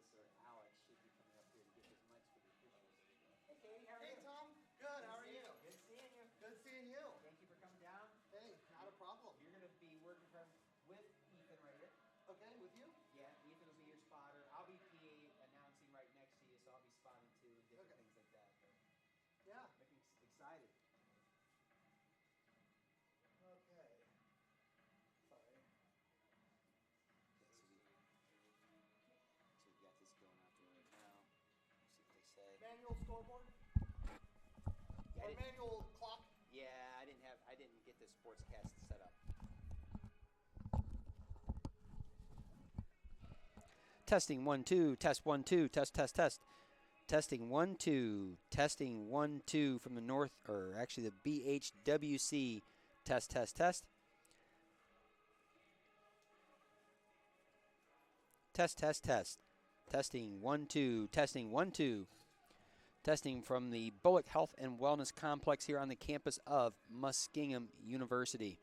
Lucas or Alex should be coming up here to get his mics for the officials. Hey, Katie, how are Hey, you? Tom. Good. How are you? Good seeing you. Good seeing you. Thank you for coming down. Hey, not a problem. You're going to be working with Ethan right here. Okay, with you? Yeah, Ethan will be your spotter. I'll be PA announcing right next to you, so I'll be spotting too and different things like that. But yeah. Looking excited. Okay. Sorry. So we got this going out there right now. Let's see what they say. Manual scoreboard? Yeah, or manual clock? Yeah, I didn't get the sportscast set up. Testing 1 2, test 1 2, test test test. Testing 1 2, testing 1 2 from the north, or actually the BHWC. Test test test. Test test test. Testing 1 2, testing 1 2. Testing from the Bullock Health and Wellness Complex here on the campus of Muskingum University.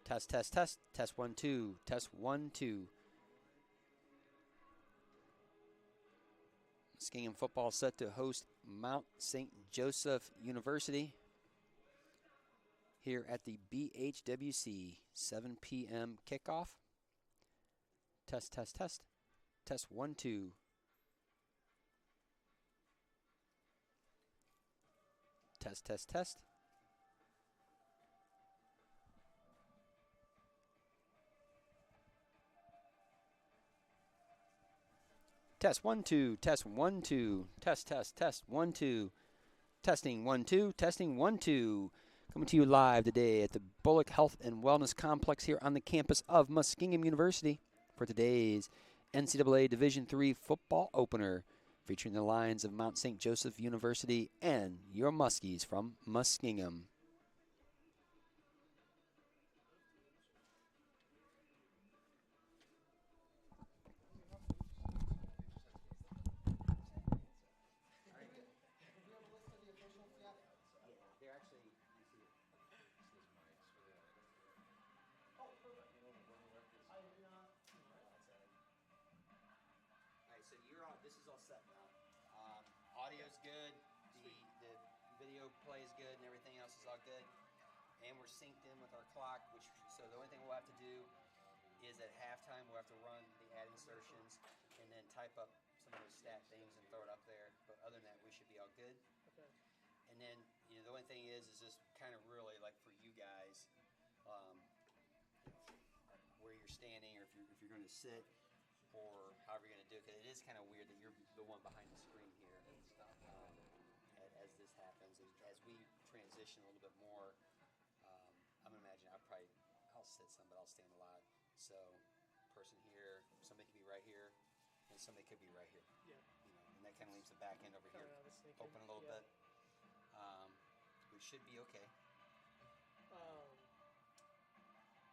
Test, test, test. Test 1 2. Test 1 2. Muskingum football set to host Mount St. Joseph University here at the BHWC 7 p.m. kickoff. Test, test, test. Test 1 2. Test, test, test. Test 1 2. Test 1 2. Test, test, test 1 2. Testing 1 2. Testing 1 2. Coming to you live today at the Bullock Health and Wellness Complex here on the campus of Muskingum University for today's NCAA Division III football opener, featuring the Lions of Mount St. Joseph University and your Muskies from Muskingum. They're actually, you see it. Oh, perfect. I did not. All right, so this is all set now. Audio's good, the video plays good, and everything else is all good. And we're synced in with our clock, so the only thing we'll have to do is at halftime we'll have to run the ad insertions and then type up some of those stat things and throw it up there. But other than that, we should be all good. Okay. And then, the only thing is just kind of really like for you guys, where you're standing, or if you're going to sit, or however you're going to do it. Because it is kind of weird that you're the one behind the screen here. As this happens, as we transition a little bit more, I'm going to imagine I'll sit some, but I'll stand a lot. So, person here, somebody could be right here, and somebody could be right here. Yeah. And that kind of leaves the back end over here open a little bit. We should be okay.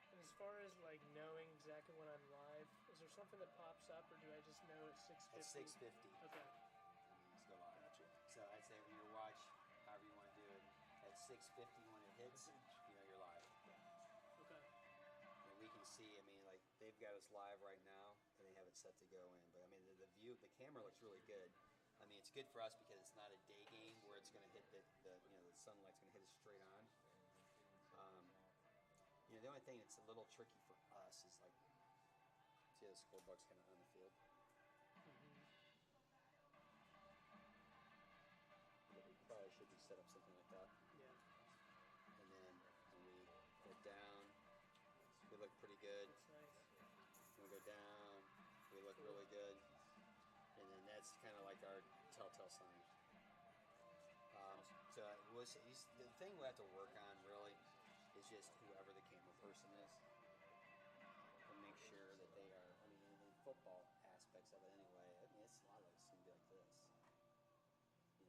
And as far as like knowing exactly when I'm live, is there something that pops up, or do I just know it's 6:50? It's 6:50. Okay. Let's go live. Gotcha. So I'd say when you watch, however you want to do it, at 6:50 when it hits, you're live. Okay. And we can see, like they've got us live right now, and they have it set to go in. But the view, the camera looks really good. It's good for us because it's not a day game where it's going to hit the sunlight's going to hit us straight on. The only thing that's a little tricky for us is like, see how the scoreboard's kind of on the field. Mm-hmm. But we probably should be set up something like that. Yeah. And then when we go down, we look pretty good. That's nice. When we go down, we look really good. And then that's kind of like our telltale sign. So the thing we have to work on really is just whoever the camera person is, and make sure that they are. In the football aspects of it anyway. It's a lot of it's gonna be like this.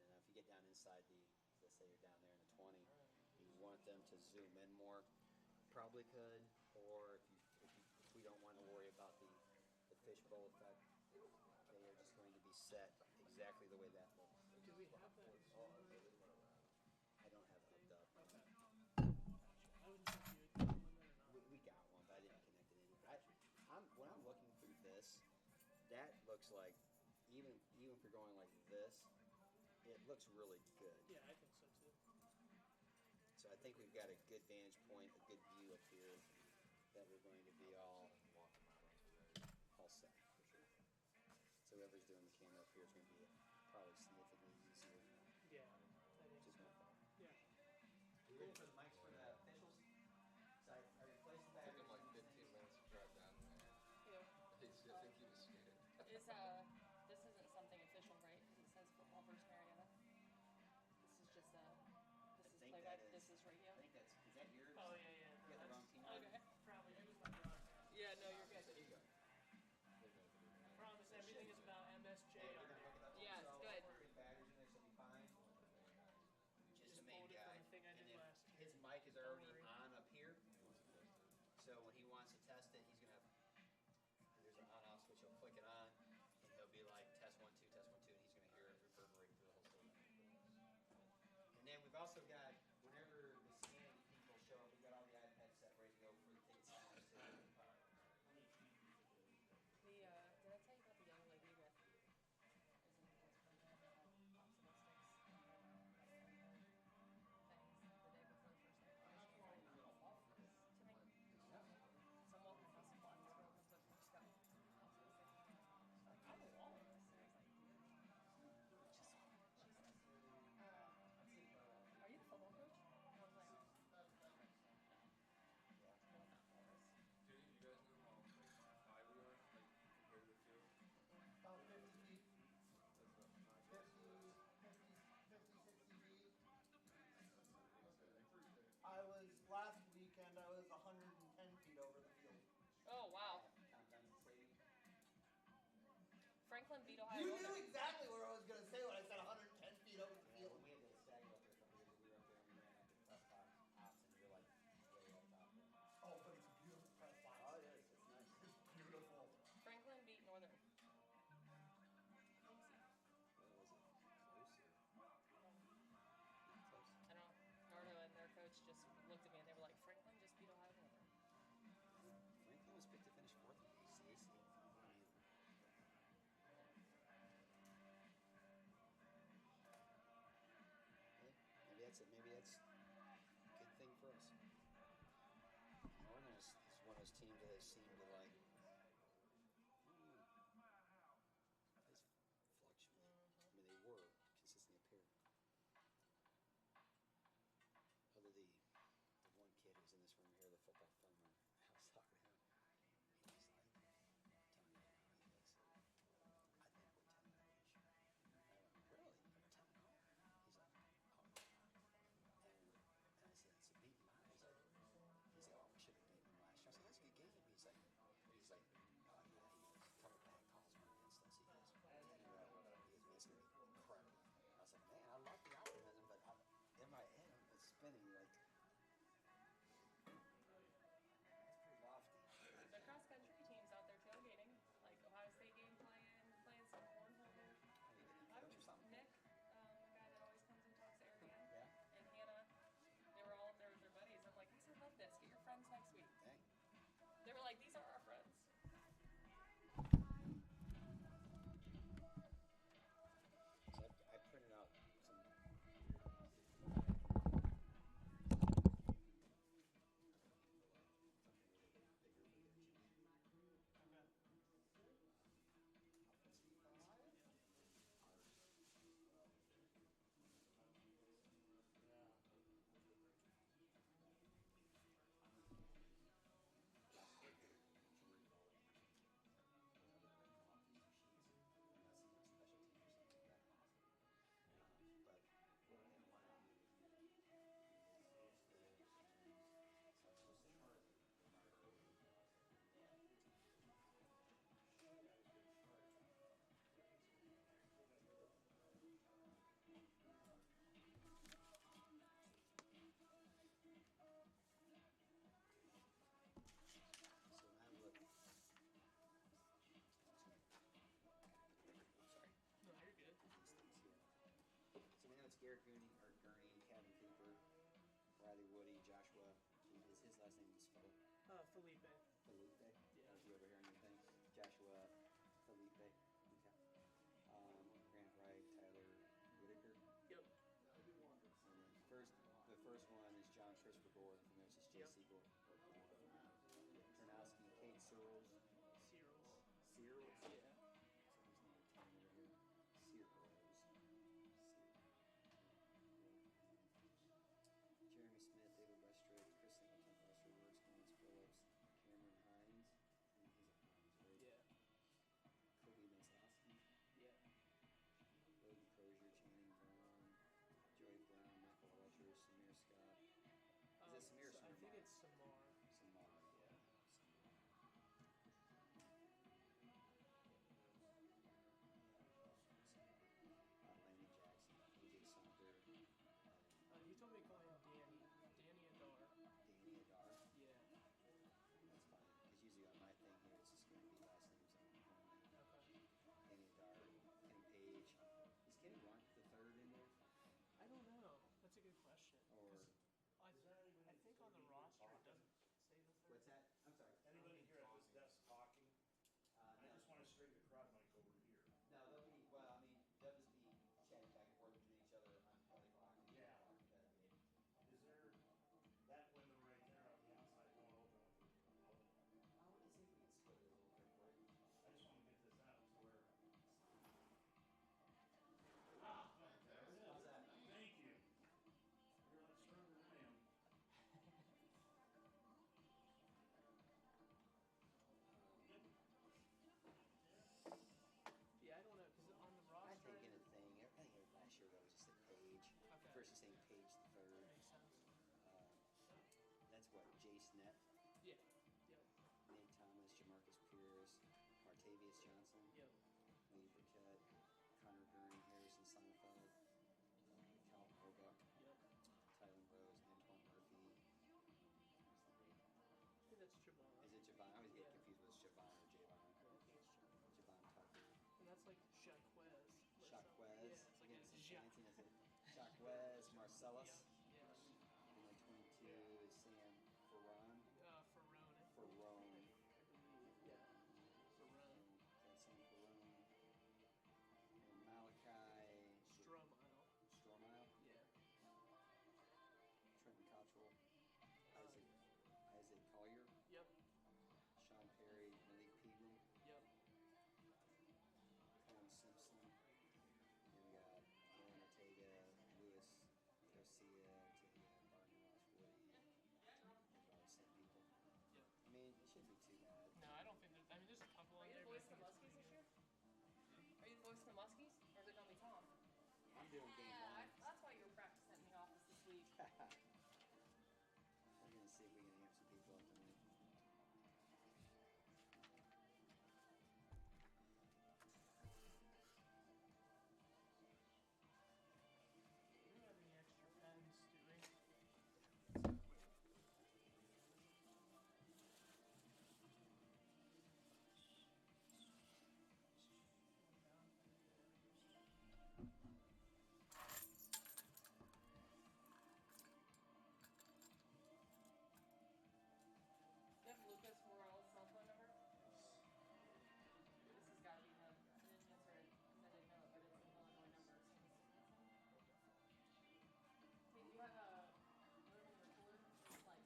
If you get down inside let's say you're down there in the 20, you want them to zoom in more, probably could. Or if we don't want to worry about the fishbowl effect, they are just going to be set exactly the way that looks. Do we have that? I don't have it hooked up. Okay. I wasn't sure if you had one or not. We got one, but I didn't connect it in. When I'm looking through that looks like even if you're going like this, it looks really good. Yeah, I think so too. So I think we've got a good vantage point, a good view up here that we're going to be all set for sure. So whoever's doing the camera up here is going to be probably significantly easier. Yeah, I think Just so. my thought. Yeah. Are you ready for the mics for the officials? So are you placing It took him like 15 minutes to drive down there. Yeah. I think he was scared. This isn't something official, right? Because it says Football First Marietta. This is just this is think playback. that is- This is radio. I think is that yours? Oh yeah, yeah. You got the wrong team. Okay. Probably it was my broadcast. Yeah, no, you're good. There you go. I promise everything is about MSJ Yeah, on we're gonna there. hook it up. Yeah, so it's good. Three batteries in there, so it'll be fine. Just the main pulled it guy. from the thing I did And then last year. his mic is already Don't worry. on up here. So when he wants to test it, he's gonna. There's an on-off switch. He'll click it on, and he'll be like test 1 2, test 1 2, and he's gonna hear it reverberate through the whole stadium. And then we've also got whenever the scanning people show up, we've got all the iPads set ready to go for the ticket scanners too. Did I tell you about the young lady that is in the kids program that had popsicle sticks on her things the day before the first night? And she was like, "I don't want this tonight." Some walking across the block, this girl comes up and she's got popsicle sticks in her mouth. She's like, "I don't want this." And I was like, "Just one." She said, "Are you the football coach?" And I was like, "No, really not all this." Do you guys know how high we are, like compared to the field? About 50 feet. That's about 50, 60 feet. I was, last weekend, I was 110 feet over the field. Oh wow! Franklin beat Ohio You Northern. knew exactly what I was going to say when I said 110 feet over the Yeah, field. when we had the stag up there a couple years ago, we were up there and we ran after the press box ops, and you're like way up top there. Oh, but it's a beautiful press box. Oh, it is. It's nice. It's beautiful. Franklin beat Northern. What was it? Close or? Close. I don't know. Nardo and their coach just looked at me and they were like, "Franklin just beat Ohio Northern." Franklin was picked to finish fourth in the ACAC. Hey, maybe that's a good thing for us. Northern is one of those teams that has seemed to like has fluctuated. I mean, they were consistently up here. Other the one kid who's in this room here, the football farmer, I was talking to him. He was like, telling me how he goes, I think we're 10-0 this year. And I went, really? You're 10-0? He's like, oh my God. And I said, it's a beat mine. He's like, oh, we should have beaten them last year. I said, that's a good game. He's like, oh yeah, he goes, a couple bad calls were against us. He goes, 10-0. He goes, it's gonna be incredible. I was like, man, I love the optimism, but in my head, it's spinning like. That's pretty lofty. The cross country teams out there tailgating, like Ohio State game playing some cornhole. Are you getting I coach was or something? Nick, the guy that always comes and talks to Ariane, Yeah. and Hannah. They were all up there with their buddies. I'm like, "I love this. Get your friends next week." Dang. They were like, "These are our friends." So I printed out some. So when I look, sorry, No, you're good. these things here. So we know it's Garrett Gurney, Kevin Cooper, Riley Woody, Joshua. His last name is Felipe. Felipe. Yeah. If you ever hear anything, Joshua, Felipe, first one is John Christopher Gordon. From there, it's just Jay Yep. Siegel. Turnowski, Kate Searles. Cereals. Searles? Yeah. Somebody's number 10 over here. Searles. Jeremy Smith, David Westrick, Chris Singleton, Buster Works, Lance Phillips, Cameron Hines. He's a Hines, right? Yeah. Kobe Maslowski, Yeah. Logan Crozier, Channing Brown, Joey Brown, Michael Walters, Samir Scott. Is it Samir or I think Samar? it's Samar. Samar. Yeah. Landon Jackson, AJ Saunders, He told me to call him Danny. Danny Adar. Danny Adar. Yeah. That's fine. Because usually on my thing here, it's just going to be last names only. Okay. Danny Adar, Kenny Page. Is Kenny Blunt the third in there? I don't know. That's a good question. Or 'Cause I think on the roster it doesn't say the third. what's that? I'm sorry. Anybody here at this desk talking? I No. just want to straighten the crowd mic over here. No, they'll be, well, I mean, they'll just be chatting back and forth between each other on play clock. Yeah. Is there that window right there on the outside door open with the public? Oh, let's see if we can split it a little bit for you. I just want to get this out to where. Ah, there it is. How's that? Thank you. You're a lot stronger than I am. Yep. Yeah, I don't know because on the I roster. think in a thing, I think last year that was just a page. Okay. First, you're saying Page the third. Makes sense. That's what, Jace Net, Yeah. Yep. Nate Thomas, Jamarcus Pierce, Martavius Johnson, Yep. Lee Burkett, Connor Gurney, Harrison Sonnenfeld, Cal Roebuck, Yep. Tylen Rose, Antoine Murphy. I think that's Javon. Is it Javon? I always get Yeah. confused with Javon or Javon. I think it's Javon. Javon Tucker. And that's like Jaquez. Shaquez. Yeah, it's like Again, a some Ja- fancy, that's it. Shaquez, Marcellus. Yeah. And then 22 is Sam Ferron. Ferrone. Ferrone. I believe. Yeah. Ferrone. That's Sam Ferrone. And Malachi Stromile. Stromile. Yeah. Trenton Cottrell. Isaac Collier. Yep. Sean Perry. Malik Pegram. Yep. Colin Simpson. And we got Glenn Ortega, Luis Garcia, Ortega, Barnos, Woody. There's all the same people. Yep. I mean, it shouldn't be too bad. No, I don't think that. I mean, there's a couple Are in you there. the but I voice of think the it's Muskies pretty this good. year? Are you the voice of the Muskies? Or is it gonna be Tom? I'm doing game Yeah, one. that's why you were practicing in the office this week. We're gonna see if we can amp some people up tonight. We don't have any extra pens, do we? Do you have Lucas Morel's cell phone number? This has gotta be him. I didn't answer it because I didn't know it, but it's an Illinois number. So hey, do you have a room in your cooler? There's like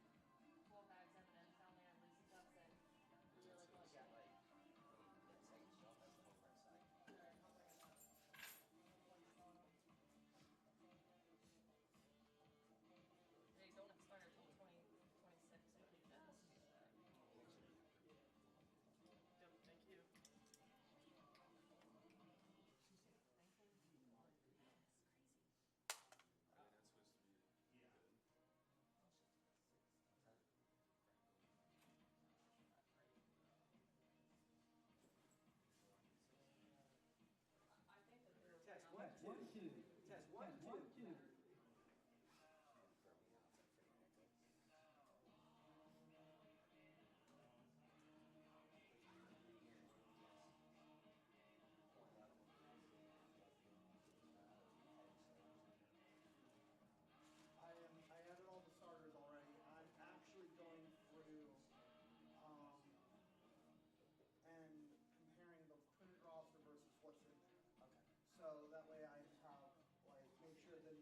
12 bags of M&M's down there and loose stuff that you really We like. got like, I mean, that second shelf has the whole front side. Alright, I'll bring it up. They don't expire till 2026, which is Yep, thank you. I mean, that's supposed to be Yeah. good. I think that they're Test working on- 1, 2. Test 1, 2. I added all the starters already. I'm actually going through and comparing the printed roster versus what's in there. Okay. So that way I have like make sure that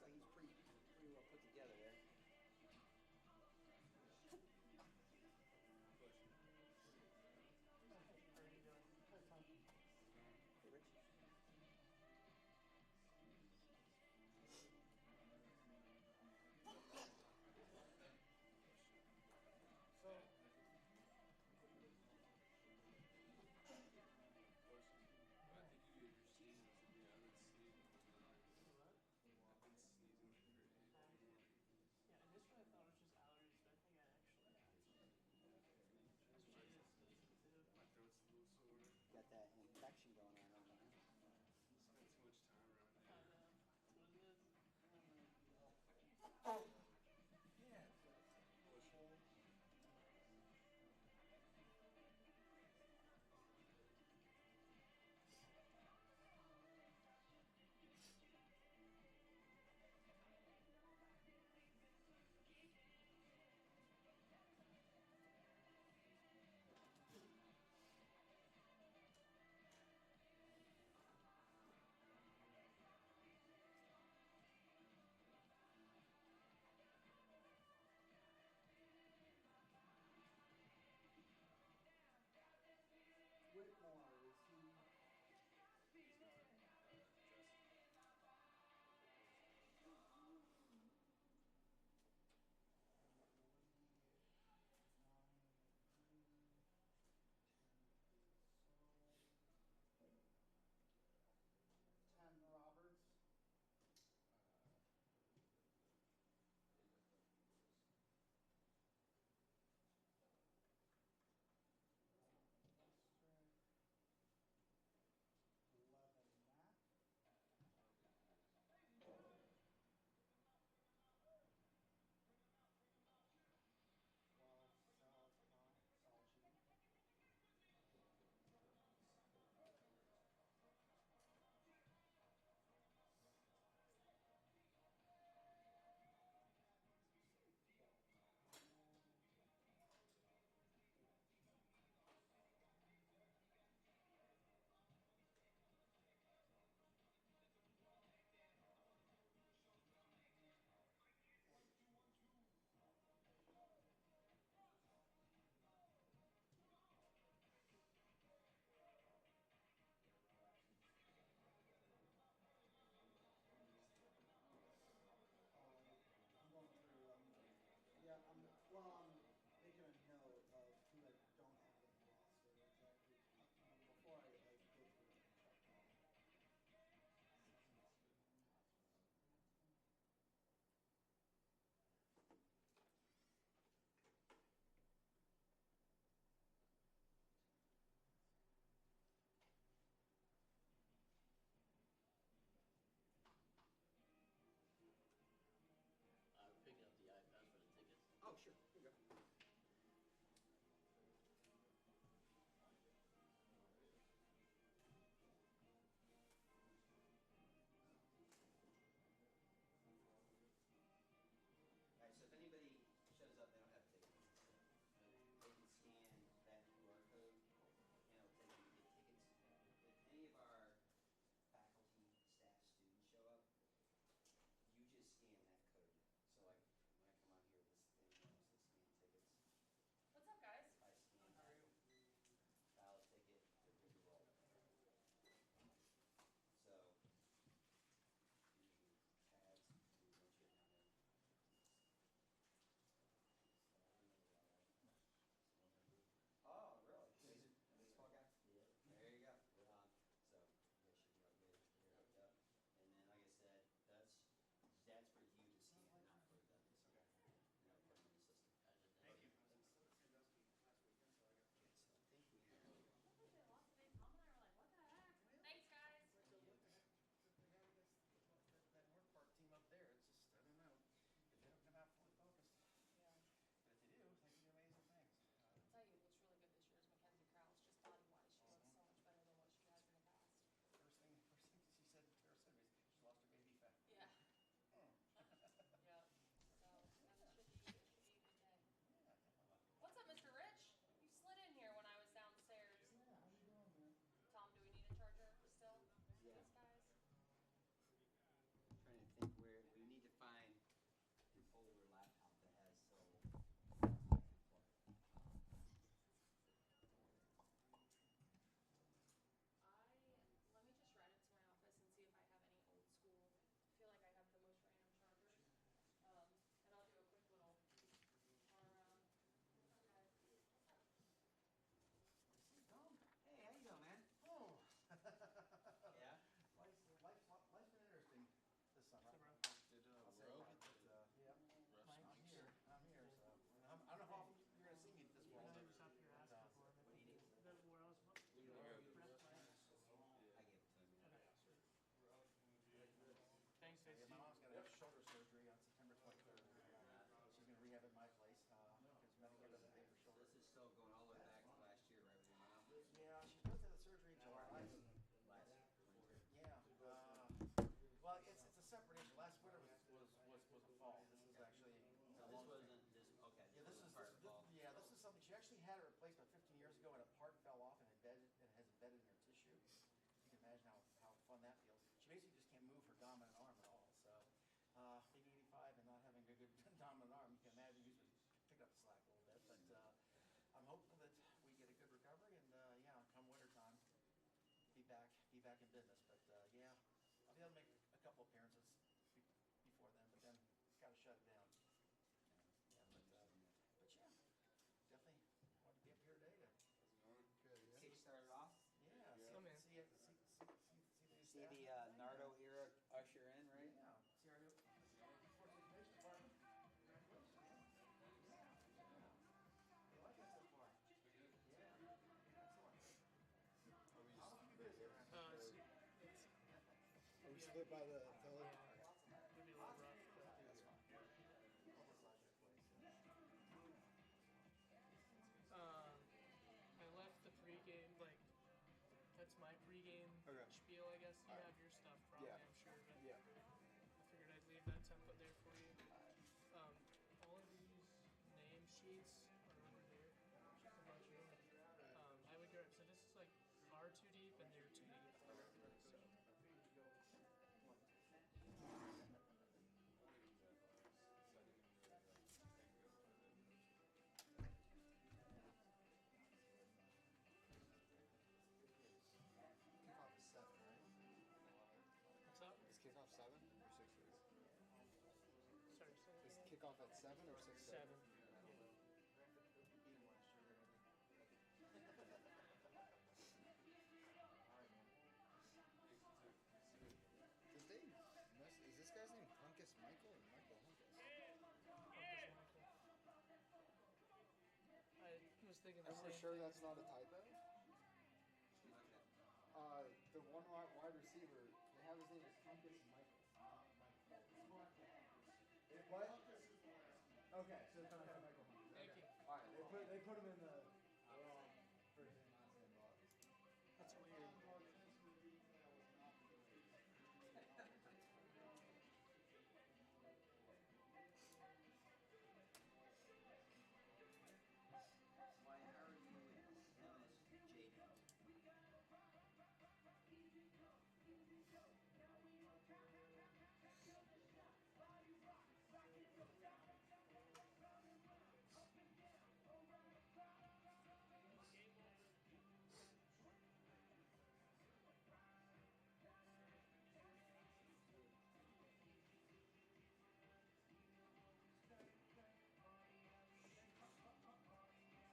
looks like he's pretty well put together there. How are you doing? Hey, Rich. So, I think you get your sneezing from me. I've been sneezing all night. What? I've been sneezing like crazy all morning. Yeah, initially I thought it was just allergies, but I think I actually have some. This Jaden's sneezing too. My throat's a little sore. Got that infection going on over there. Spent too much time around I here. know. That's what it is. Yeah. Push. Okay, Yeah, so my mom's got to have shoulder surgery on September 23rd. She's going to rehab at my place because Medicare doesn't pay for So shoulder. this is still going all the way back to last year, right, with your mom? Yeah, she's supposed to have the surgery in July. Last 23. Yeah. Well, it's a separate issue. Last winter was a fall. This is actually So this wasn't this. Okay. yeah. This is part of fall. yeah. This is something she actually had it replaced about 15 years ago, and a part fell off and has embedded in her tissue. You can imagine how fun that feels. She basically just can't move her dominant arm at all. So being 85 and not having a good dominant arm, you can imagine he's picked up the slack a little bit. But I'm hopeful that we get a good recovery, and yeah, come winter time, be back in business. But yeah, I'll be able to make a couple appearances before then, but then got to shut it down. Yeah, but yeah, definitely wanted to be up here today to How's it going? Kick started off. yeah, Yeah. Come in. see the new See staff. the Nardo era usher in, right? Yeah, see our new Sports Information Department. Congratulations. You like that so far? Yeah, excellent. I'll keep you busy around here. it's Are we split by the fellow? it'd be a little rough, but That's fine. Publicize your place. I left the pregame, like, that's my pregame Okay. spiel, I guess. You Alright. have your stuff probably, Yeah. I'm sure, but Yeah. I figured I'd leave that template there for you. All of these name sheets are over there, just a bunch of them. I would grab, so this is like our too deep and they're too deep. So, Kickoff is 7, right? what's up? Is kickoff 7 or 6:30? Sorry, say that Is again? kickoff at 7 or 6:30? 7. Did they mess? Is this guy's name Hunkus Michael or Michael Hunkus? I was thinking the And same we're sure thing. that's not a typo? The one wide receiver, they have his name as Hunkus Michael, not Michael. What? Okay, so it's not Michael Hunkus. Thank you. Alright, they put him in the wrong first name, last name box. That's weird. Why? How are you known as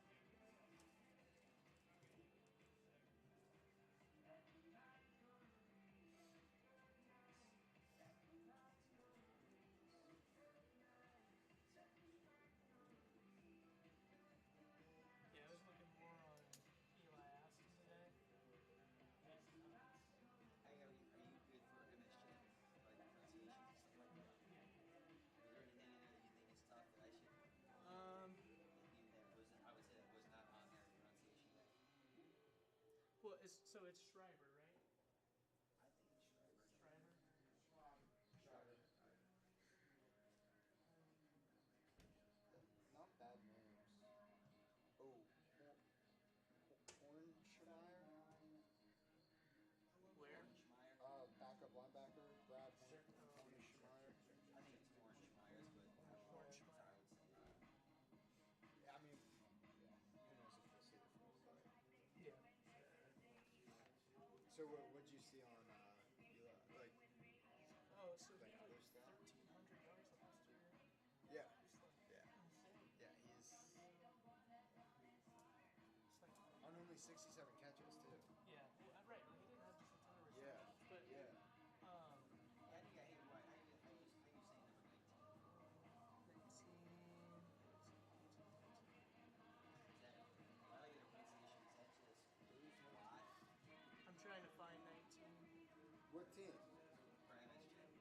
JD? Yeah, I was looking more on Eli Aston today. Are you good for MSG, like pronunciations and stuff like that? Is there anything in there that you think is tough that I should? Maybe that wasn't. I would say that was not on there pronunciation day. Well, so it's Schreiber, right? I think it's Schreiber. Schreiber. Not bad names. Oh, Hornschmeyer? Where? Schmeier. Backup linebacker, Brad Hornschmeyer. I think it's Orange Myers, but Hornschmeyer. I would say. I mean, who knows if we'll see the full play. Yeah. So what'd you see on Eli? Like, Oh, so he Like had other stuff? 1,300 yards last year. yeah, It's like yeah, insane. yeah. He's It's like, on only 67 catches too. yeah, well, right. Like, he didn't have just a ton of Yeah, receptions, but yeah. Yeah, I think I hate why. How you saying number 19? 19. Is that? I like the pronunciation. Is that just lose a lot I'm trying to find 19. What team? for MSG?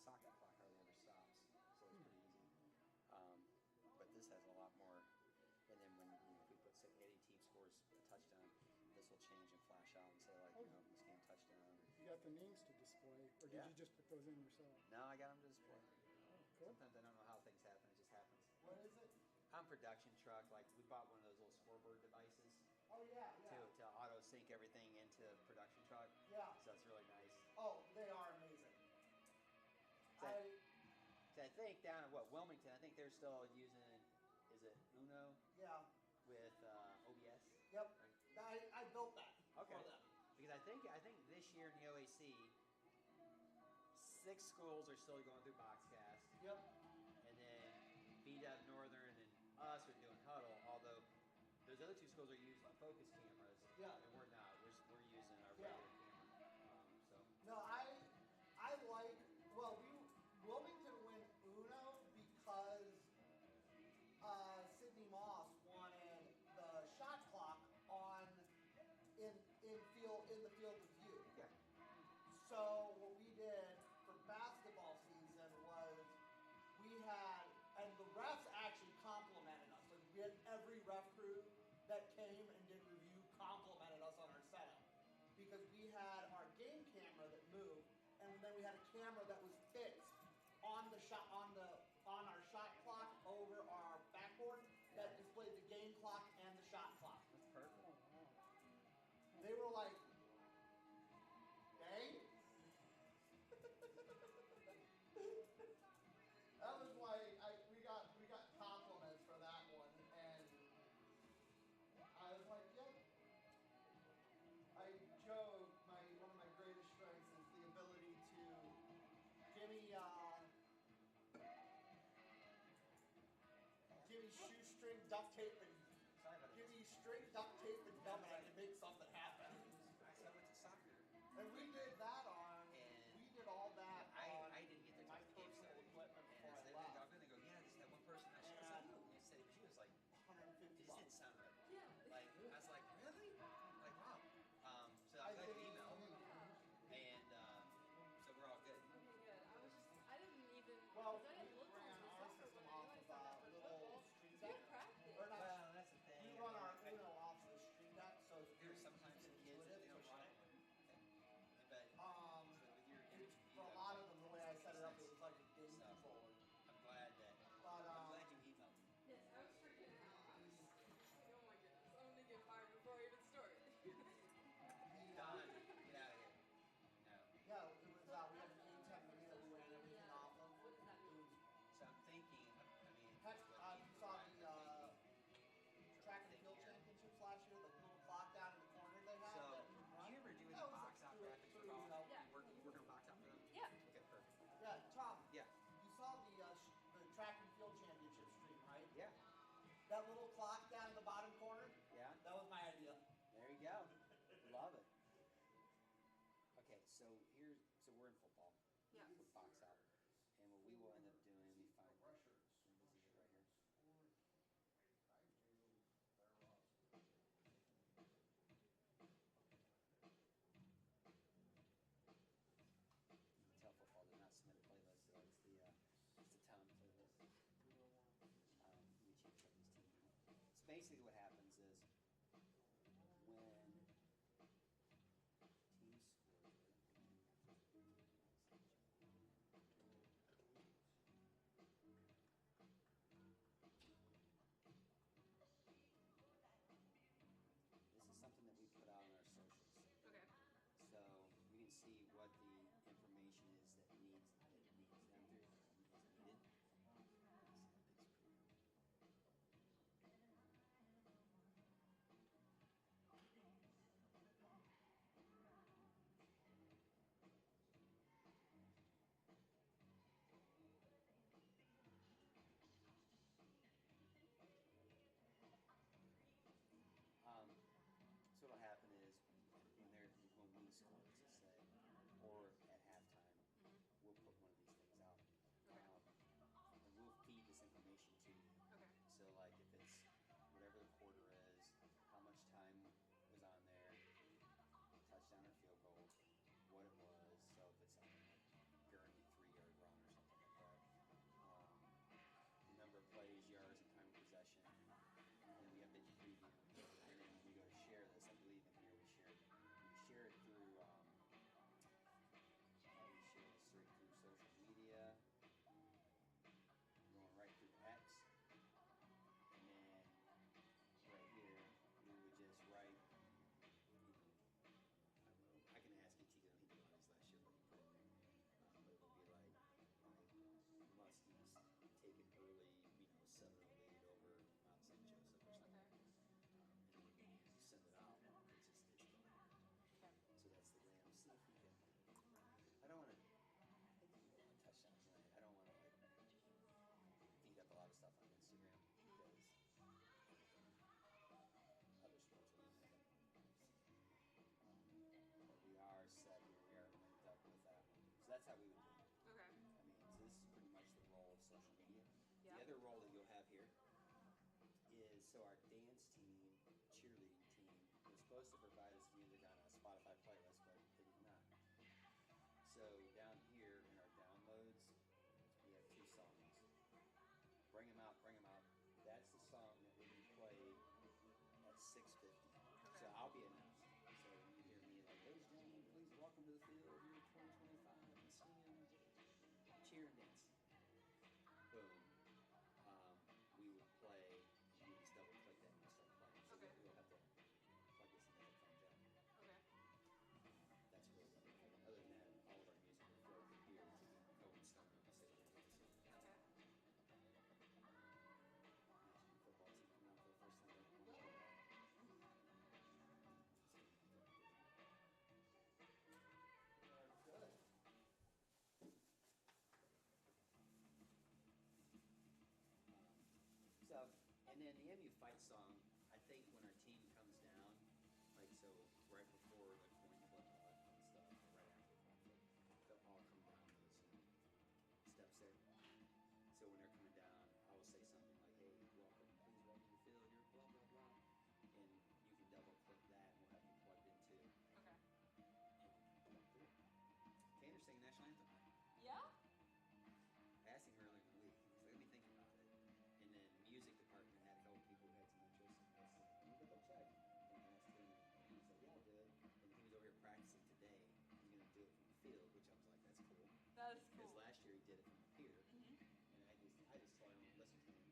soccer clock hardly ever stops, so it's pretty easy. But this has a lot more. And then when if we put say any team scores a touchdown, this will change and flash out and say like this game touchdown. You got the names to display, or did Yeah. you just put those in yourself? No, I got them to display. Oh, cool. Sometimes I don't know how things happen; it just happens. What is it? I'm production truck. Like we bought one of those little scoreboard devices Oh yeah, yeah, to auto sync everything into production truck. yeah. So it's really nice. Oh, they are amazing. So I so I think down at Wilmington, I think they're still using. Is it Uno yeah. with OBS? Yep. I built that Okay. for them. Because I think this year in the OAC, 6 schools are still going through Boxcast, Yep. and then BW Northern and us are doing Huddle. Although those other 2 schools are using focus cameras, Yeah. and we're not. We're using our Yeah. regular camera. So No, I like. Well, Wilmington went Uno because Sydney Moss wanted the shot clock on in the field of view. yeah, So what we did for basketball season was we had, and the refs actually complimented us. Like we had every ref crew that came and did review complimented us on our setup because we had our game camera that moved, and then we had a camera that was fixed on the shot on our shot clock over our backboard that displayed the game clock and the shot clock. that's perfect. Oh, wow. They were like, dang. That was like we got compliments for that one, and I was like, yep. Joe, one of my greatest strengths is the ability to give me shoestring, duct tape, and Sorry about give this. me straight duct tape and gum, and I can make something happen. I went to soccer, And we did that on. And We did all that on I didn't get there my till the game personal started. equipment And before I I left. was going to go, yeah, just that one person. I said, And- you said it was you. It was like, $150. it just didn't sound right. Yeah. Like, I was like, really? Like, wow. So I I got think an email, Yeah. and so we're all good. Okay, good. I didn't even, Well, because I didn't we look ran on the our soccer system one off anyway, of so I a thought for little football. stream Good deck. practice. Or not. Well, that's the thing. We run our I- Uno off of the stream deck, so it's There's sometimes the kids that they don't push want it. it. But with your And HB, for a lot of them, the way I set it up, it was like a game So- controller. I'm glad that. But I'm glad you emailed me. Yes, I was freaking out. I was just like, oh my goodness, I'm gonna get fired before I even start. Don, get out of here. No. Yeah, it was we had an A10 mini that we ran everything off of. What does that mean? So I'm thinking. I mean, Heck, what you saw the track and field championships last year, the little clock down in the corner they had. So, that do we run? you ever do any That was box out through- graphics for through, golf? you know, Yeah. You working on box out for them? Yeah. Okay, perfect. Yeah, Tom. Yeah. You saw the track and field championship stream, right? Yeah. That little clock down in the bottom corner. Yeah. That was my idea. There you go. Love it. Okay, so we're in football. Yeah. With box out, and what we will end up doing, let me find. This is it right here. Tell football did not submit a playlist, so it's the town playlist. Let me change up these teams. So basically, what happens is when teams score. This is something that we put out on our socials. Okay. So we can see what the information is that needs them to is needed. So what'll happen is when we score, let's say, or at halftime, we'll put one of these things out. Okay. And we'll feed this information to you. Okay. So like if it's whatever the quarter is, how much time was on there, touchdown or field goal, what it was. So if it's like Gurney 3-yard run or so our dance team, cheerleading team, was supposed to provide us music on a Spotify playlist, but they did not. So down here in our downloads, we have two songs. Bring 'em out, bring 'em out. That's the song that will be played at 6:50. So I'll be announcing. So when you hear me like, ladies and gentlemen, please welcome to the field year 2025 and singing cheer and dance. Boom. We would play, and you just double click that and it'll start playing. So Okay. you'll have to plug this into headphone jack. Okay. That's really what we're doing. Other than that, all of our music will flow through here to be coincident with the stadium. Okay. National football team coming out for the first time ever. Good. So, and then the MU fight song, I think when our team comes down, like so right before the coin flip and all that fun stuff, or right after the coin flip, they'll all come down those steps there. So when they're coming down, I will say something like, hey, welcome, please welcome to the field, you're blah, blah, blah. And you can double click that and we'll have you plugged into Okay. and through. Tanner's singing national anthem. Yeah? I asked him earlier in the week. He's like, let me think about it. And then music department had a couple people who had some interest. And I said, let me double check. And I asked him, and he said, yeah, I'll do it. And he was over here practicing today. He's going to do it from the field, which I was like, that's cool. That is Because cool. last year he did it from the pier. Mhm. And I just told him, listen to me.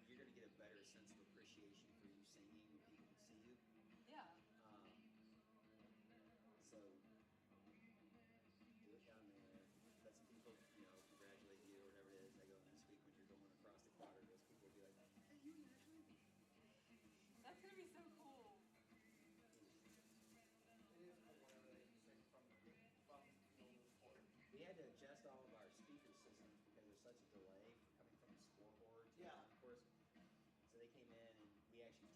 You're going to get a better sense of appreciation for you singing when people can see you. Yeah. So do it down there. Let some people, congratulate you or whatever it is. I go next week when you're going across the water, those people will be like, hey, you national anthem. That's gonna be so cool. It is cool whenever they sing from the field of the court. We had to adjust all of our speaker systems because there's such a delay coming from the scoreboard to the Yeah. concourse. So they came in and we actually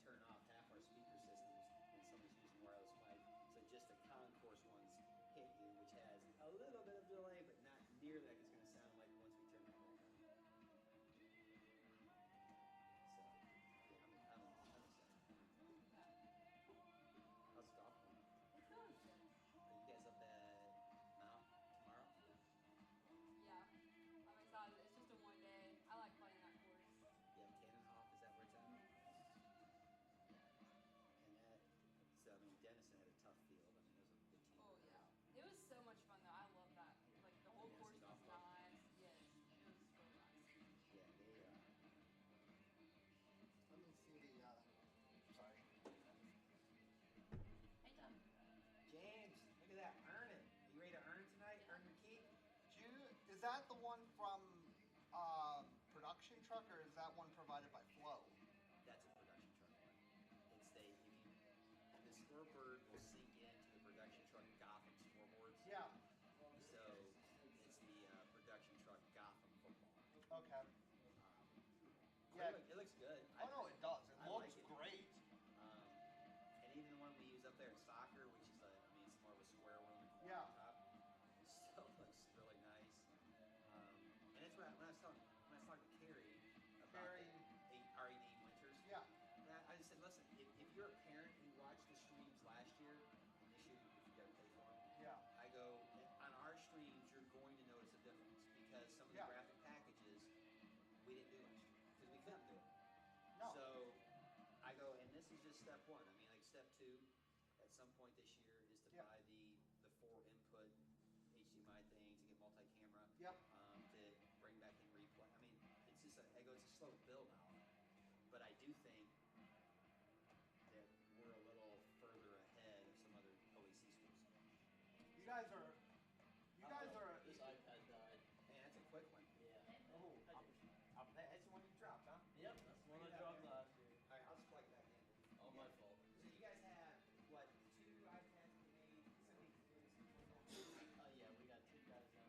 turn off half our speaker systems when someone's using wireless mic. So just the concourse ones hit you, which has a little bit of delay, but not near like it's going to sound like once we turn that back on. So yeah, I'm excited. Yeah. How's the golf going? It's going good. Are you guys up at Mount tomorrow? Yeah. I'm excited. It's just a one day. I like playing that course. Yeah, Tannenhof, is that where it's at? And that, so I mean, Denison had a tough field. I mean, it was a good team. Oh yeah. It was so much fun though. I love that. Like the whole Denison course was golf club. nice. Yes. It was so nice. Yeah, they, Let me see the, sorry. Hey Tom. James, look at that, earn it. Are you ready to earn tonight? Earn your keep? Is that the one from Production Truck, or is that one provided by Flow? That's a production truck one. It's the scoreboard will sync into the production truck Gotham scoreboards. Yeah. So it's the production truck Gotham football. Okay. Yeah, Yeah. it looks good. Oh no, it does. It I looks like it. great. And even the one we use up there at soccer, which is it's more of a square one on the Yeah. top, still looks really nice. And it's when I was talking to Carrie about Carrie. our 88 Winters. Yeah. And I just said, listen, if you're a parent who watched the streams last year, and this year if you got to pay for them, Yeah. I go, on our streams, you're going to notice a difference because some of the Yeah. graphic packages we didn't do last year because we couldn't do it. No. So I go, and this is just step one. I mean, like step two, at some point this year, is to Yeah. buy the 4-input HDMI thing to get multi-camera. Yep. To bring back in replay. I mean, it's just it's a slow build out, but I do think that we're a little further ahead of some other OAC schools. You guys are. This iPad died. Man, that's a quick one. Yeah. Oh. That's the one you dropped, huh? Yep, that's the one I dropped last year. All right, I'll just plug it back in. All my fault. So you guys have what? 2 iPads you made? Yeah, we got 2 guys now.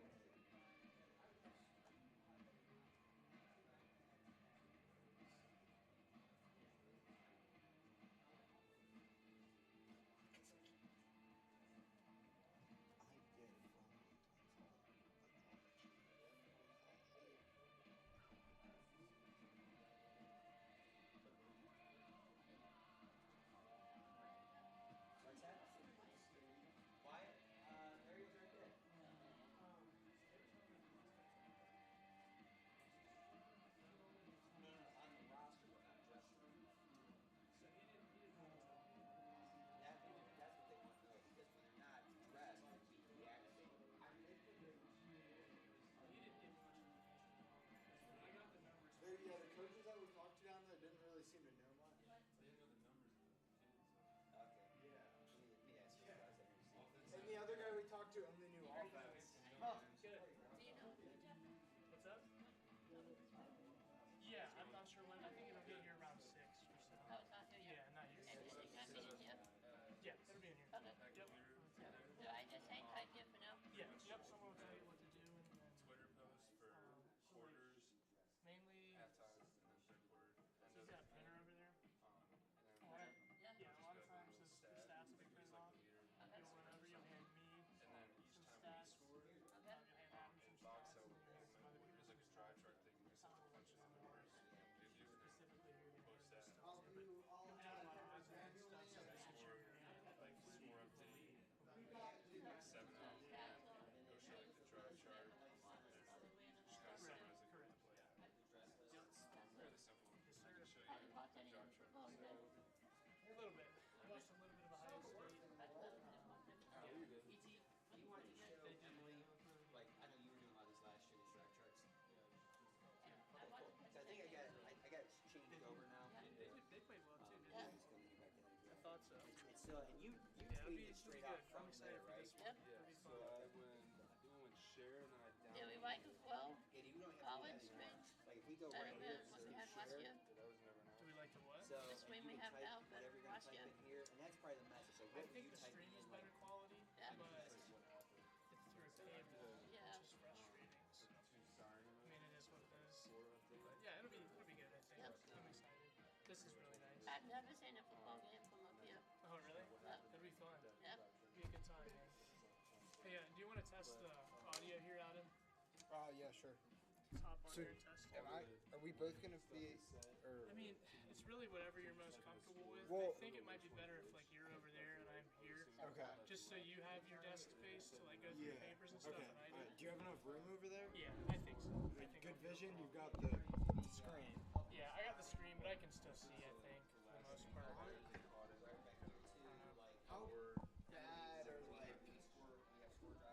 Yeah, yep, someone will tell you what to do, and then Twitter posts for quarters, mainly halftime, and then third quarter. End he's of got a printer over there. and Oh, then Yeah. yeah, a lot of just got times the the stat, stats will be just printed like off. the leader. Okay. You'll run over, you'll hand me And then each some time we stats. score, Okay. You'll hand Adam in some box stats, out, and then you hand some other people there's like some a drive stats. chart thing. You can Kind of set let you punches know numbers, where gives you, and then specifically who to post hand this stats. stuff to. But I'll Adam add has him good stuff, so manually. that Score, you your hand, like score update, We got to do like 7-0, and then it'll show like the drive chart, and just kind of summarize like what the play happened. Fairly simple. Yes, I sir. can show you the drive chart. A little bit. I watched a little bit of Ohio State. Oh, you're good. You wanted to show Emily, like, I know you were doing a lot of these last year, these drive charts. Okay, cool. So I think I got it changed over now. They played well too, didn't Yeah. they? It's gonna get back to that I again. thought so. It's still, and you Yeah, it'll tweeted be straight good. out I'm from excited there, for right? this one. Yep. It'll be So fun. I went share, and then I Yeah, downloaded we like as well. And you don't have to do College that anymore. streams. Like if we go Better right here, than so what we you had last share, year. that was never Do we like the what? so The stream you we would have type now, whatever you're gonna last type year. in here, and that's probably the message. Like I what were think you the typing stream is in? better Like, quality, Yeah. but like what happened. it's through a cable, Yeah. which is frustrating. So, Too sorry. I mean, it is what it is. Score update. But yeah, it'll be good. I think. Yep. I'm excited. This is really nice. I've never seen a football game from up here. Oh really? Yeah. That'll be fun. Yeah. Be a good time, man. Hey, do you want to test the audio here, Adam? Yeah, sure. Hop on So, here and test it. Are we both gonna be, or? I mean, it's really whatever you're most comfortable with. Well- I think it might be better if like you're over there and I'm here, Okay. just so you have your desk space to like go through Yeah. your papers and stuff, Okay. and I do. Alright, do you have enough room over there? Yeah, I think so. I think Good I'll be vision. okay. You've got the screen. Yeah, I got the screen, but I can still see. I think for the most part. How bad or like?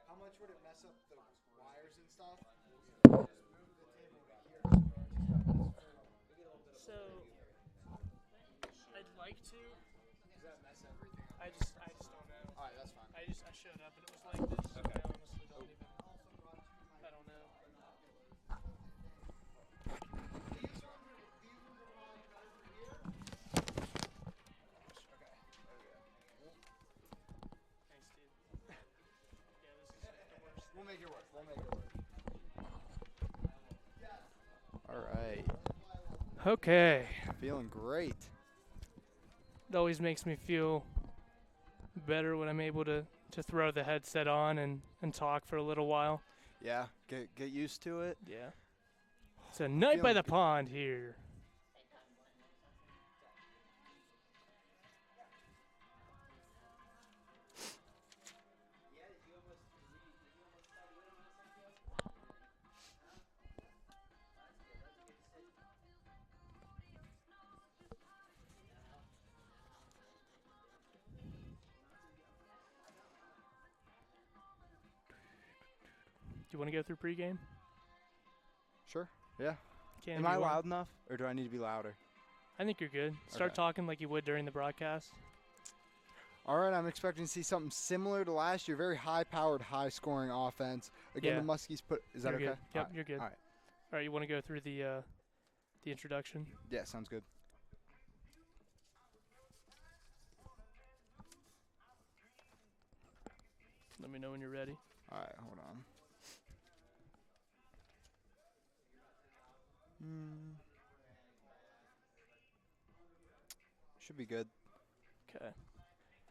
How much would it mess up the wires and stuff? Just move the table to here. So I'd like to. Does that mess everything up? I just don't know. All right, that's fine. I showed up and it was like this. Okay. I honestly don't even. I don't know. these ones are on over here. Okay. There we go. Thanks, dude. Yeah, this is like the worst. We'll make it work. All right. Okay. Feeling great. It always makes me feel better when I'm able to throw the headset on and talk for a little while. Yeah. Get used to it. Yeah. It's a night by Feeling the good. pond here. yeah, did you almost tie the win on that Sunfield? Huh? That's good. That's a good decision. Do you want to go through pregame? Sure. Yeah. Can Am if I you want. loud enough, or do I need to be louder? I think you're good. Start Okay. talking like you would during the broadcast. All right, I'm expecting to see something similar to last year. Very high-powered, high-scoring offense. Again, Yeah. the Muskies put. Is that You're okay? good. Yep, All right. you're good. All right. All right, you want to go through the introduction? Yeah, sounds good. Let me know when you're ready. All right, hold on. Should be good. Okay.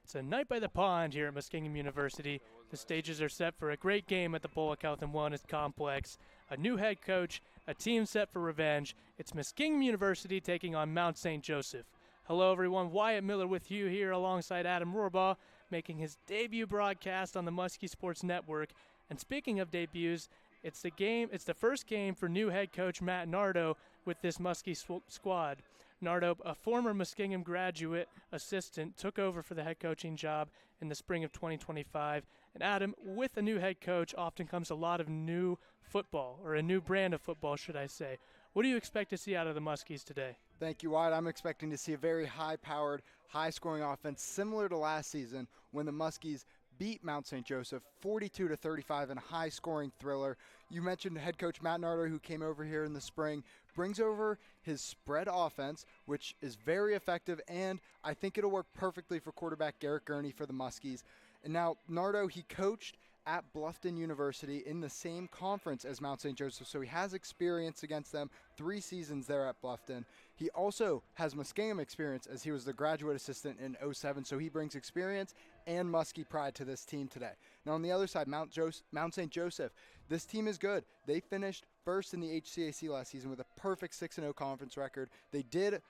It's a night by the pond here at Muskingum University. The stages are set for a great game at the Bullock Health and Wellness Complex. A new head coach, a team set for revenge. It's Muskingum University taking on Mount St. Joseph. Hello, everyone. Wyatt Miller with you here alongside Adam Rohrbaugh, making his debut broadcast on the Muskie Sports Network. And speaking of debuts, it's the first game for new head coach Matt Nardo with this Muskie squad. Nardo, a former Muskingum graduate assistant, took over for the head coaching job in the spring of 2025. And Adam, with a new head coach often comes a lot of new football, or a new brand of football, should I say. What do you expect to see out of the Muskies today? Thank you, Wyatt. I'm expecting to see a very high-powered, high-scoring offense similar to last season when the Muskies beat Mount St. Joseph 42-35 in a high-scoring thriller. You mentioned head coach Matt Nardo, who came over here in the spring, brings over his spread offense, which is very effective, and I think it'll work perfectly for quarterback Garrett Gurney for the Muskies. And now Nardo, he coached at Bluffton University in the same conference as Mount St. Joseph, so he has experience against them, 3 seasons there at Bluffton. He also has Muskingum experience as he was the graduate assistant in '07, so he brings experience and Muskie pride to this team today. Now on the other side, Mount St. Joseph, this team is good. They finished first in the HCAC last season with a perfect 6-0 conference record. They did,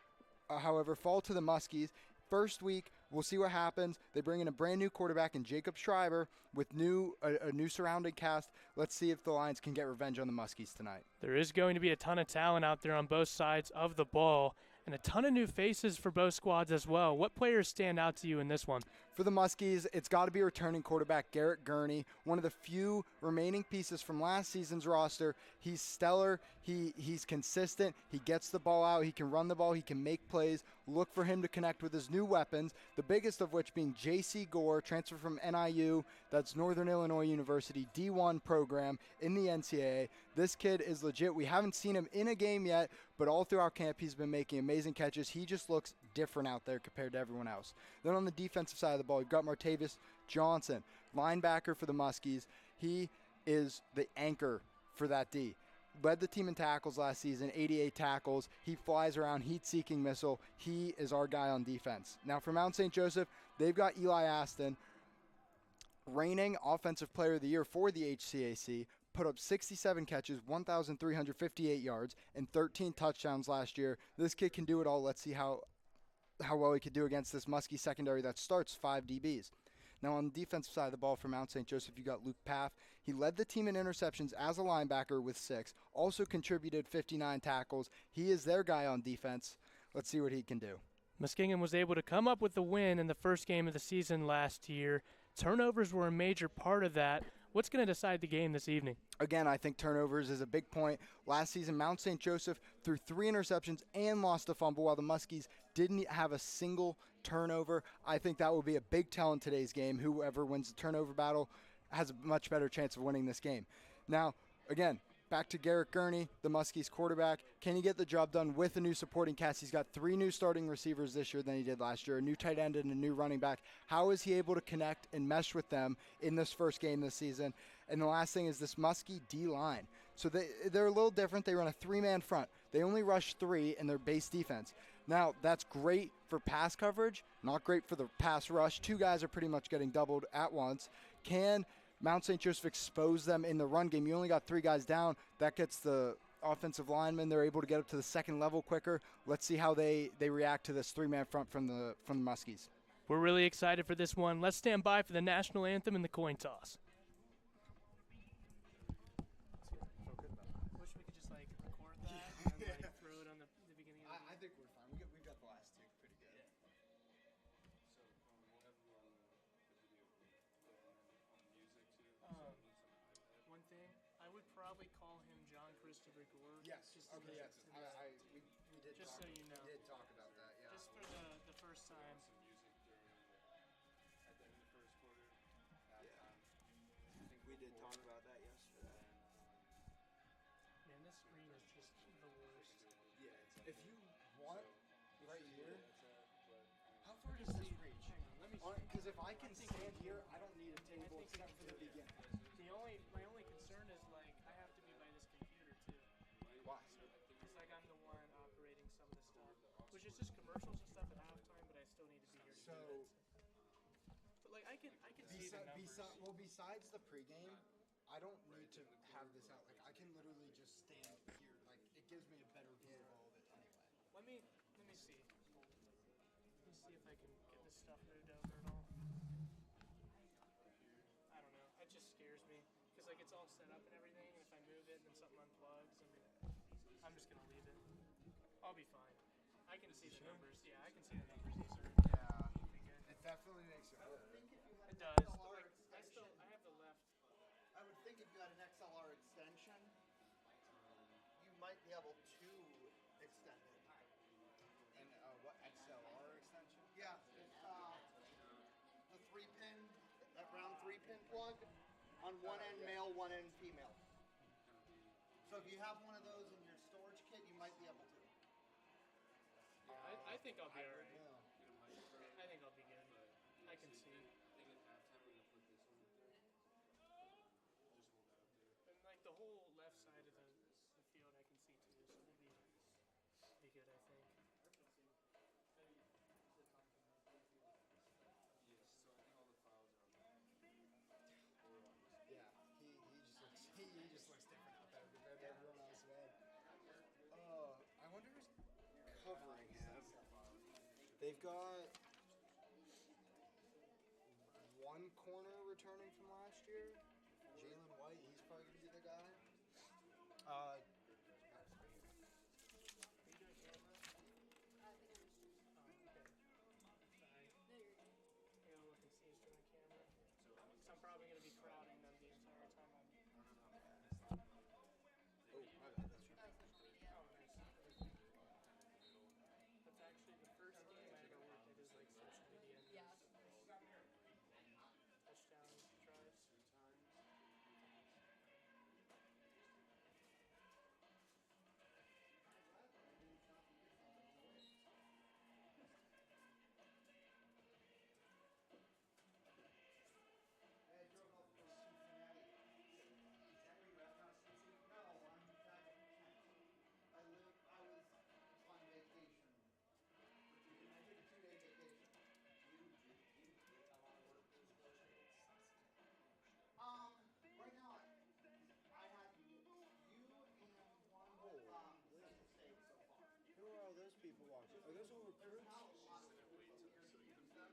however, fall to the Muskies. First week, we'll see what happens. They bring in a brand new quarterback in Jacob Schreiber with a new surrounding cast. Let's see if the Lions can get revenge on the Muskies tonight. There is going to be a ton of talent out there on both sides of the ball, and a ton of new faces for both squads as well. What players stand out to you in this one? For the Muskies, it's got to be returning quarterback Garrett Gurney, one of the few remaining pieces from last season's roster. He's stellar. He's consistent. He gets the ball out. He can run the ball. He can make plays. Look for him to connect with his new weapons, the biggest of which being J.C. Gore, transfer from NIU, that's Northern Illinois University, D1 program in the NCAA. This kid is legit. We haven't seen him in a game yet, but all throughout camp he's been making amazing catches. He just looks different out there compared to everyone else. Then on the defensive side of the ball, you've got Martavis Johnson, linebacker for the Muskies. He is the anchor for that D. Led the team in tackles last season, 88 tackles. He flies around, heat-seeking missile. He is our guy on defense. Now for Mount St. Joseph, they've got Eli Aston, reigning Offensive Player of the Year for the HCAC, put up 67 catches, 1,358 yards, and 13 touchdowns last year. This kid can do it all. Let's see how well he could do against this Muskie secondary that starts 5 DBs. Now on the defensive side of the ball for Mount St. Joseph, you got Luke Paff. He led the team in interceptions as a linebacker with 6. Also contributed 59 tackles. He is their guy on defense. Let's see what he can do. Muskingum was able to come up with the win in the first game of the season last year. Turnovers were a major part of that. What's going to decide the game this evening? Again, I think turnovers is a big point. Last season, Mount St. Joseph threw 3 interceptions and lost a fumble, while the Muskies didn't have a single turnover. I think that will be a big tell in today's game. Whoever wins the turnover battle has a much better chance of winning this game. Now, again, back to Garrett Gurney, the Muskies quarterback. Can he get the job done with a new supporting cast? He's got 3 new starting receivers this year than he did last year, a new tight end and a new running back. How is he able to connect and mesh with them in this first game this season? And the last thing is this Muskie D-line. So they're a little different. They run a 3-man front. They only rush 3 in their base defense. Now, that's great for pass coverage, not great for the pass rush. 2 guys are pretty much getting doubled at once. Can Mount St. Joseph expose them in the run game? You only got 3 guys down. That gets the offensive linemen. They're able to get up to the second level quicker. Let's see how they react to this 3-man front from the Muskies. We're really excited for this one. Let's stand by for the national anthem and the coin toss. Wish we could just record that and throw it on the beginning of the I think we're fine. We've got the last 2 pretty good. One thing, I would probably call him John Christopher Gore. Yes. Just Okay. Yes. We did. Just talk, so you know. We did talk about that. Yeah. Just for the first time. At the end of the first quarter, halftime. I think we did talk about that yesterday. Man, this screen is just the worst. Yeah. If you want, right here. How far does this reach? Hang on, let me see. Because if I can stand here, I don't need a table except for the beginning. My only concern is I have to be by this computer too. Why? Because I'm the one operating some of the stuff, which is just commercials and stuff at halftime, but I still need to be here to do it. But I can see the numbers. Besides the pregame, I don't need to have this out. I can literally just stand here. It gives me a better view of all of it anyway. Let me see. Let me see if I can get this stuff moved over at all. I don't know. It just scares me because it's all set up and everything, and if I move it and then something unplugs, I'm just gonna leave it. I'll be fine. I can see the numbers. Yeah, I can see the numbers easier. Yeah. It definitely makes it work. It does. I have the left. I would think if you had an XLR extension, you might be able to extend it. And what XLR extension? Yeah, the 3-pin, that round 3-pin plug, on one end male, one end female. So if you have one of those in your storage kit, you might be able to. I think I'll be alright. I think I'll be good. I can see. whole left side of the field I can see too, so they'd be good, I think. Yes, so I think all the fouls are on the Yeah, he just looks different out there compared to everyone else, man. I wonder who's covering him. They've got one corner returning from last year. Jalen White, he's probably gonna be the guy. Are you doing camera? I think I'm just. Oh, okay. Sorry. No, you're good. I gotta look and see if they're on camera. So I'm probably gonna be crowding them the entire time I'm. Oh, my bad, that's right. Social media. Oh, nice. That's actually the first game I ever worked. I did like social media and Yeah. touchdown drives. 3 times. Hey, I drove up to Cincinnati. Is that where you're at now, Cincinnati? No, I'm back in Kent. I was on vacation. I took a 2-day vacation. Right now, I have you and one with Central State so far. Who are all those people watching? Are those all There's recruits? not a lot of people here to use them.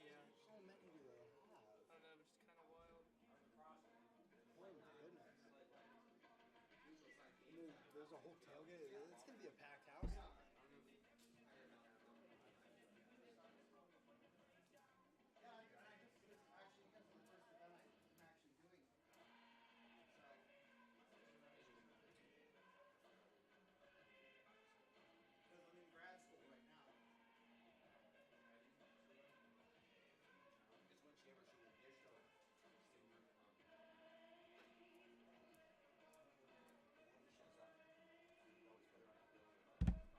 Yeah. How many do they have? I don't know, it's kind of wild. Oh my goodness. And there's a whole tailgate. It's gonna be a packed house. Yeah, and I just, this actually, this is the first event I'm actually doing here. So. Because I'm in grad school right now. Because once you ever shoot initial, when he shows up, you always put her on a building.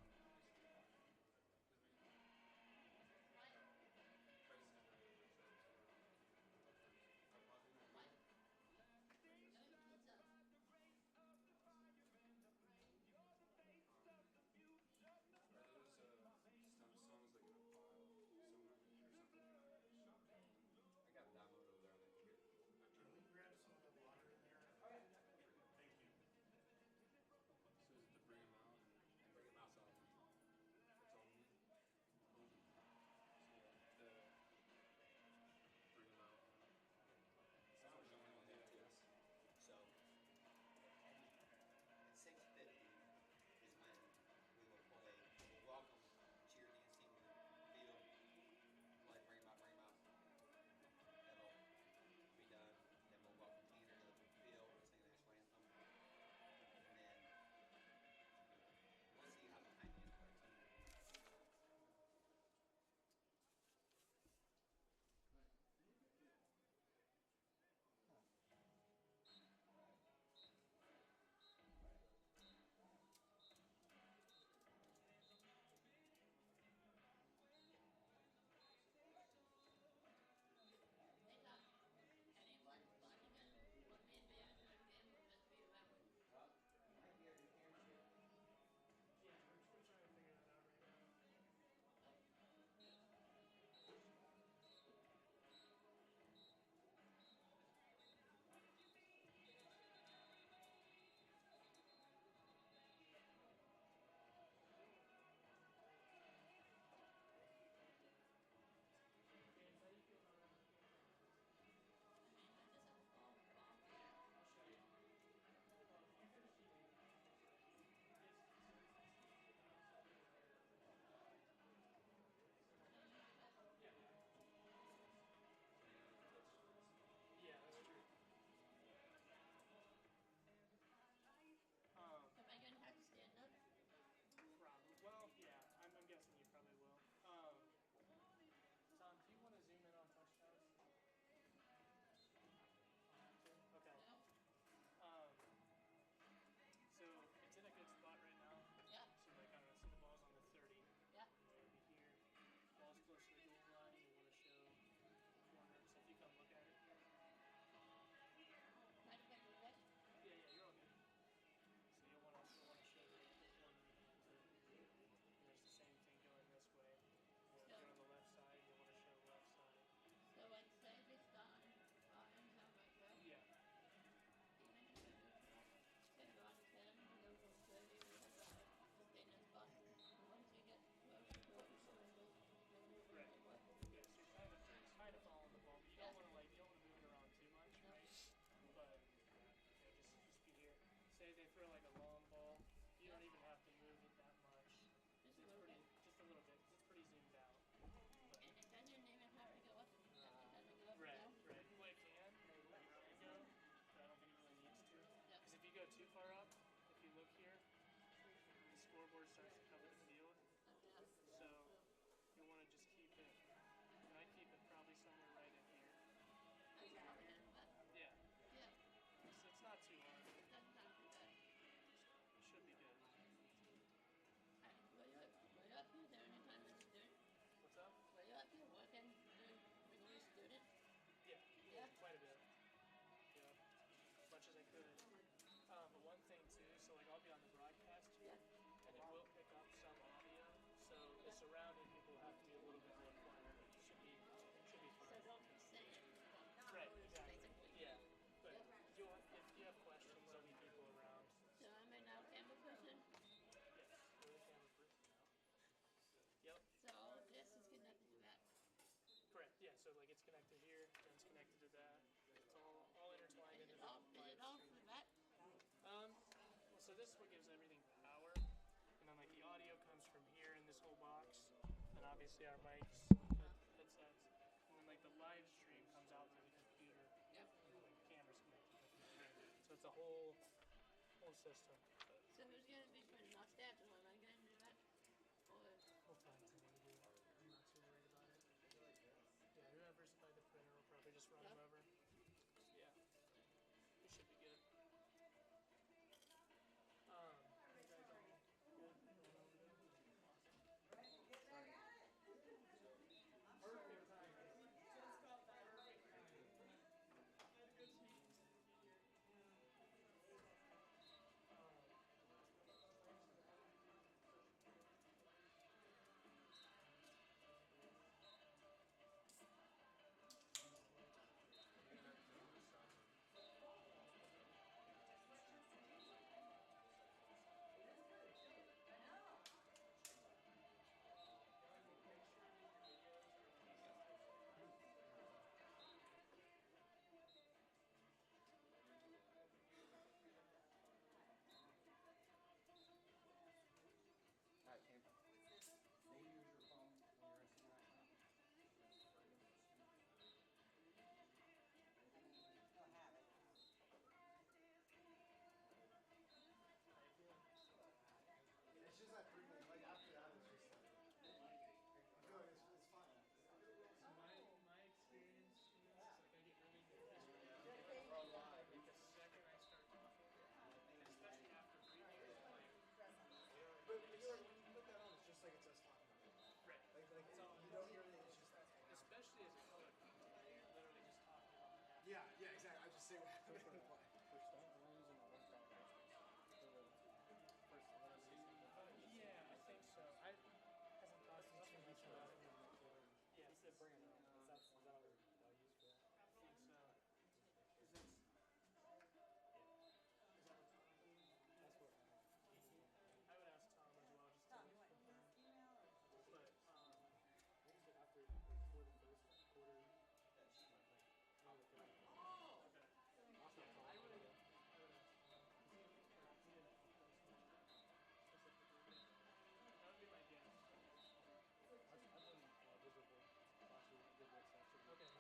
like I'll be on the broadcast here, Yeah. and it will pick up some audio. So the surrounding people have to be a little bit more quiet. Should be So fine. don't be saying Right, exactly. basically. Yeah, but if you have questions, there'll be people around. So I'm a now camera person. Yes, you're the camera person now. Yep, So this is connected to that. correct. Yeah, so like it's connected here, then it's connected to that. It's all intertwined Is into it the off? Is live it off stream. for that? Well, so this is what gives everything power, and then like the audio comes from here in this whole box, and obviously our mics, headsets, and then like the live stream comes out to the computer, Yep. and then the camera's connected to the computer. So it's a whole system. So who's gonna be putting off stats? Am I gonna do that? Or We'll find somebody to do it. I'm not too worried about it. Yeah, whoever's by the printer will probably just run them over. Yeah, it should be good. You guys all good? Going over there? Perfect timing. Had a good speech. All right, Cam. May you use your phone when you're interacting. It's just that 3 minutes. Like after that, it's just like I feel like it's fine. So my experience is like I get really nervous when I'm like the second I start talking, and especially after previews, I'm like, But you're like when you put that on, it's just like it's us talking. right. Like It's all you don't hear anything. It's just that. especially as a coach, you're literally just talking about what happened. Yeah, exactly. I just say what happened in the play. Yeah, I think so. I hasn't talked to me too much about it. Yeah, He said bring it on. Is that all I use for that? I think so. 'Cause it's, is that what's happening? That's what. I would ask Tom as well, just to confirm. But I think it's after before the first quarter. okay. Last Yeah, time I would Tom. ask Tom. He didn't post much specifically, but that would be my guess. I've been visible last week. Did that stuff. Okay.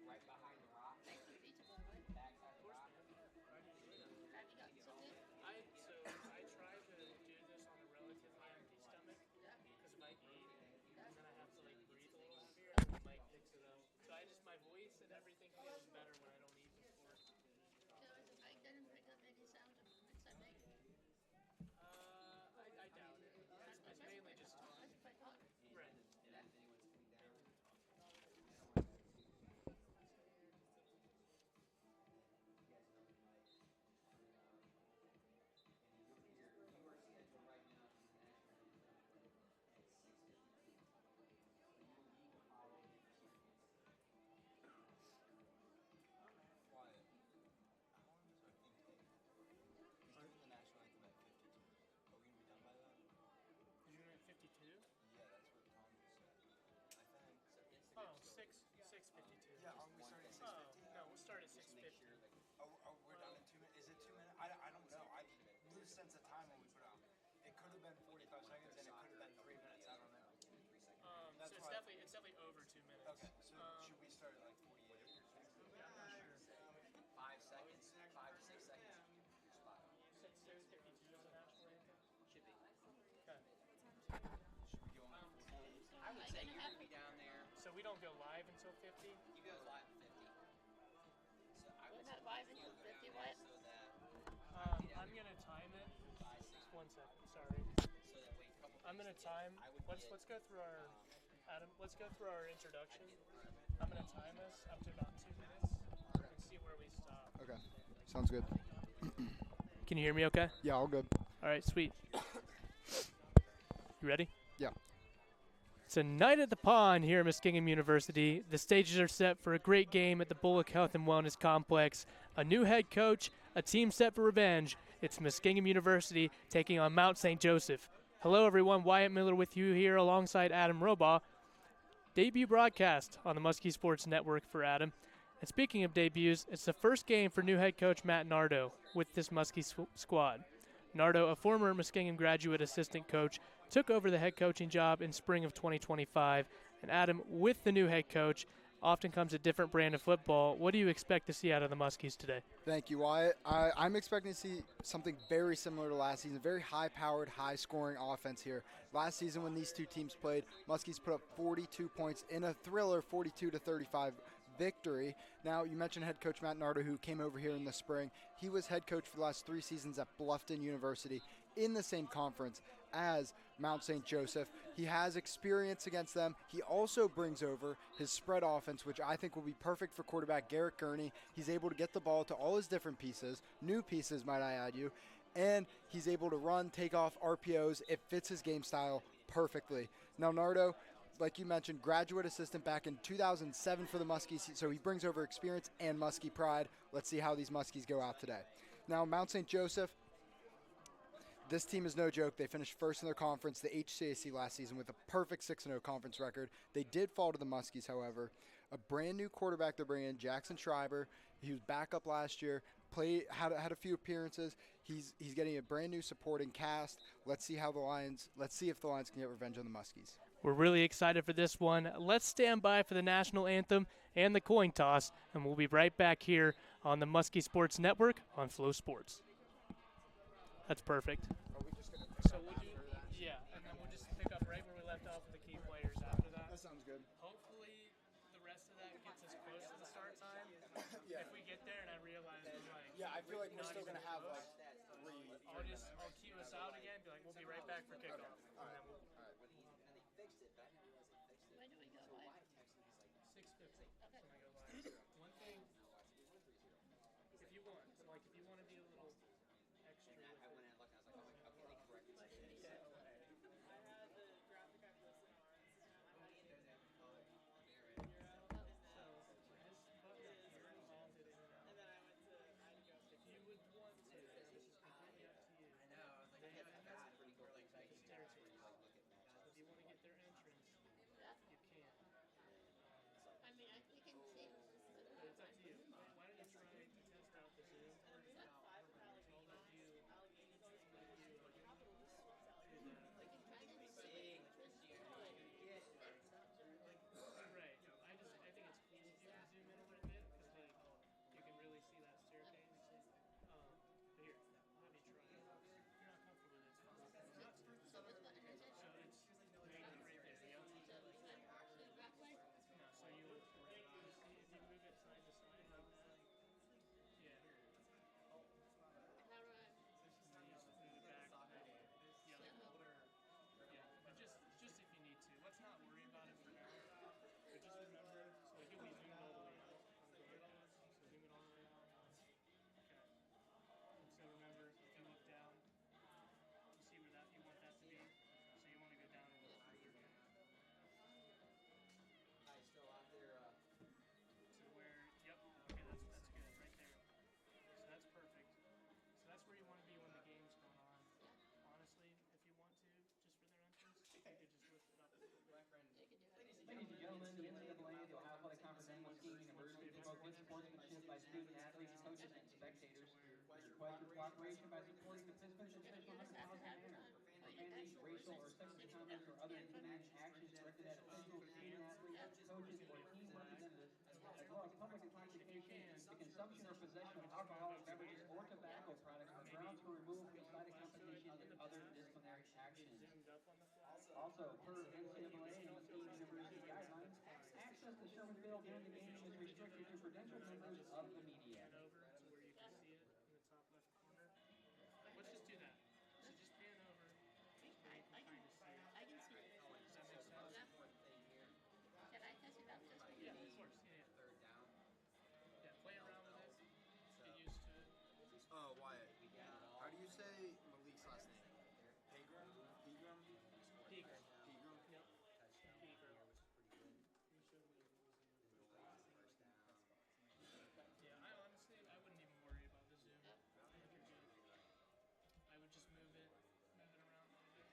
right behind the rock, Makes you teachable, right? backside the rock. Have you gotten some yet? I try to do this on a relatively empty stomach Yeah. because if I eat and then I have to like breathe a little heavier, and then the mic picks it up. So my voice and everything feels better when I don't eat before. So is the mic didn't pick up any sounds of movements I make? I doubt it. It's mainly just talk. That's if I talk. Right. Yeah. You're doing it at 52? Yeah, that's what Tom just said. I think. Oh, 6:52. Yeah, are we starting at 6:50? Oh, no, we'll start at 6:50. Oh, we're done in 2 minutes. Is it 2 minutes? I don't know. I lose sense of time when we put it on. It could have been 45 seconds and it could have been 3 minutes. I don't know. So it's definitely over 2 minutes. Okay, so should we start at like 48 or something? Yeah, I'm not sure. 5 seconds, 5 to 6 seconds. You're spot on. You said 6:52 is the national anthem? Should be. Okay. Should we go on 48? I would say you're going to be down there. So we don't go live until 50? You go live at 50. So I would We're say not live you until go down 50, there what? so that I'm going to time it. 5 Just seconds. 1 second, sorry. So that way a couple I'm going to things time. I would Let's get, go through our Adam, let's go through our introduction. I'm going to time us up to about 2 minutes and see where we stop. Okay, sounds good. Can you hear me okay? Yeah, all good. All right, sweet. You ready? Yeah. It's a night at the pond here at Muskingum University. The stages are set for a great game at the Bullock Health and Wellness Complex. A new head coach, a team set for revenge. It's Muskingum University taking on Mount St. Joseph. Hello, everyone. Wyatt Miller with you here alongside Adam Robaugh. Debut broadcast on the Muskie Sports Network for Adam. And speaking of debuts, it's the first game for new head coach Matt Nardo with this Muskie squad. Nardo, a former Muskingum graduate assistant coach, took over the head coaching job in spring of 2025. And Adam, with the new head coach, often comes a different brand of football. What do you expect to see out of the Muskies today? Thank you, Wyatt. I'm expecting to see something very similar to last season. Very high-powered, high-scoring offense here. Last season when these two teams played, Muskies put up 42 points in a thriller 42-35 victory. Now, you mentioned head coach Matt Nardo, who came over here in the spring. He was head coach for the last 3 seasons at Bluffton University in the same conference as Mount St. Joseph. He has experience against them. He also brings over his spread offense, which I think will be perfect for quarterback Garrett Gurney. He's able to get the ball to all his different pieces, new pieces, might I add you, and he's able to run, take off RPOs. It fits his game style perfectly. Now, Nardo, like you mentioned, graduate assistant back in 2007 for the Muskies, so he brings over experience and Muskie pride. Let's see how these Muskies go out today. Now, Mount St. Joseph, this team is no joke. They finished first in their conference, the HCAC, last season with a perfect 6-0 conference record. They did fall to the Muskies, however. A brand new quarterback they're bringing in, Jackson Schreiber. He was backup last year, had a few appearances. He's getting a brand new supporting cast. Let's see if the Lions can get revenge on the Muskies. We're really excited for this one. Let's stand by for the national anthem and the coin toss, and we'll be right back here on the Muskie Sports Network on Flow Sports. That's perfect. So we'll do, yeah, and then we'll just pick up right where we left off with the key players after that. That sounds good. Hopefully the rest of that gets us close to the start time. Yeah. If we get there and I realize we're like, Yeah, I feel like we're not still even going to have close, like 3. I'll cue us out again, be like, we'll be right back for kickoff. And then we'll, And they fixed it back when they fixed it. When do we go live? 6:50. When I go live. One thing, if you want, like if you want to be a little extra. I went in and looked and I was like, okay, they corrected it. I mean, we can see sportsmanship by student athletes, coaches, and spectators. We request your cooperation by supporting the participants in official 100,000 manner. Profanity, racial or sexist comments, or other incriminating actions directed at officials, student athletes, coaches, or team representatives, as well as public intoxication, the consumption or possession of alcoholic beverages or tobacco products are grounds for removal from the site of competition and other disciplinary actions. Also, per NCAA and Muskegon University guidelines, access to Sherman Field during the game is restricted to credentialed members of the media. Pan over to where you can see it in the top left corner. Let's just do that. So just pan over to where you can kind of see it. I can see it. Does that make sense? Can I pass it out just for Yeah, you? of course. Yeah, yeah. Third down. Yeah, play around with it. Get used to it. Oh, Wyatt. How do you say Malik's last name? Pegram? Pegram? Pegram. Pegram? Yep. Pegram. Yeah, I honestly, I wouldn't even worry about the zoom. I think you're good. I would just move it around a little bit.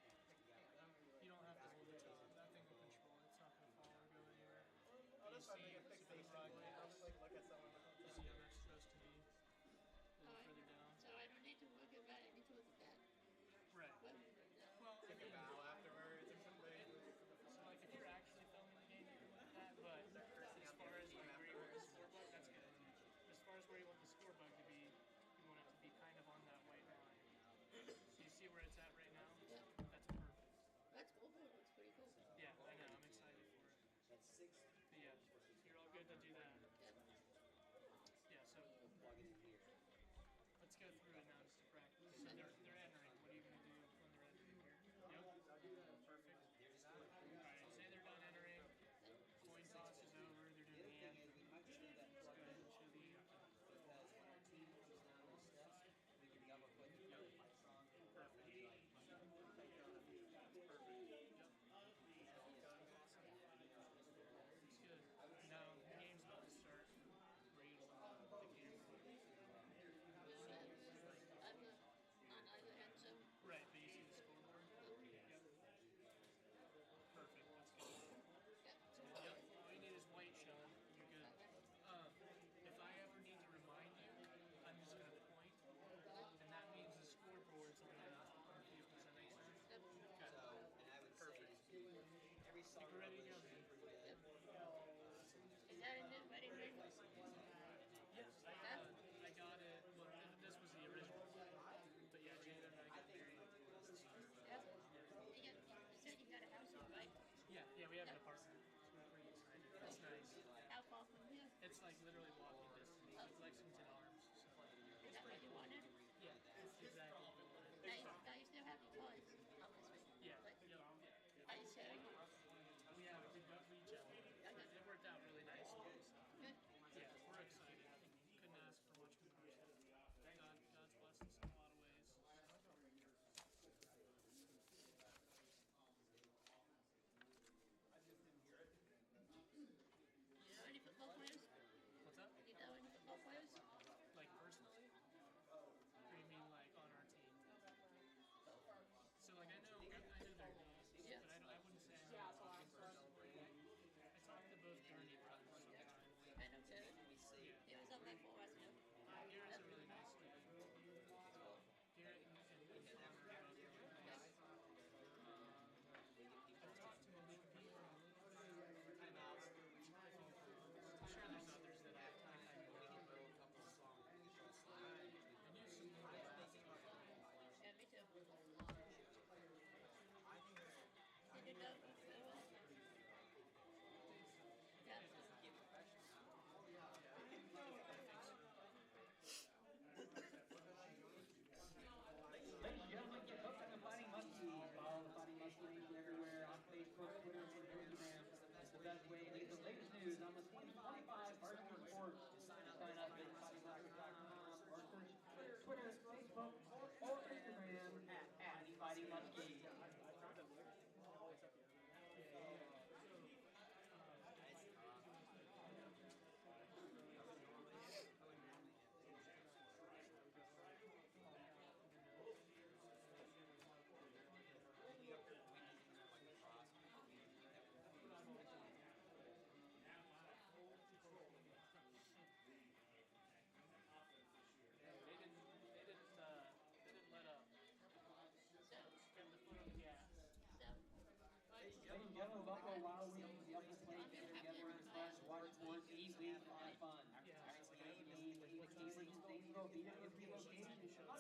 You don't have to hold it. That thing will control it. It's not going to fall or go anywhere. Oh, that's fine. I can fix those right. I'll just like look at someone. You see how that's supposed to be a little further down. So I don't need to look at that. I need to look at that. Right. What is it? Well, I Take a mean, bow afterwards or something. so like if you're actually filming the game, you can look at that. But as far as like where you want the score bug, that's good. As far as where you want the score bug to be, you want it to be kind of on that white line. So you see where it's at right now? Yeah. That's perfect. That's cool. It looks pretty cool. Yeah, I know. I'm excited for it. That's 6. But yeah, you're all good to do that. Yep. Yeah. So Plug it in here. let's go through it now just to practice. So they're entering. What are you gonna do when they're entering here? Yep. Perfect. All right. Say they're done entering. Coin toss is over. They're doing the anthem. We might just leave that Let's plug go in ahead and show the anthem. because when our team comes down those steps, we can double click and play the fight song. Perfect. It's good. Now the game's about to start. Where you the camera.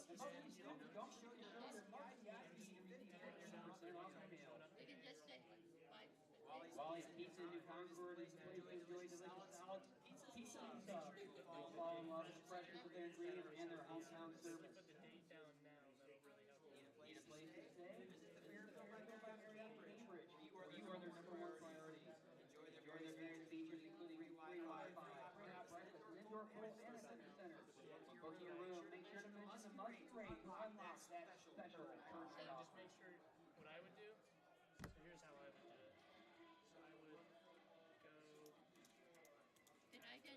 Don't show your little monkey ID in video. They're not gonna mail. You can just say, like, Wally's Pizza in New Concord is a place to enjoy delicious salad. Pizza will fall in love especially with their ingredients and their hometown service. Put the date down now. That'll really help. Need a place to stay? Visit the Fairfield Rental by Marriott Cambridge. You are their number one priority. Enjoy their various features, including free Wi-Fi, free hot breakfast, an indoor pool, and a fitness center. Book your room. Make sure to mention the musty rate to unlock that special perk. So just make sure what I would do. So here's how I would do it. So I would go and I can,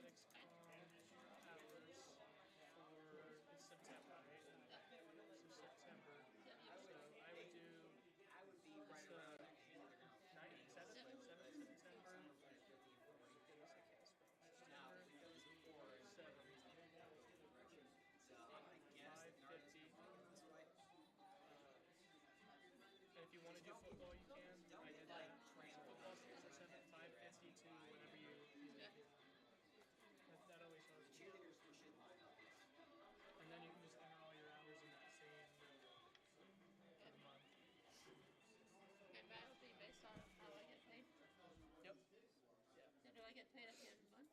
hours for it's September, right? So September. So I would do this 7th September. Goodness, I can't spell. September 7th. 5:50. And if you want to do football, you can. I did that. Football September 7th, 5:50 to whenever you yeah. that always helps. And then you can just enter all your hours in that same month. And that'll be based on how I get paid. Yep. So do I get paid at the end of the month?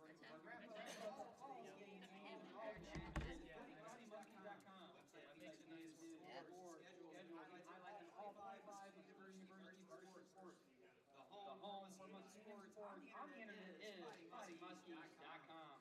That's how. Grab That's a how. call, I mean, game, I'm all very changes. sure. BodyMonkey.com. That makes it nice. Board, schedule, highlighting all 45 university sports. The home for musky sports on the internet is BodyMuskies.com.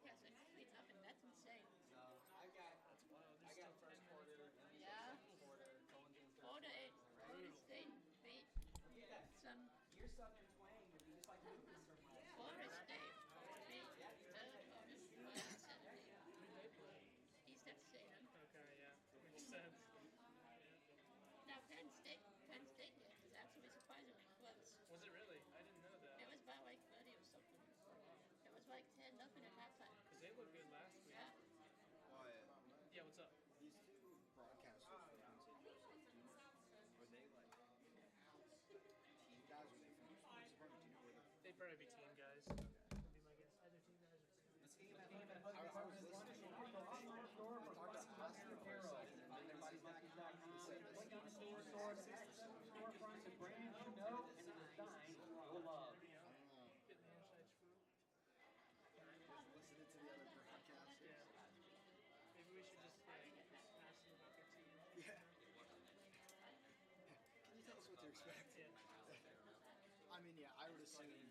Yes, it cleans up, and that's insane. I got Still first 10 quarter, Yeah. quarter, Colin Florida State beat some. Your southern twang would be just like Florida State beat Florida State by 70. East at Salem. Okay, yeah. Makes sense. Now Penn State game was actually surprisingly close. Was it really? I didn't know that. It was by like 30 or something. It was like 10-0 at halftime. Because they looked good last week. Yeah. Yeah, what's up? These two broadcasters for Vincent Joseph, were they like team guys or they from Department? Do you know where they're They'd probably be team guys. Would be my guess. Either team guys or team. The team at Buzzard is wonderful. Their online store for musky apparel. BodyMuskies.com. Click on the store to access the storefronts of brands you know and the design you'll love. Get the insights for it. listening to the other broadcasters? Yeah. Maybe we should just ask them about their team. Yeah. Can you tell us what to expect? Yeah. I mean, yeah, I would assume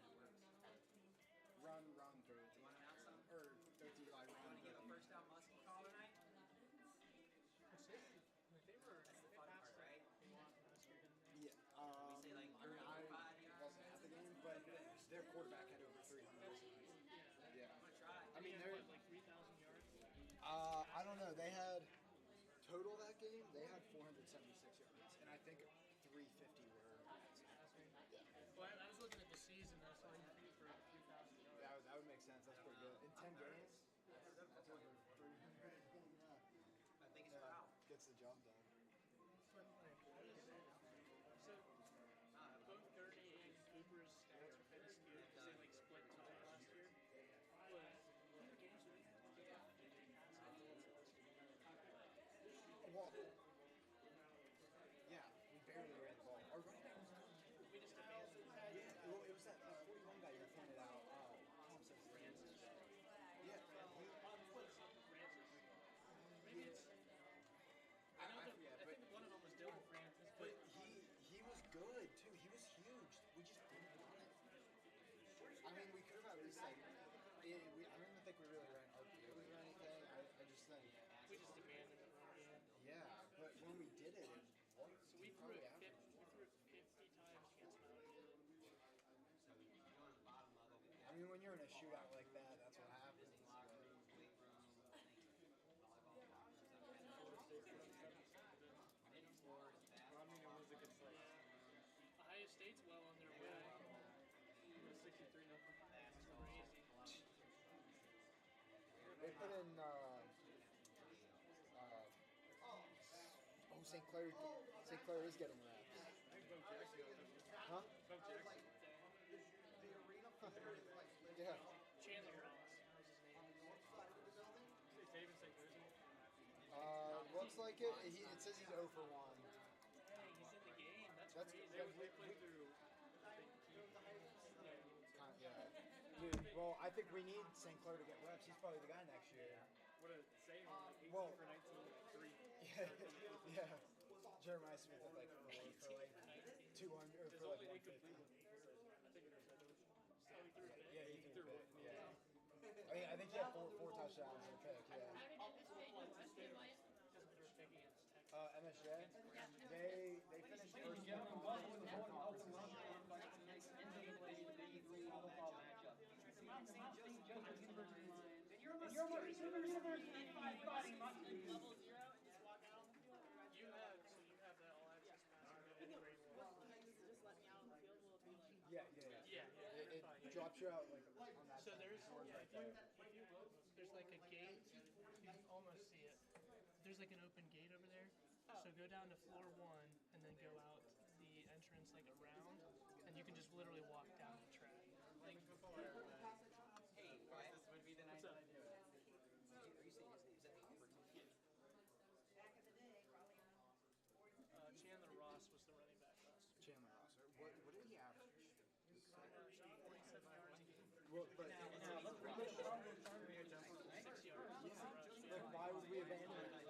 run, throw it. Or throw it like run. Want to give a first down musky call tonight? Which they were they passed right? A lot last year, didn't they? Yeah. I wasn't at the game, but their quarterback had over 300. Yeah. I mean, they're like 3,000 yards. I don't know. They had total that game. They had 476 yards, and I think 350 were. Well, I was looking at the season. I saw you threw for 3,000 yards. That would make sense. That's pretty good. In 10 games, that's over 300. Yeah. I think it's foul. Gets the job done. So, both Gurney and Cooper's stats are kind of skewed because they like split time last year. But Well, yeah, we barely ran the ball. Our running back was good. we just abandoned it. Yeah, well, it was that 41 guy you pointed out. Thompson. Francis. Yeah, Maybe it's. I know I that. forget, I but think one of them was Dylan Francis, but he was good too. He was huge. We just didn't run it. I mean, we could have at least like. I don't even think we really ran RPOs or anything. I just think. we just abandoned the run game. Yeah, but when we did it, So we threw it 50 times against Mount. I mean, when you're in a shootout like that, that's what happens. Ohio State's well on their way. 63 nothing. That's crazy. They put in St. Clair is getting reps. Huh? Yeah. Chandler Ross. That was his name. David St. Clair's. Looks like it. It says he's 0 for 1. Hey, he's in the game. That's crazy. They played through. Yeah. Dude, well, I think we need St. Clair to get reps. He's probably the guy next year. What a save. 18 Well- for 19, 3. Yeah. Jeremiah Smith had like 4 for like 200 or His for like only 150. incomplete was, I think it was so he threw it. Yeah, he threw it. one. Yeah. I think he had four touchdowns and a pick. Yeah. MSJ. They finished Ladies and first. gentlemen, welcome to the Boyd Open Rundown by tonight's NCAA Division III football matchup. From the Mount St. Joseph University Lions and your University Fighting Muskies. You have that all access pass in grade 1. Yeah. It drops you out like on that So side. there's, if you look, there's like a gate. You can almost see it. There's like an open gate over there. So go down to floor 1 and then go out the entrance like around, and you can just literally walk down the track. Hey, Wyatt, this would be the night that I do it. Are you saying his name? Is that the opportunity? Chandler Ross was the running back last year. Chandler Ross. What did he average? 47 yards a game. Well, but Now, let's bring this starter starter here tonight. 6 yards. like, why would we abandon it? 6.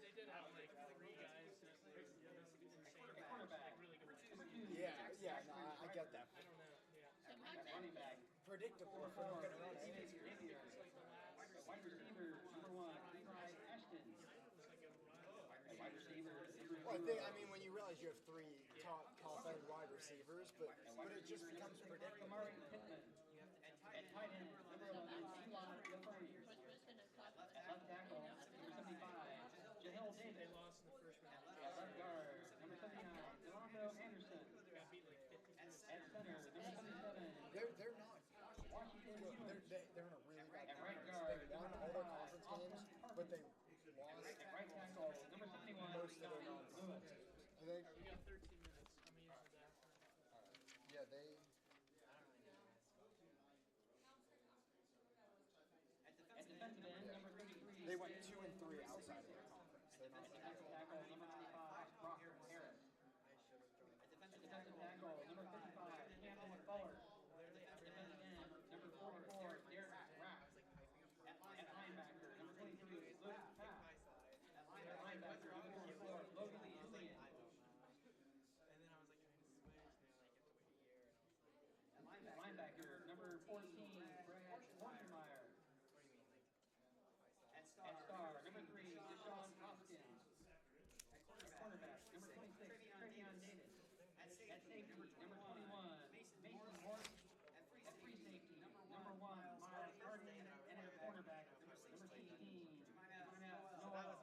They did have like 3 guys that were insane. Quarterback. Really good. Yeah, no, I get that. I don't know. Yeah. At running back. Predictable if we're not going to run it. Wide receiver, number 1, Levi Ashton. At wide receiver, Well, I mean, when you realize you have 3 top-end wide receivers, but it just becomes predictable. Kamari Pittman. At tight end, number 11, Eli LaFrance. At left tackle, number 75, Jahil They Davis. lost in the first round. At left guard, number 79, Delando Anderson. Got beat like 50. At center, number 77, They're not. Washington They're University. in a really bad At right conference. guard, They won all their conference games, but they lost At right tackle, number 71, most of their Donnie non-conference Lewis. games. I think. We got 13 minutes. I'm gonna use the bathroom. Yeah, they. At defensive end, number 33, They went 2 and 3 outside of their conference. They're not. defensive tackle, number 95, Brock Harris. At defensive tackle, number 55, Campbell Fuller. At defensive end, number 44, Derek Rapp. At linebacker, number 22, Luke Papp. At linebacker, number 44, Logan Julian. At linebacker, number 14, Brad Hornmeyer. At star, number 3, Deshaun Hoskins. At cornerback, number 26, Travion Davis. At safety, number 21, Mason Hort. At free safety, number 1, Miles Harden. And at cornerback, number 16, Noah.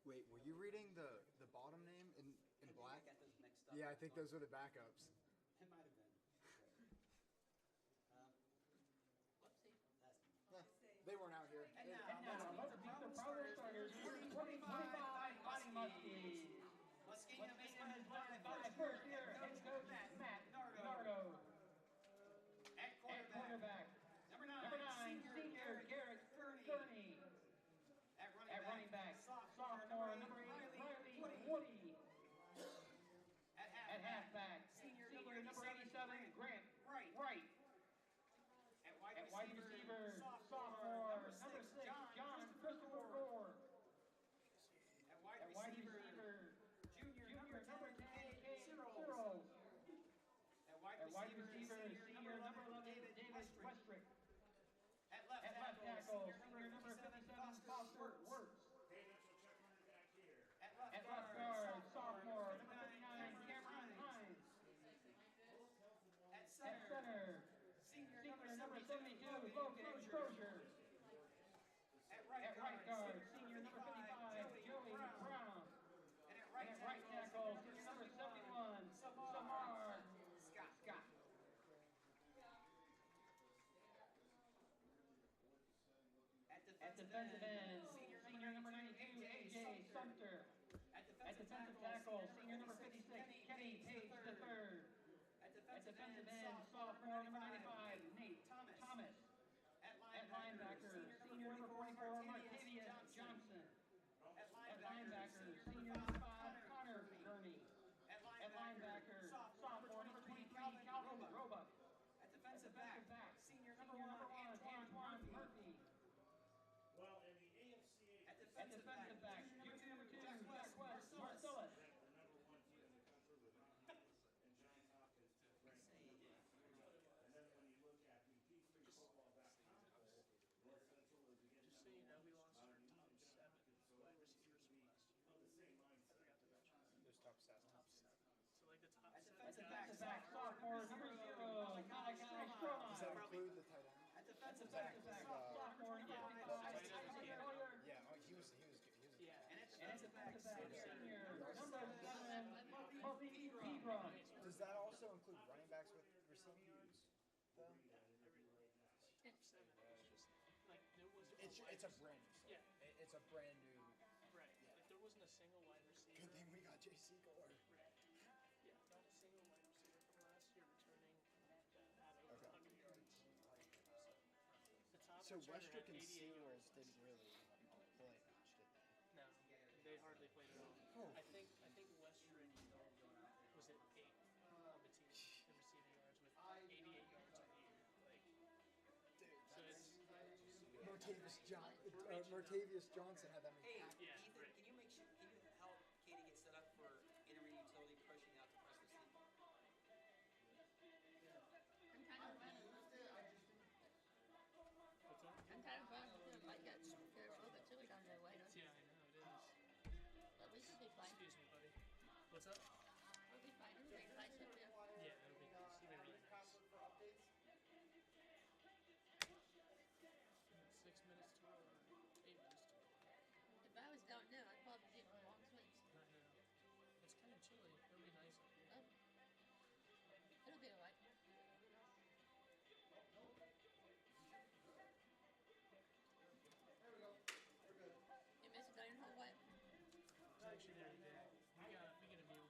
Wait, were you reading the bottom name in black? I got those mixed up. Yeah, I think those were the backups. It might have been. They weren't out here. And now, let's meet the Provo starters for the 2025 Fighting Muskies. Muskegon is led by first-year head coach Matt Nardo. At quarterback, number 9, senior Garrett Gurney. At running back, sophomore number 8, Riley Woody. At halfback, senior number 87, Grant Wright. At wide receiver, sophomore number 6, John Christopher Gore. At wide receiver, junior number 10, Kay Cyril. At wide receiver, senior number 11, David Westrick. At left tackle, senior number 57, Foster Wirtz. At left guard, sophomore number 59, Cameron Hines. At center, senior number 72, Logan Crozier. At right guard, senior number 55, Joey Brown. And at right tackle, senior number 71, Samar Scott. defensive end, senior number 92, AJ Sumter. At defensive tackle, senior number 56, Kenny Page III. At defensive end, sophomore number 95, Nate Thomas. At linebacker, senior number 44, Martavius Johnson. At linebacker, senior number 5, Connor Gurney. At linebacker, sophomore number 23, Calvin Roebuck. At defensive back, senior number 1, Antoine Murphy. At defensive back, junior number 2, Jack West Marcellus. Just so you know, we lost our top 7 wide receivers from last year. I forgot to mention that. Those top stats. Top 7. So like the top 7 At defensive guys. back, sophomore number 0, Malachi Stroman. Does that include the tight end? At defensive back, sophomore number 55, Isaiah Hoyer. Yeah, he was good. Yeah. And at defensive back, senior number 7, Murphy Hebron. Does that also include running backs with receiving dues? Though? Top 7 is just like there was. It's a brand new. Yeah. It's a brand new. Right. Like there wasn't a single wide receiver. Good thing we got J.C. Gore. Right. Yeah. Not a single wide receiver from last year returning that had over Okay. 100 yards. The top So returner Westbrook had and 88 Seals yards. didn't really play much, did they? No, they hardly played at all. Oh. I think Westridge was at 8th on the team in receiving yards with 88 yards on the year. Like, Dude, so it's Martavius Johnson had that many. Hey, Yeah, Ethan, right. can you help Katie get set up for intermediate utility pushing out to press receive? I'm kind of fun. what's up? I'm kind of fun. Like that's there's a little bit chilly down there. Why don't you? Yeah, I know it is. But we should be fine. Excuse me, buddy. What's up? We'll be fine. It's very nice up there. Yeah, it'll be nice. It'll be really nice. 6 minutes to 8 minutes to If I was down there, I'd probably get long swings. I know. It's kind of chilly. It'll be nice up here. It'll be alright. You miss Dining Hall what? Actually, there today. We get a meal plan.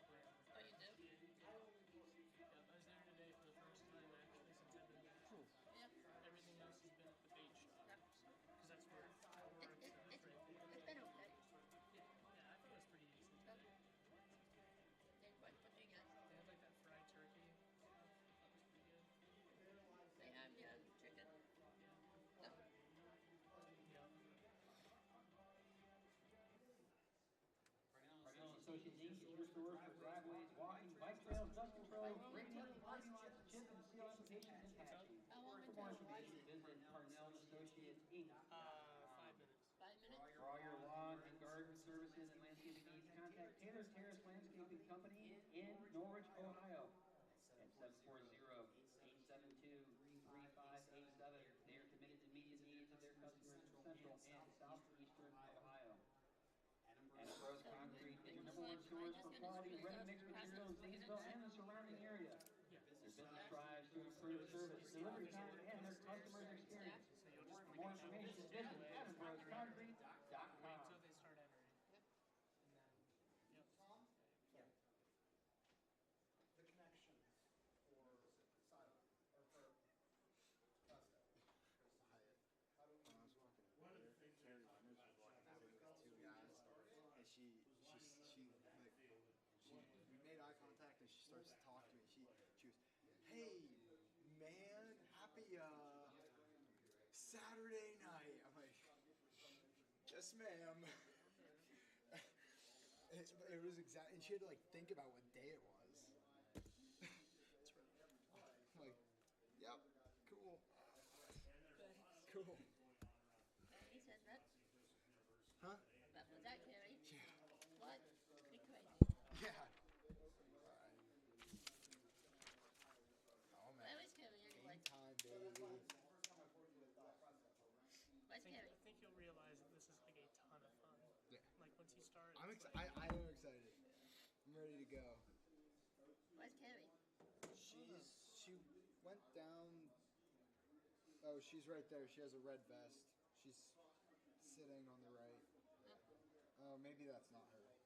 Oh, you do? Yeah, I was there today for the first time actually since I've been back. Yeah. Everything else has been at the bait shop. Yep. Because that's where I work. It's So that's right there. been okay. Yeah, I think it was pretty easy. They quite put together. They had like that fried turkey. That was pretty good. They have chicken. Yeah. Parnell Associates Inc. is your source for driveways, walking, bike trails, dust control, grading, parking lots, chip and seal applications, and patching. How long For more information, visit Parnell Associates Inc. 5 minutes. 5 minutes? For all your lawn and garden services and landscaping needs, contact Taylor's Terrace Landscaping Company in Norwich, Ohio at 740-872-3587. They are committed to meeting the needs of their customers in central and southeastern Ohio. Adam Bros Concrete is your #1 source for quality ready-mix materials, Zanesville and the surrounding area. Yeah. Their business strives to improve service, delivery time, and their customers' experience. For more information, visit AdamBrosConcrete.com. Wait until they start entering. Yep. And then, yep. Tom? Yeah. The connection for Silent, or for Augusta. How do we? When I was walking over there, Carrie Leonard was walking over with 2 guys, and we made eye contact, and she starts to talk to me. She was, hey man, happy Saturday night. I'm like, yes ma'am. It was exact, and she had to like think about what day it was. I'm like, yep, cool. Cool. He said that. Huh? But was that Carrie? Yeah. What? Be crazy. Yeah. Oh man. Where is Carrie anyway? Game time, baby. Where's Carrie? I think you'll realize that this is like a ton of fun. Yeah. Like once you start. I'm it's excited. like- I am excited. I'm ready to go. Where's Carrie? She went down. Oh, she's right there. She has a red vest. She's sitting on the right. Oh, maybe that's not her. I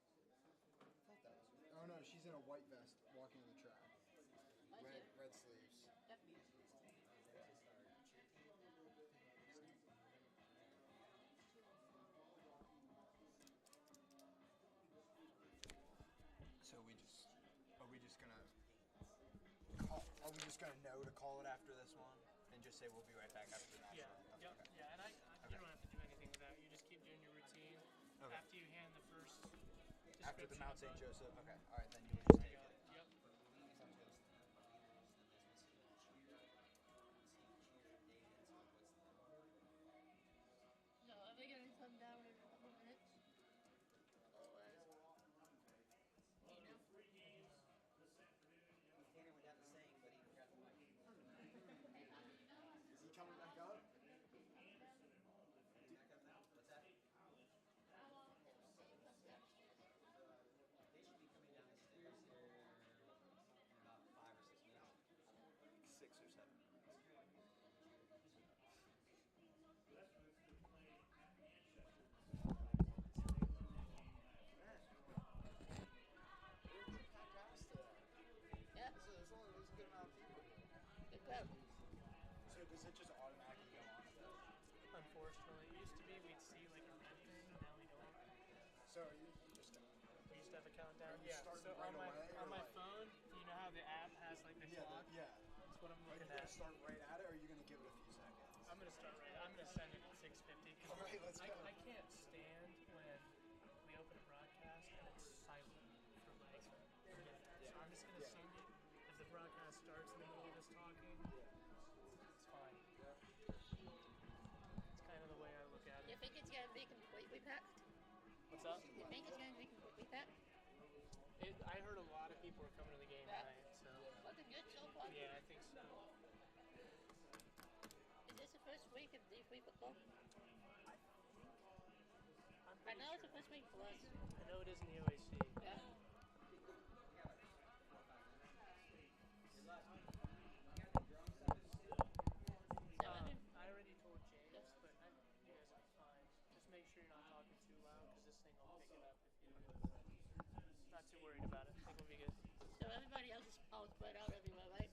thought that was her. Oh no, she's in a white vest walking the track. Red sleeves. Yep. So are we just gonna know to call it after this one and just say we'll be right back after that? Yeah. Yep. Okay. Yeah, and you don't have to do anything with that. You just keep doing your routine. Okay. After you hand the first After the description Mount of St. the- Joseph. Okay. All right, then you'll just take it. Yep. So are we gonna come down in a couple minutes? Otherwise, you know. Tanner went down to sing, but he forgot the mic. Is he coming back up? Back up now? What's that? How long till we see you come downstairs? They should be coming down the stairs here in about 5 or 6 minutes. 6 or 7. Yeah. There's a good amount of people here. Good crowd. So does it just automatically go on? Unfortunately, it used to be we'd see like a red thing, now we don't. So are you just gonna? We used to have a countdown. Are you Yeah. starting So right on my away, on or my like- phone, you know how the app has like the clock. Yeah. That's what I'm Are you looking gonna at. start right at it, or are you gonna give it a few seconds? I'm gonna start right. I'm gonna send it at 6:50. All right, let's go. I can't stand when we open a broadcast and it's silent for like a minute. So I'm just gonna send it. If the broadcast starts in the middle of us talking, it's fine. It's kind of the way I look at You it. think it's gonna be completely packed? What's up? You think it's gonna be completely packed? I heard a lot of people are coming to the game Yeah. tonight, so Looking good so far. yeah, I think so. Is this the first week of D3 football? I'm I pretty know it's sure. the first week for us. I know it is in the OAC. Yeah. So I mean, I already told James, but you guys will be fine. Just make sure you're not talking too loud, because this thing will pick it up if you. Not too worried about it. I think we'll be good. so everybody else is all spread out everywhere, right?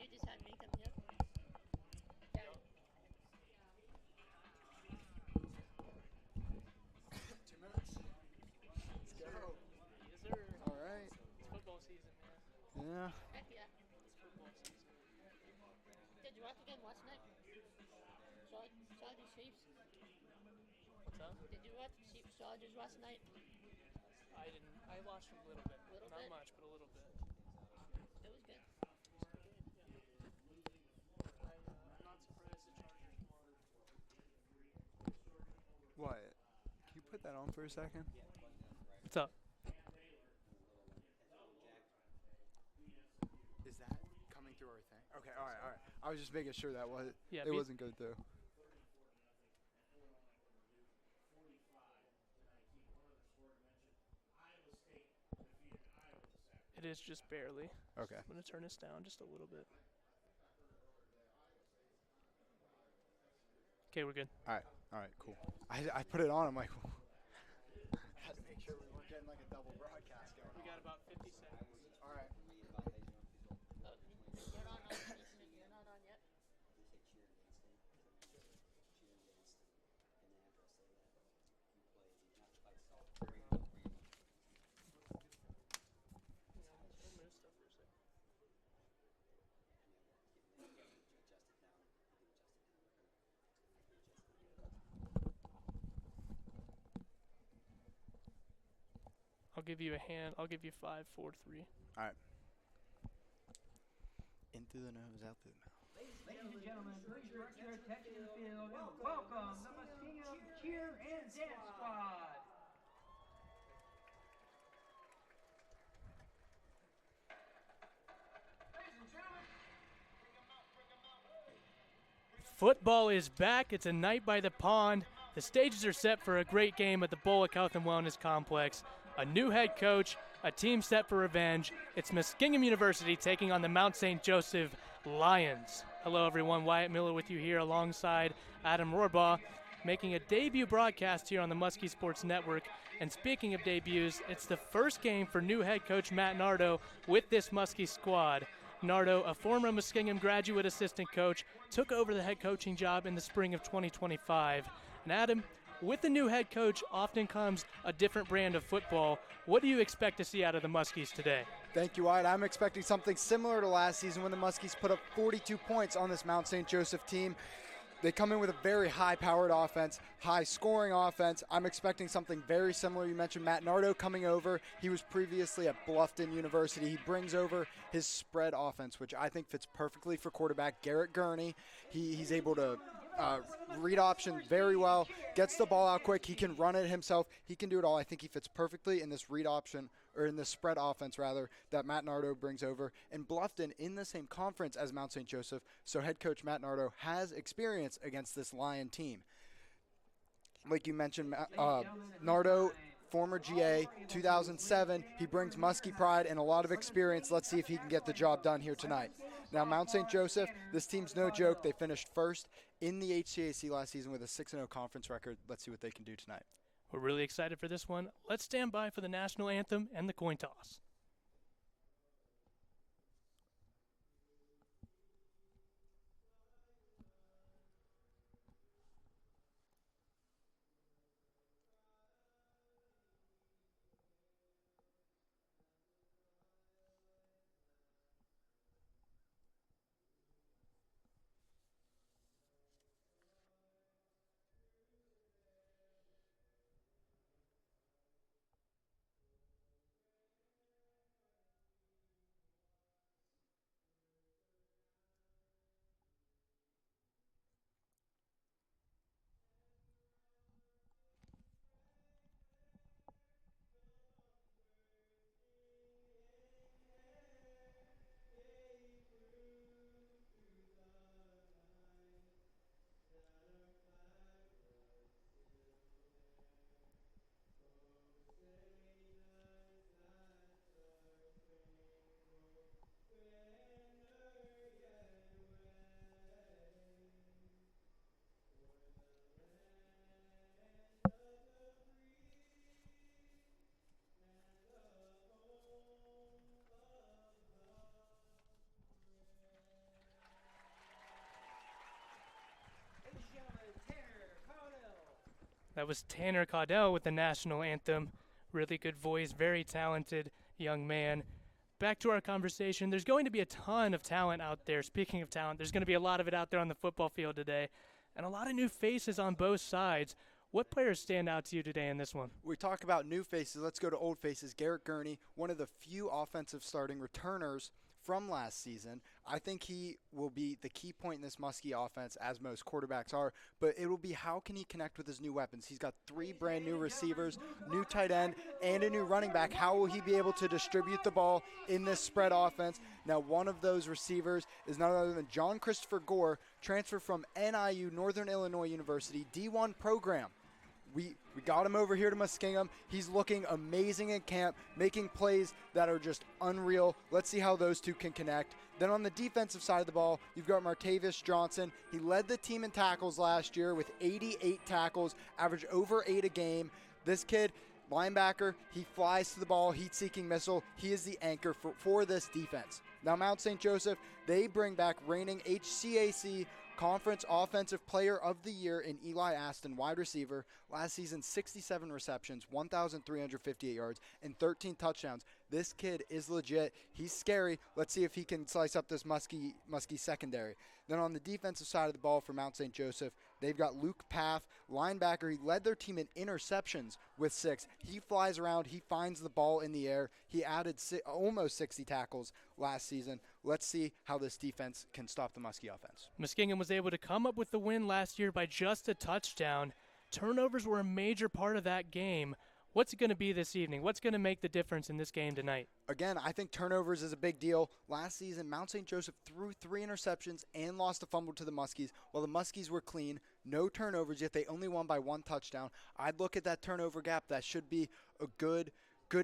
You just had me come here. Yeah. 2 minutes. Let's go. Yes, sir. All right. It's football season, man. Yeah. Heck yeah. It's football season. Did you watch the game last night? Chargers Chiefs? What's up? Did you watch Chiefs Chargers last night? I didn't. I watched a little bit. Little Not bit? much, but a little bit. It was good. I'm not surprised the Chargers won. Wyatt, can you put that on for a second? What's up? Is that coming through our thing? Okay. All right. All right. I was just making sure that was Yeah, it wasn't going through. It is just barely. Okay. I'm gonna turn this down just a little bit. Okay, we're good. All right. Cool. I put it on. I'm like, had to make sure we weren't getting like a double broadcast going on. We got about 50 seconds. All right. Oh, you're not on. You're not on yet. We'll move stuff for a second. I'll give you a hand. I'll give you 5, 4, 3. All right. In through the nose, out through the mouth. Ladies and gentlemen, please direct your attention to the field and welcome the Muskingum Cheer and Dance Squad. Football is back. It's a night by the pond. The stages are set for a great game at the Bullock Health and Wellness Complex. A new head coach, a team set for revenge. It's Muskingum University taking on the Mount St. Joseph Lions. Hello, everyone. Wyatt Miller with you here alongside Adam Rohrbaugh. making a debut broadcast here on the Muskie Sports Network. And speaking of debuts, it's the first game for new head coach Matt Nardo with this Muskie squad. Nardo, a former Muskingum graduate assistant coach, took over the head coaching job in the spring of 2025. And Adam, with the new head coach often comes a different brand of football. What do you expect to see out of the Muskies today? Thank you, Wyatt. I'm expecting something similar to last season when the Muskies put up 42 points on this Mount St. Joseph team. They come in with a very high-powered offense, high-scoring offense. I'm expecting something very similar. You mentioned Matt Nardo coming over. He was previously at Bluffton University. He brings over his spread offense, which I think fits perfectly for quarterback Garrett Gurney. He's able to read option very well, gets the ball out quick. He can run it himself. He can do it all. I think he fits perfectly in this read option, or in this spread offense, rather, that Matt Nardo brings over. And Bluffton in the same conference as Mount St. Joseph, so head coach Matt Nardo has experience against this Lion team. Like you mentioned, Nardo, former GA, 2007. He brings Muskie pride and a lot of experience. Let's see if he can get the job done here tonight. Now, Mount St. Joseph, this team's no joke. They finished first in the HCAC last season with a 6-0 conference record. Let's see what they can do tonight. We're really excited for this one. Let's stand by for the national anthem and the coin toss. That was Tanner Caudell with the national anthem. Really good voice, very talented young man. Back to our conversation. There's going to be a ton of talent out there. Speaking of talent, there's going to be a lot of it out there on the football field today. And a lot of new faces on both sides. What players stand out to you today in this one? We talk about new faces. Let's go to old faces. Garrett Gurney, one of the few offensive starting returners from last season. I think he will be the key point in this Muskie offense, as most quarterbacks are, but it will be how can he connect with his new weapons. He's got 3 brand new receivers, new tight end, and a new running back. How will he be able to distribute the ball in this spread offense? Now, one of those receivers is none other than John Christopher Gore, transfer from NIU, Northern Illinois University, D1 program. We got him over here to Muskingum. He's looking amazing in camp, making plays that are just unreal. Let's see how those two can connect. Then on the defensive side of the ball, you've got Martavis Johnson. He led the team in tackles last year with 88 tackles, averaged over 8 a game. This kid, linebacker, he flies to the ball, heat-seeking missile. He is the anchor for this defense. Now Mount St. Joseph, they bring back reigning HCAC Conference Offensive Player of the Year in Eli Aston, wide receiver. Last season, 67 receptions, 1,358 yards, and 13 touchdowns. This kid is legit. He's scary. Let's see if he can slice up this Muskie secondary. Then on the defensive side of the ball for Mount St. Joseph, they've got Luke Paff, linebacker. He led their team in interceptions with 6. He flies around. He finds the ball in the air. He added almost 60 tackles last season. Let's see how this defense can stop the Muskie offense. Muskingum was able to come up with the win last year by just a touchdown. Turnovers were a major part of that game. What's it going to be this evening? What's going to make the difference in this game tonight? Again, I think turnovers is a big deal. Last season, Mount St. Joseph threw 3 interceptions and lost a fumble to the Muskies, while the Muskies were clean. No turnovers, yet they only won by 1 touchdown. I'd look at that turnover gap. That should be a good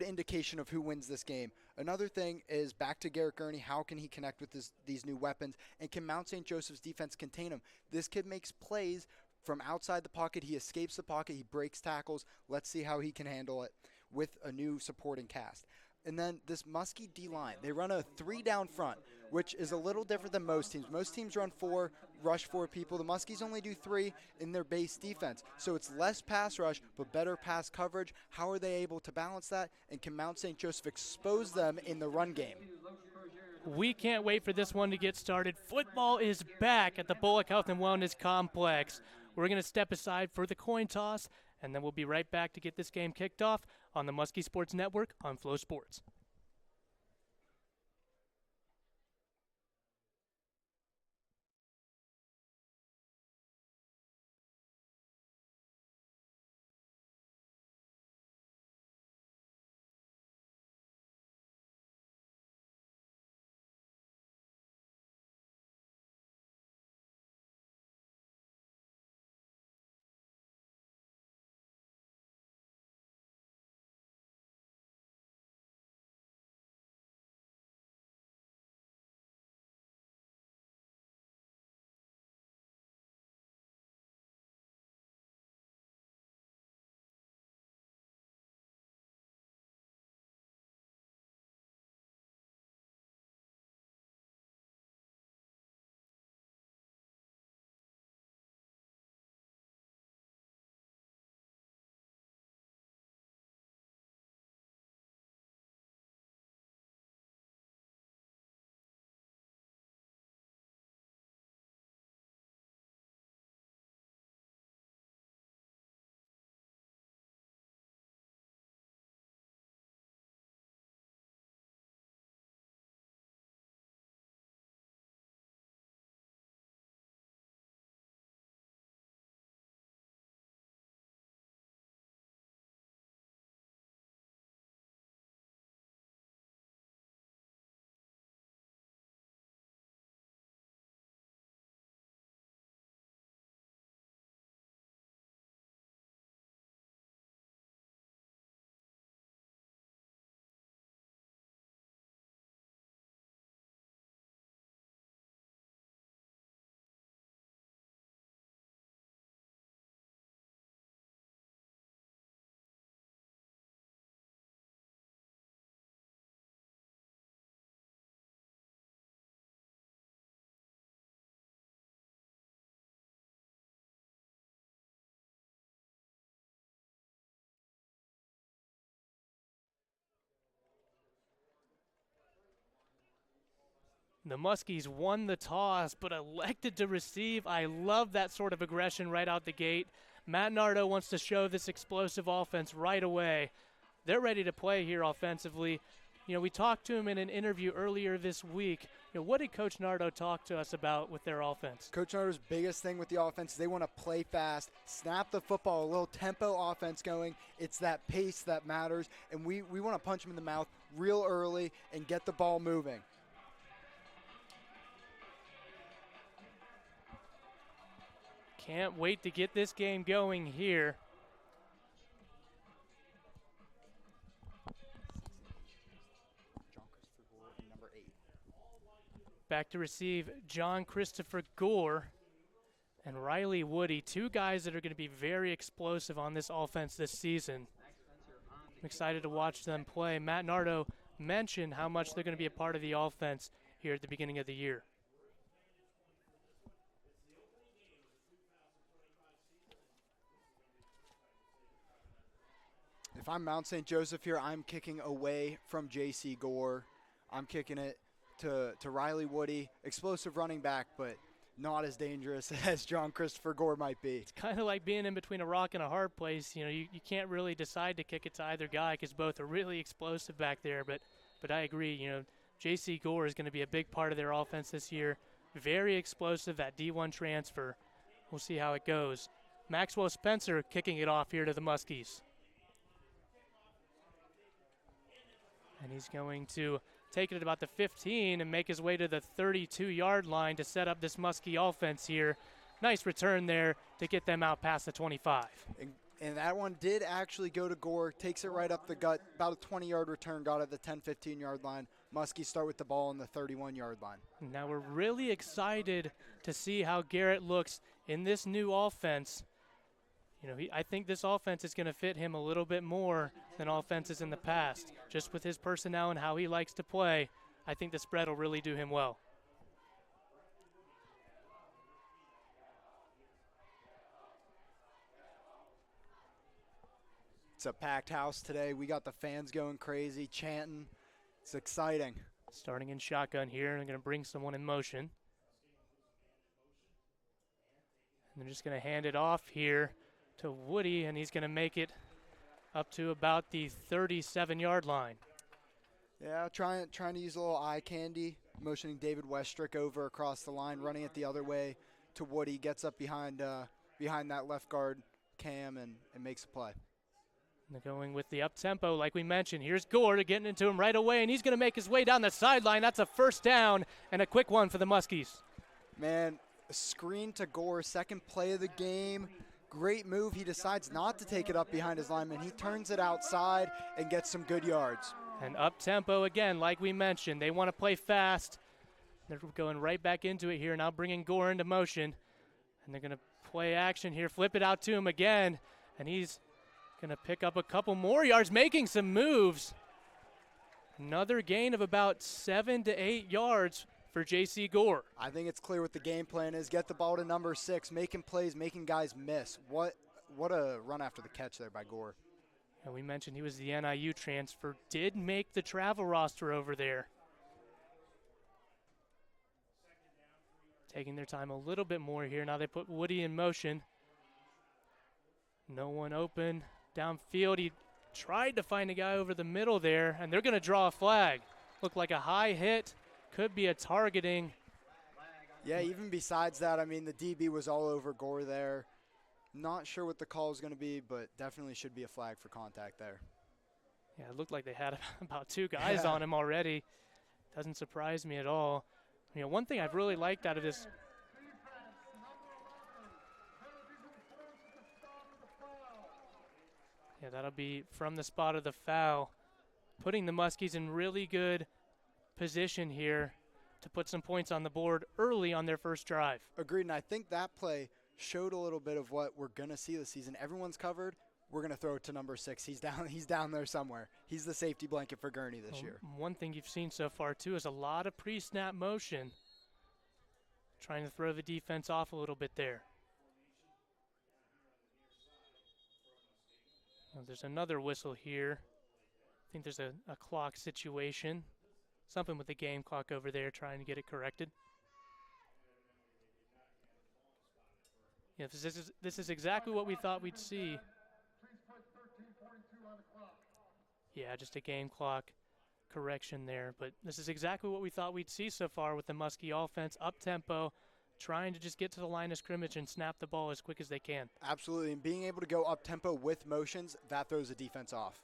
indication of who wins this game. Another thing is back to Garrett Gurney. How can he connect with these new weapons? And can Mount St. Joseph's defense contain him? This kid makes plays from outside the pocket. He escapes the pocket. He breaks tackles. Let's see how he can handle it with a new supporting cast. And then this Muskie D-line, they run a 3 down front, which is a little different than most teams. Most teams run 4, rush 4 people. The Muskies only do 3 in their base defense. So it's less pass rush, but better pass coverage. How are they able to balance that? And can Mount St. Joseph expose them in the run game? We can't wait for this one to get started. Football is back at the Bullock Health and Wellness Complex. We're going to step aside for the coin toss, and then we'll be right back to get this game kicked off on the Muskie Sports Network on Flow Sports. The Muskies won the toss, but elected to receive. I love that sort of aggression right out the gate. Matt Nardo wants to show this explosive offense right away. They're ready to play here offensively. You know, we talked to him in an interview earlier this week. You know, what did Coach Nardo talk to us about with their offense? Coach Nardo's biggest thing with the offense is they want to play fast, snap the football, a little tempo offense going. It's that pace that matters, and we want to punch them in the mouth real early and get the ball moving. Can't wait to get this game going here. Number 8. Back to receive John Christopher Gore and Riley Woody, 2 guys that are going to be very explosive on this offense this season. I'm excited to watch them play. Matt Nardo mentioned how much they're going to be a part of the offense here at the beginning of the year. If I'm Mount St. Joseph here, I'm kicking away from J.C. Gore. I'm kicking it to Riley Woody, explosive running back, but not as dangerous as John Christopher Gore might be. It's kind of like being in between a rock and a hard place. You know, you can't really decide to kick it to either guy because both are really explosive back there. But I agree, you know, J.C. Gore is going to be a big part of their offense this year. Very explosive, that D1 transfer. We'll see how it goes. Maxwell Spencer kicking it off here to the Muskies. And he's going to take it at about the 15 and make his way to the 32-yard line to set up this Muskie offense here. Nice return there to get them out past the 25. And that one did actually go to Gore, takes it right up the gut, about a 20-yard return, got it at the 10, 15-yard line. Muskies start with the ball on the 31-yard line. Now we're really excited to see how Garrett looks in this new offense, I think this offense is going to fit him a little bit more than offenses in the past. Just with his personnel and how he likes to play, I think the spread will really do him well. It's a packed house today. We got the fans going crazy, chanting. It's exciting. Starting in shotgun here, and I'm going to bring someone in motion. And they're just going to hand it off here to Woody, and he's going to make it up to about the 37-yard line. Yeah, trying to use a little eye candy, motioning David Westrick over across the line, running it the other way to Woody, gets up behind that left guard Cam and makes a play. And they're going with the up-tempo, like we mentioned. Here's Gore getting into him right away, and he's going to make his way down the sideline. That's a first down and a quick one for the Muskies. Man, a screen to Gore, second play of the game. Great move. He decides not to take it up behind his lineman. He turns it outside and gets some good yards. And up-tempo again, like we mentioned. They want to play fast. They're going right back into it here, now bringing Gore into motion. And they're going to play action here, flip it out to him again, and he's going to pick up a couple more yards, making some moves. Another gain of about 7 to 8 yards for J.C. Gore. I think it's clear what the game plan is. Get the ball to number 6, making plays, making guys miss. What a run after the catch there by Gore. And we mentioned he was the NIU transfer, did make the travel roster over there. Taking their time a little bit more here. Now they put Woody in motion. No one open. Downfield, he tried to find a guy over the middle there, and they're going to draw a flag. Looked like a high hit, could be a targeting. Yeah, even besides that, I mean, the DB was all over Gore there. Not sure what the call is going to be, but definitely should be a flag for contact there. Yeah, it looked like they had about 2 guys on him already. Doesn't surprise me at all. One thing I've really liked out of this. Yeah, that'll be from the spot of the foul, putting the Muskies in really good position here to put some points on the board early on their first drive. Agreed, and I think that play showed a little bit of what we're going to see this season. Everyone's covered. We're going to throw it to number 6. He's down there somewhere. He's the safety blanket for Gurney this year. One thing you've seen so far, too, is a lot of pre-snap motion, trying to throw the defense off a little bit there. Well, there's another whistle here. I think there's a clock situation. Something with the game clock over there, trying to get it corrected. Yeah, this is exactly what we thought we'd see. Yeah, just a game clock correction there. But this is exactly what we thought we'd see so far with the Muskie offense. Up-tempo, trying to just get to the line of scrimmage and snap the ball as quick as they can. Absolutely, and being able to go up-tempo with motions, that throws the defense off.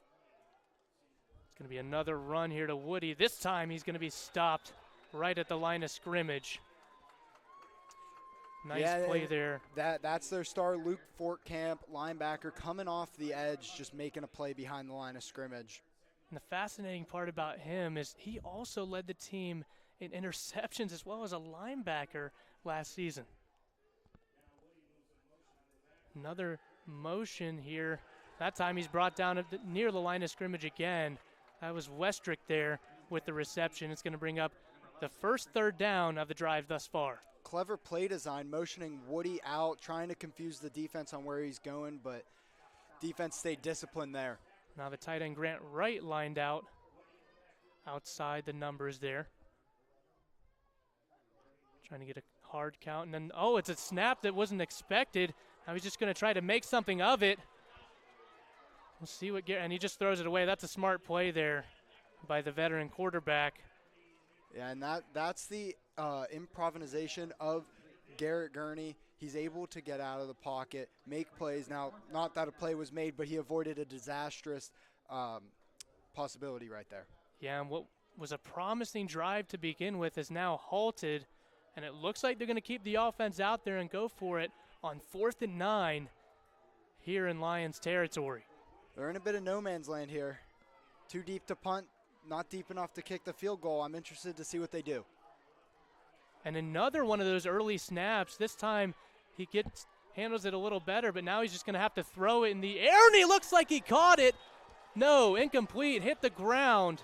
It's going to be another run here to Woody. This time he's going to be stopped right at the line of scrimmage. Nice play there. That's their star, Luke Fortcamp, linebacker, coming off the edge, just making a play behind the line of scrimmage. And the fascinating part about him is he also led the team in interceptions as well as a linebacker last season. Another motion here. That time he's brought down near the line of scrimmage again. That was Westrick there with the reception. It's going to bring up the first third down of the drive thus far. Clever play design, motioning Woody out, trying to confuse the defense on where he's going, but defense stayed disciplined there. Now the tight end Grant Wright lined out outside the numbers there. Trying to get a hard count, and then, it's a snap that wasn't expected. Now he's just going to try to make something of it. We'll see what and he just throws it away. That's a smart play there by the veteran quarterback. Yeah, and that's the improvisation of Garrett Gurney. He's able to get out of the pocket, make plays. Now, not that a play was made, but he avoided a disastrous possibility right there. Yeah, and what was a promising drive to begin with is now halted, and it looks like they're going to keep the offense out there and go for it on 4th and 9 here in Lions territory. They're in a bit of no man's land here. Too deep to punt, not deep enough to kick the field goal. I'm interested to see what they do. And another one of those early snaps. This time he handles it a little better, but now he's just going to have to throw it in the air, and he looks like he caught it. No, incomplete, hit the ground.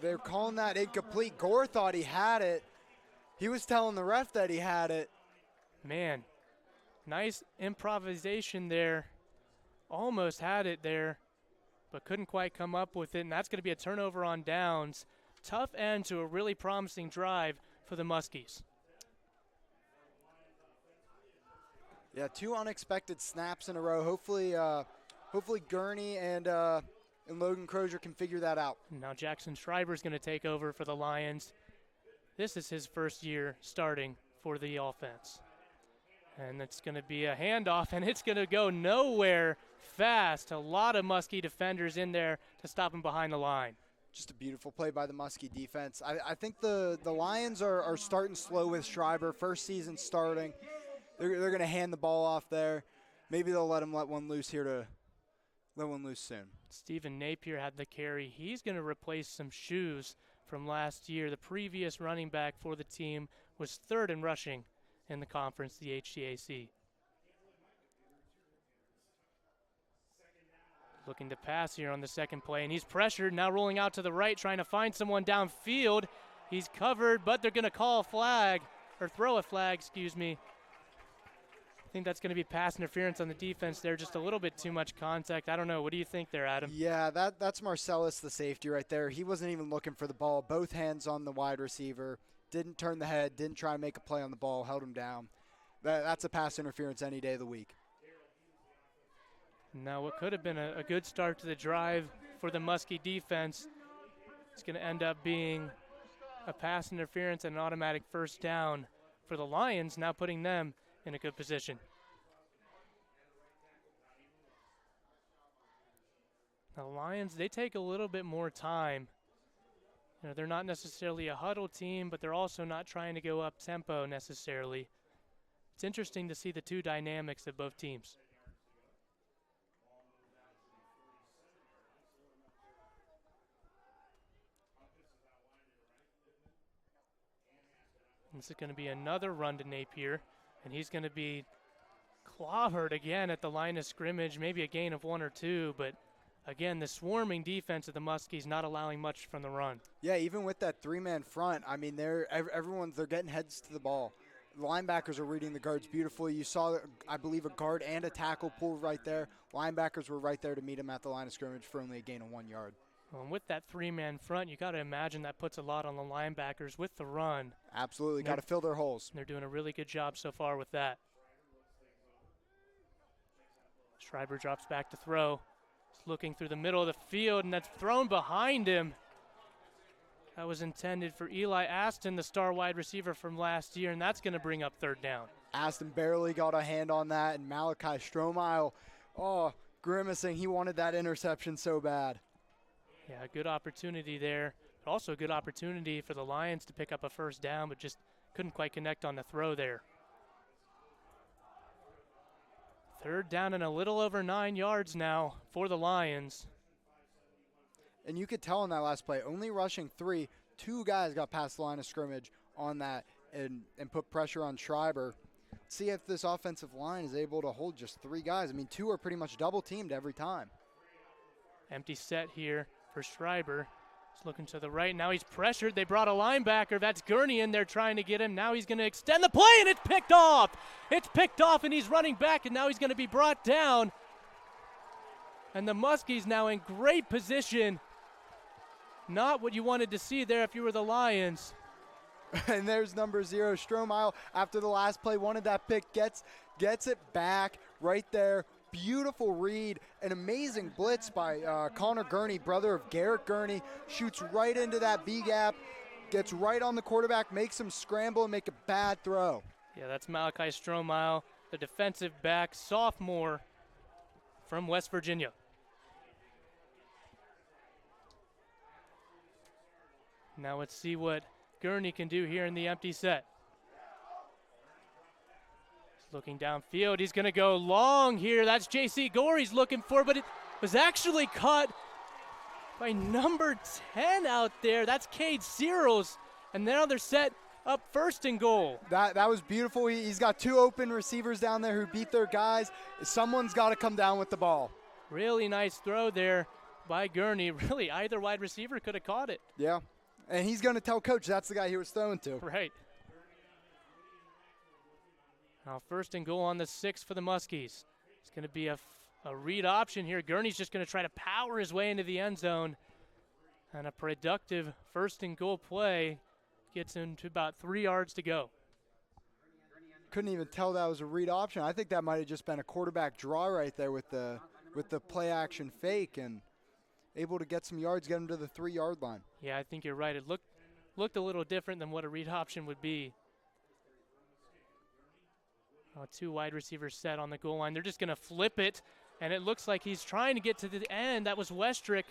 They're calling that incomplete. Gore thought he had it. He was telling the ref that he had it. Man, nice improvisation there. Almost had it there, but couldn't quite come up with it, and that's going to be a turnover on downs. Tough end to a really promising drive for the Muskies. Yeah, 2 unexpected snaps in a row. Hopefully Gurney and Logan Crozier can figure that out. Now Jackson Schreiber's going to take over for the Lions. This is his first year starting for the offense. And it's going to be a handoff, and it's going to go nowhere fast. A lot of Muskie defenders in there to stop him behind the line. Just a beautiful play by the Muskie defense. I think the Lions are starting slow with Schreiber. First season starting. They're going to hand the ball off there. Maybe they'll let one loose soon. Stephen Napier had the carry. He's going to replace some shoes from last year. The previous running back for the team was 3rd in rushing in the conference, the HCAC. Looking to pass here on the second play, and he's pressured, now rolling out to the right, trying to find someone downfield. He's covered, but they're going to call a flag, or throw a flag, excuse me. I think that's going to be pass interference on the defense there, just a little bit too much contact. I don't know. What do you think there, Adam? Yeah, that's Marcellus, the safety right there. He wasn't even looking for the ball. Both hands on the wide receiver. Didn't turn the head, didn't try to make a play on the ball, held him down. That's a pass interference any day of the week. Now what could have been a good start to the drive for the Muskie defense, it's going to end up being a pass interference and an automatic first down for the Lions, now putting them in a good position. The Lions, they take a little bit more time. You know, they're not necessarily a huddle team, but they're also not trying to go up tempo necessarily. It's interesting to see the two dynamics of both teams. This is going to be another run to Napier, and he's going to be clobbered again at the line of scrimmage, maybe a gain of 1 or 2, but again, the swarming defense of the Muskies not allowing much from the run. Yeah, even with that 3-man front, I mean, they're getting heads to the ball. The linebackers are reading the guards beautifully. You saw, I believe, a guard and a tackle pull right there. Linebackers were right there to meet him at the line of scrimmage for only a gain of 1 yard. Well, and with that 3-man front, you got to imagine that puts a lot on the linebackers with the run. Absolutely, got to fill their holes. They're doing a really good job so far with that. Schreiber drops back to throw. He's looking through the middle of the field, and that's thrown behind him. That was intended for Eli Aston, the star wide receiver from last year, and that's going to bring up 3rd down. Aston barely got a hand on that, and Malachi Strohmile, grimacing. He wanted that interception so bad. Yeah, good opportunity there, but also a good opportunity for the Lions to pick up a first down, but just couldn't quite connect on the throw there. 3rd down and a little over 9 yards now for the Lions. And you could tell in that last play, only rushing 3, 2 guys got past the line of scrimmage on that and put pressure on Schreiber. See if this offensive line is able to hold just 3 guys. I mean, 2 are pretty much double teamed every time. Empty set here for Schreiber. He's looking to the right. Now he's pressured. They brought a linebacker. That's Gurney in there trying to get him. Now he's going to extend the play, and it's picked off. It's picked off, and he's running back, and now he's going to be brought down. And the Muskies now in great position. Not what you wanted to see there if you were the Lions. And there's number 0, Strohmile. After the last play, wanted that pick, gets it back right there. Beautiful read, an amazing blitz by Connor Gurney, brother of Garrett Gurney. Shoots right into that B-gap, gets right on the quarterback, makes him scramble and make a bad throw. Yeah, that's Malachi Strohmile, the defensive back, sophomore from West Virginia. Now let's see what Gurney can do here in the empty set. Looking downfield, he's going to go long here. That's J.C. Gore he's looking for, but it was actually caught by number 10 out there. That's Cade Searles. And now they're set up first and goal. That was beautiful. He's got 2 open receivers down there who beat their guys. Someone's got to come down with the ball. Really nice throw there by Gurney. Really, either wide receiver could have caught it. Yeah, and he's going to tell coach that's the guy he was throwing to. Right. Now first and goal on the 6 for the Muskies. It's going to be a read option here. Gurney's just going to try to power his way into the end zone. And a productive first and goal play gets him to about 3 yards to go. Couldn't even tell that was a read option. I think that might have just been a quarterback draw right there with the play action fake, and able to get some yards, get him to the 3-yard line. Yeah, I think you're right. It looked a little different than what a read option would be. 2 wide receivers set on the goal line. They're just going to flip it, and it looks like he's trying to get to the end. That was Westrick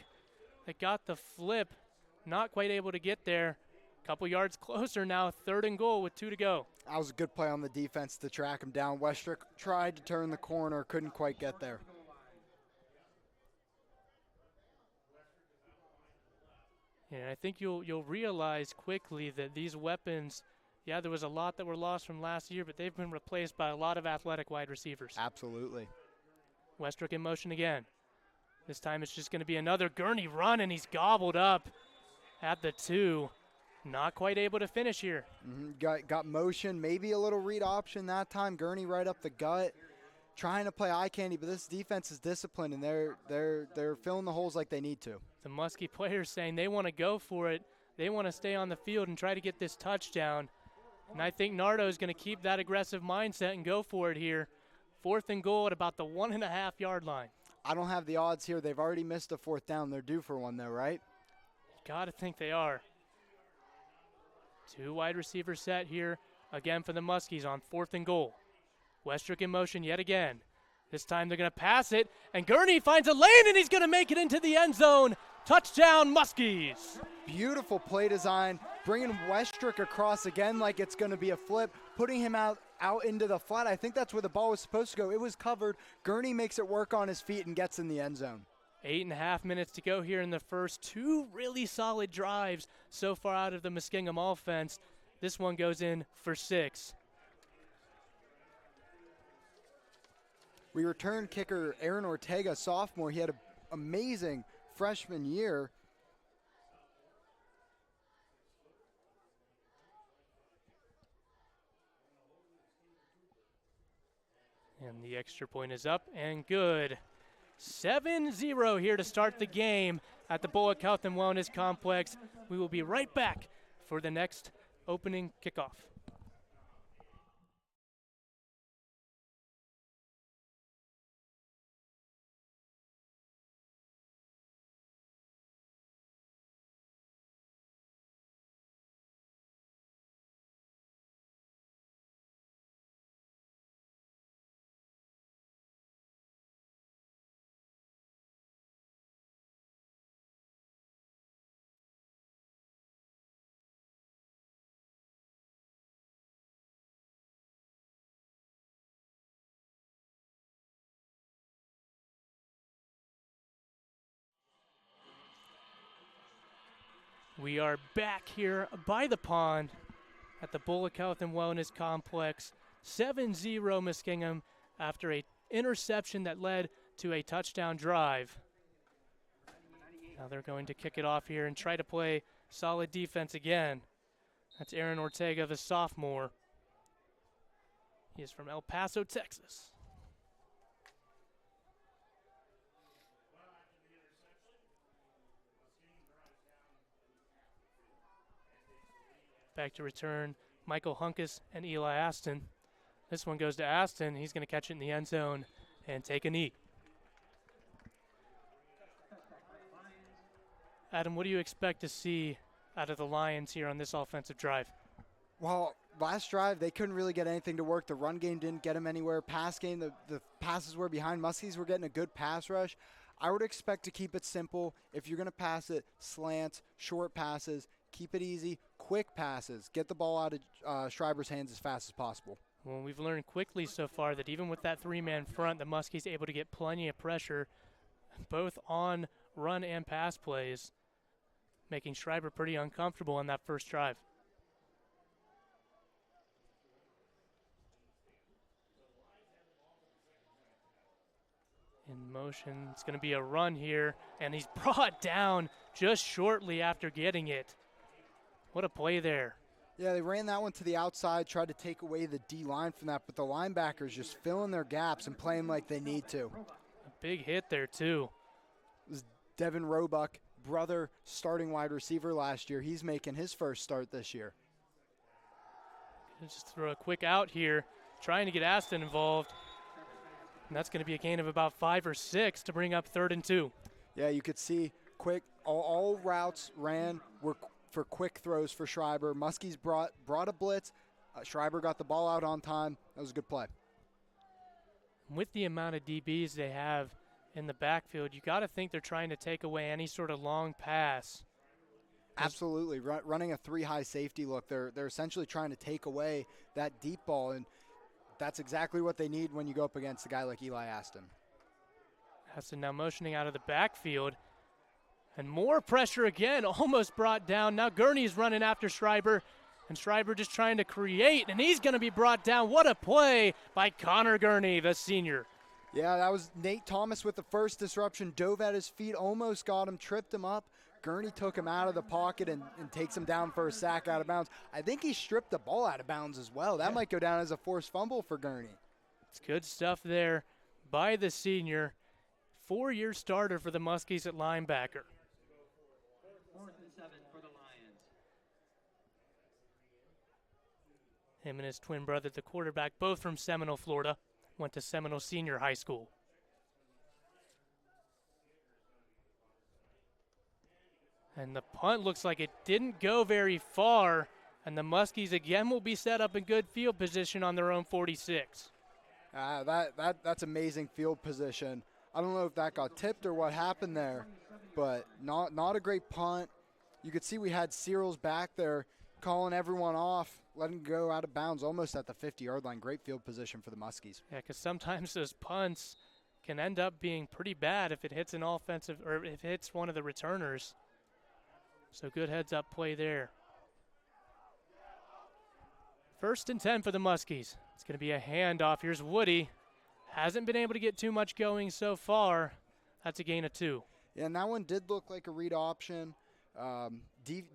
that got the flip. Not quite able to get there. Couple yards closer now, 3rd and goal with 2 to go. That was a good play on the defense to track him down. Westrick tried to turn the corner, couldn't quite get there. And I think you'll realize quickly that these weapons, yeah, there was a lot that were lost from last year, but they've been replaced by a lot of athletic wide receivers. Absolutely. Westrick in motion again. This time it's just going to be another Gurney run, and he's gobbled up at the 2. Not quite able to finish here. Got motion, maybe a little read option that time. Gurney right up the gut, trying to play eye candy, but this defense is disciplined, and they're filling the holes like they need to. The Muskie players saying they want to go for it. They want to stay on the field and try to get this touchdown. And I think Nardo is going to keep that aggressive mindset and go for it here. 4th and goal at about the 1.5-yard line. I don't have the odds here. They've already missed a 4th down. They're due for one, though, right? Got to think they are. 2 wide receivers set here again for the Muskies on 4th and goal. Westrick in motion yet again. This time they're going to pass it, and Gurney finds a lane, and he's going to make it into the end zone. Touchdown, Muskies. Beautiful play design, bringing Westrick across again like it's going to be a flip, putting him out into the flat. I think that's where the ball was supposed to go. It was covered. Gurney makes it work on his feet and gets in the end zone. 8.5 minutes to go here in the first. 2 really solid drives so far out of the Muskingum offense. This one goes in for 6. We return kicker Aaron Ortega, sophomore. He had an amazing freshman year. And the extra point is up and good. 7-0 here to start the game at the Bullock Health and Wellness Complex. We will be right back for the next opening kickoff. We are back here by the pond at the Bullock Health and Wellness Complex. 7-0 Muskingum after an interception that led to a touchdown drive. Now they're going to kick it off here and try to play solid defense again. That's Aaron Ortega, the sophomore. He is from El Paso, Texas. Back to return, Michael Hunkus and Eli Aston. This one goes to Aston. He's going to catch it in the end zone and take a knee. Adam, what do you expect to see out of the Lions here on this offensive drive? Well, last drive, they couldn't really get anything to work. The run game didn't get them anywhere. Pass game, the passes were behind. Muskies were getting a good pass rush. I would expect to keep it simple. If you're going to pass it, slants, short passes, keep it easy, quick passes. Get the ball out of Schreiber's hands as fast as possible. Well, we've learned quickly so far that even with that 3-man front, the Muskies able to get plenty of pressure, both on run and pass plays, making Schreiber pretty uncomfortable on that first drive. In motion, it's going to be a run here, and he's brought down just shortly after getting it. What a play there. Yeah, they ran that one to the outside, tried to take away the D line from that, but the linebackers just filling their gaps and playing like they need to. A big hit there, too. It was Devin Roebuck, brother, starting wide receiver last year. He's making his first start this year. Just throw a quick out here, trying to get Aston involved. And that's going to be a gain of about 5 or 6 to bring up 3rd and 2. Yeah, you could see quick, all routes ran were for quick throws for Schreiber. Muskies brought a blitz. Schreiber got the ball out on time. That was a good play. With the amount of DBs they have in the backfield, you got to think they're trying to take away any sort of long pass. Absolutely. Running a 3-high safety look, they're essentially trying to take away that deep ball, and that's exactly what they need when you go up against a guy like Eli Aston. Aston now motioning out of the backfield. And more pressure again, almost brought down. Now Gurney's running after Schreiber, and Schreiber just trying to create, and he's going to be brought down. What a play by Connor Gurney, the senior. Yeah, that was Nate Thomas with the first disruption. Dove at his feet, almost got him, tripped him up. Gurney took him out of the pocket and takes him down for a sack out of bounds. I think he stripped the ball out of bounds as well. That might go down as a forced fumble for Gurney. It's good stuff there by the senior. 4-year starter for the Muskies at linebacker. 4th and 7 for the Lions. Him and his twin brother, the quarterback, both from Seminole, Florida, went to Seminole Senior High School. And the punt looks like it didn't go very far, and the Muskies again will be set up in good field position on their own 46. That's amazing field position. I don't know if that got tipped or what happened there, but not a great punt. You could see we had Cyril's back there calling everyone off, letting go out of bounds almost at the 50-yard line. Great field position for the Muskies. Yeah, because sometimes those punts can end up being pretty bad if it hits an offensive or if it hits one of the returners. So good heads-up play there. 1st and 10 for the Muskies. It's going to be a handoff. Here's Woody. Hasn't been able to get too much going so far. That's a gain of 2. Yeah, and that one did look like a read option.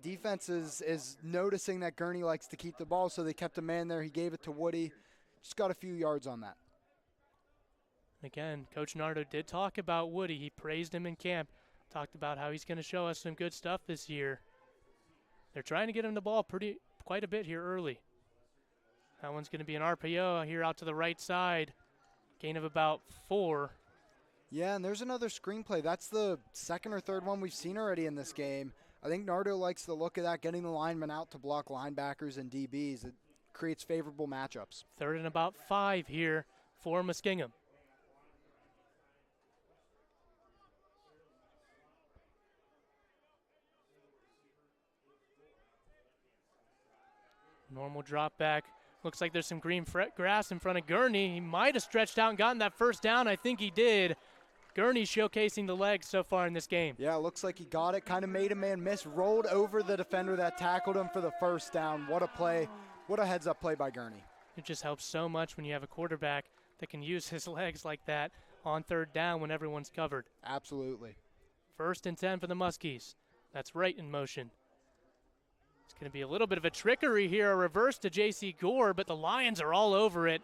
Defense is noticing that Gurney likes to keep the ball, so they kept a man there. He gave it to Woody. Just got a few yards on that. Again, Coach Nardo did talk about Woody. He praised him in camp. Talked about how he's going to show us some good stuff this year. They're trying to get him the ball quite a bit here early. That one's going to be an RPO here out to the right side. Gain of about 4. Yeah, and there's another screenplay. That's the 2nd or 3rd one we've seen already in this game. I think Nardo likes the look of that, getting the linemen out to block linebackers and DBs. It creates favorable matchups. 3rd and about 5 here for Muskingum. Normal drop back. Looks like there's some green grass in front of Gurney. He might have stretched out and gotten that first down. I think he did. Gurney showcasing the legs so far in this game. Yeah, looks like he got it. Kind of made a man miss. Rolled over the defender that tackled him for the first down. What a play. What a heads-up play by Gurney. It just helps so much when you have a quarterback that can use his legs like that on 3rd down when everyone's covered. Absolutely. 1st and 10 for the Muskies. That's right in motion. It's going to be a little bit of a trickery here, a reverse to J.C. Gore, but the Lions are all over it.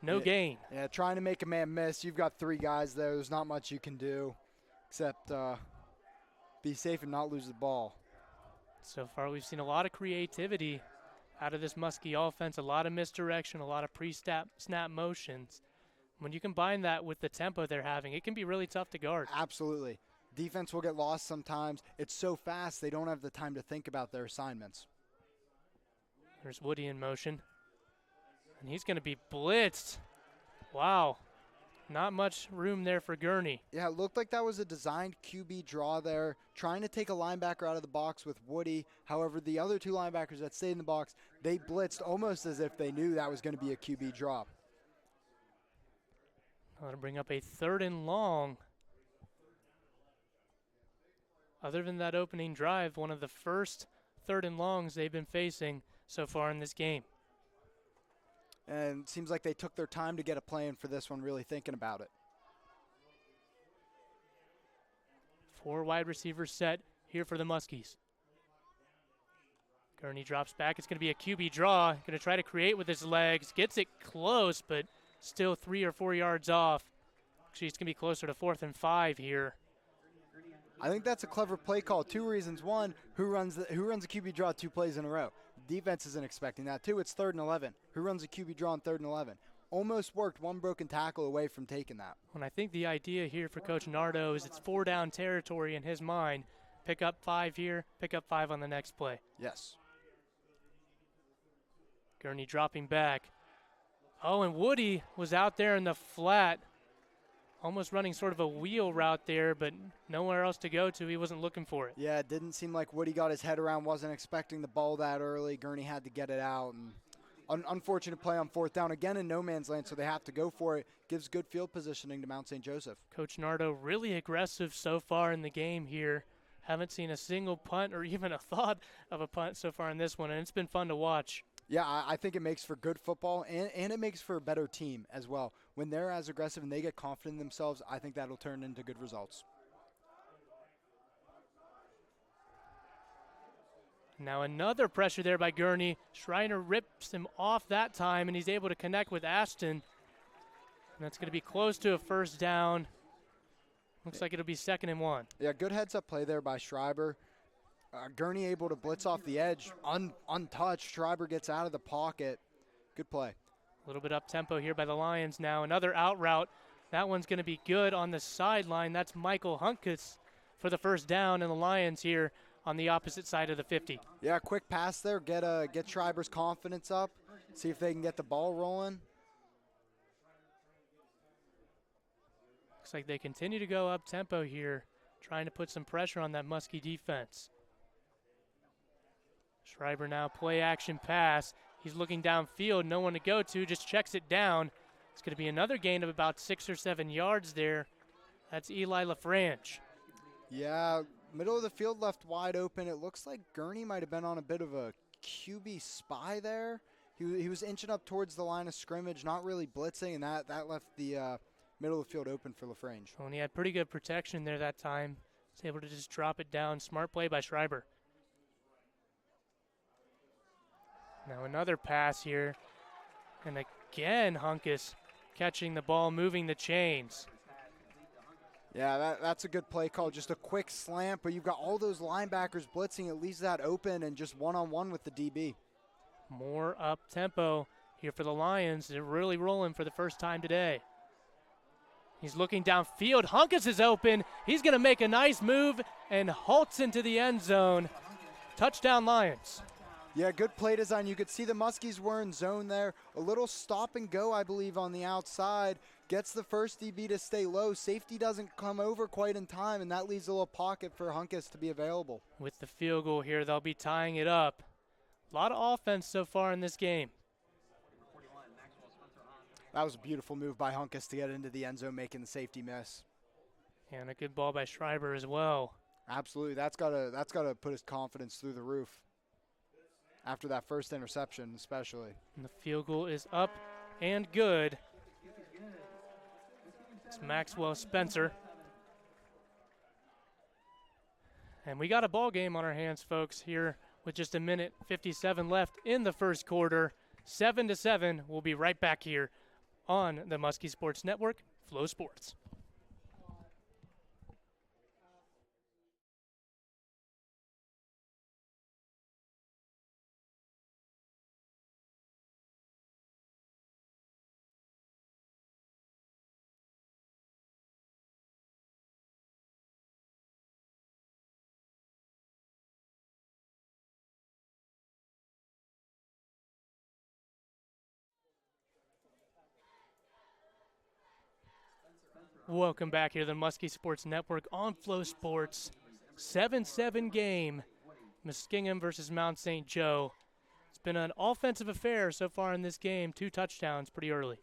No gain. Yeah, trying to make a man miss. You've got 3 guys there. There's not much you can do except be safe and not lose the ball. So far we've seen a lot of creativity out of this Muskie offense, a lot of misdirection, a lot of pre-snap motions. When you combine that with the tempo they're having, it can be really tough to guard. Absolutely. Defense will get lost sometimes. It's so fast they don't have the time to think about their assignments. There's Woody in motion. And he's going to be blitzed. Wow. Not much room there for Gurney. Yeah, it looked like that was a designed QB draw there, trying to take a linebacker out of the box with Woody. However, the other 2 linebackers that stayed in the box, they blitzed almost as if they knew that was going to be a QB draw. That'll bring up a 3rd and long. Other than that opening drive, one of the first 3rd and longs they've been facing so far in this game. And it seems like they took their time to get a plan for this one, really thinking about it. 4 wide receivers set here for the Muskies. Gurney drops back. It's going to be a QB draw. Going to try to create with his legs. Gets it close, but still 3 or 4 yards off. Actually, it's going to be closer to 4th and 5 here. I think that's a clever play call. 2 reasons. 1, who runs a QB draw 2 plays in a row? Defense isn't expecting that. 2, it's 3rd and 11. Who runs a QB draw on 3rd and 11? Almost worked, 1 broken tackle away from taking that. And I think the idea here for Coach Nardo is it's 4 down territory in his mind. Pick up 5 here, pick up 5 on the next play. Yes. Gurney dropping back. Oh, and Woody was out there in the flat, almost running sort of a wheel route there, but nowhere else to go to. He wasn't looking for it. Yeah, it didn't seem like Woody got his head around, wasn't expecting the ball that early. Gurney had to get it out. And unfortunate play on 4th down, again in no man's land, so they have to go for it. Gives good field positioning to Mount St. Joseph. Coach Nardo really aggressive so far in the game here. Haven't seen a single punt or even a thought of a punt so far in this one, and it's been fun to watch. Yeah, I think it makes for good football, and it makes for a better team as well. When they're as aggressive and they get confident in themselves, I think that'll turn into good results. Now another pressure there by Gurney. Schreiner rips him off that time, and he's able to connect with Ashton. And that's going to be close to a 1st down. Looks like it'll be 2nd and 1. Yeah, good heads-up play there by Schreiber. Gurney able to blitz off the edge, untouched. Schreiber gets out of the pocket. Good play. A little bit up-tempo here by the Lions now. Another out route. That one's going to be good on the sideline. That's Michael Hunkus for the 1st down, and the Lions here on the opposite side of the 50. Yeah, quick pass there. Get Schreiber's confidence up. See if they can get the ball rolling. Looks like they continue to go up-tempo here, trying to put some pressure on that Muskie defense. Schreiber now play-action pass. He's looking downfield, no one to go to, just checks it down. It's going to be another gain of about 6 or 7 yards there. That's Eli LaFranche. Yeah, middle of the field left wide open. It looks like Gurney might have been on a bit of a QB spy there. He was inching up towards the line of scrimmage, not really blitzing, and that left the middle of the field open for LaFranche. Well, and he had pretty good protection there that time. He's able to just drop it down. Smart play by Schreiber. Now another pass here. And again, Hunkus catching the ball, moving the chains. Yeah, that's a good play call. Just a quick slant, but you've got all those linebackers blitzing. It leaves that open and just one-on-one with the DB. More up-tempo here for the Lions. They're really rolling for the first time today. He's looking downfield. Hunkus is open. He's going to make a nice move and halts into the end zone. Touchdown, Lions. Yeah, good play design. You could see the Muskies were in zone there. A little stop and go, I believe, on the outside. Gets the first DB to stay low. Safety doesn't come over quite in time, and that leaves a little pocket for Hunkus to be available. With the field goal here, they'll be tying it up. A lot of offense so far in this game. That was a beautiful move by Hunkus to get into the end zone, making the safety miss. And a good ball by Schreiber as well. Absolutely. That's gotta put his confidence through the roof. After that first interception, especially. And the field goal is up and good. It's Maxwell Spencer. And we got a ball game on our hands, folks, here with just a minute 57 left in the first quarter. 7-7. We'll be right back here on the Muskie Sports Network, Flow Sports. Welcome back here to the Muskie Sports Network on Flow Sports. 7-7 game. Muskingum versus Mount St. Joe. It's been an offensive affair so far in this game. 2 touchdowns pretty early.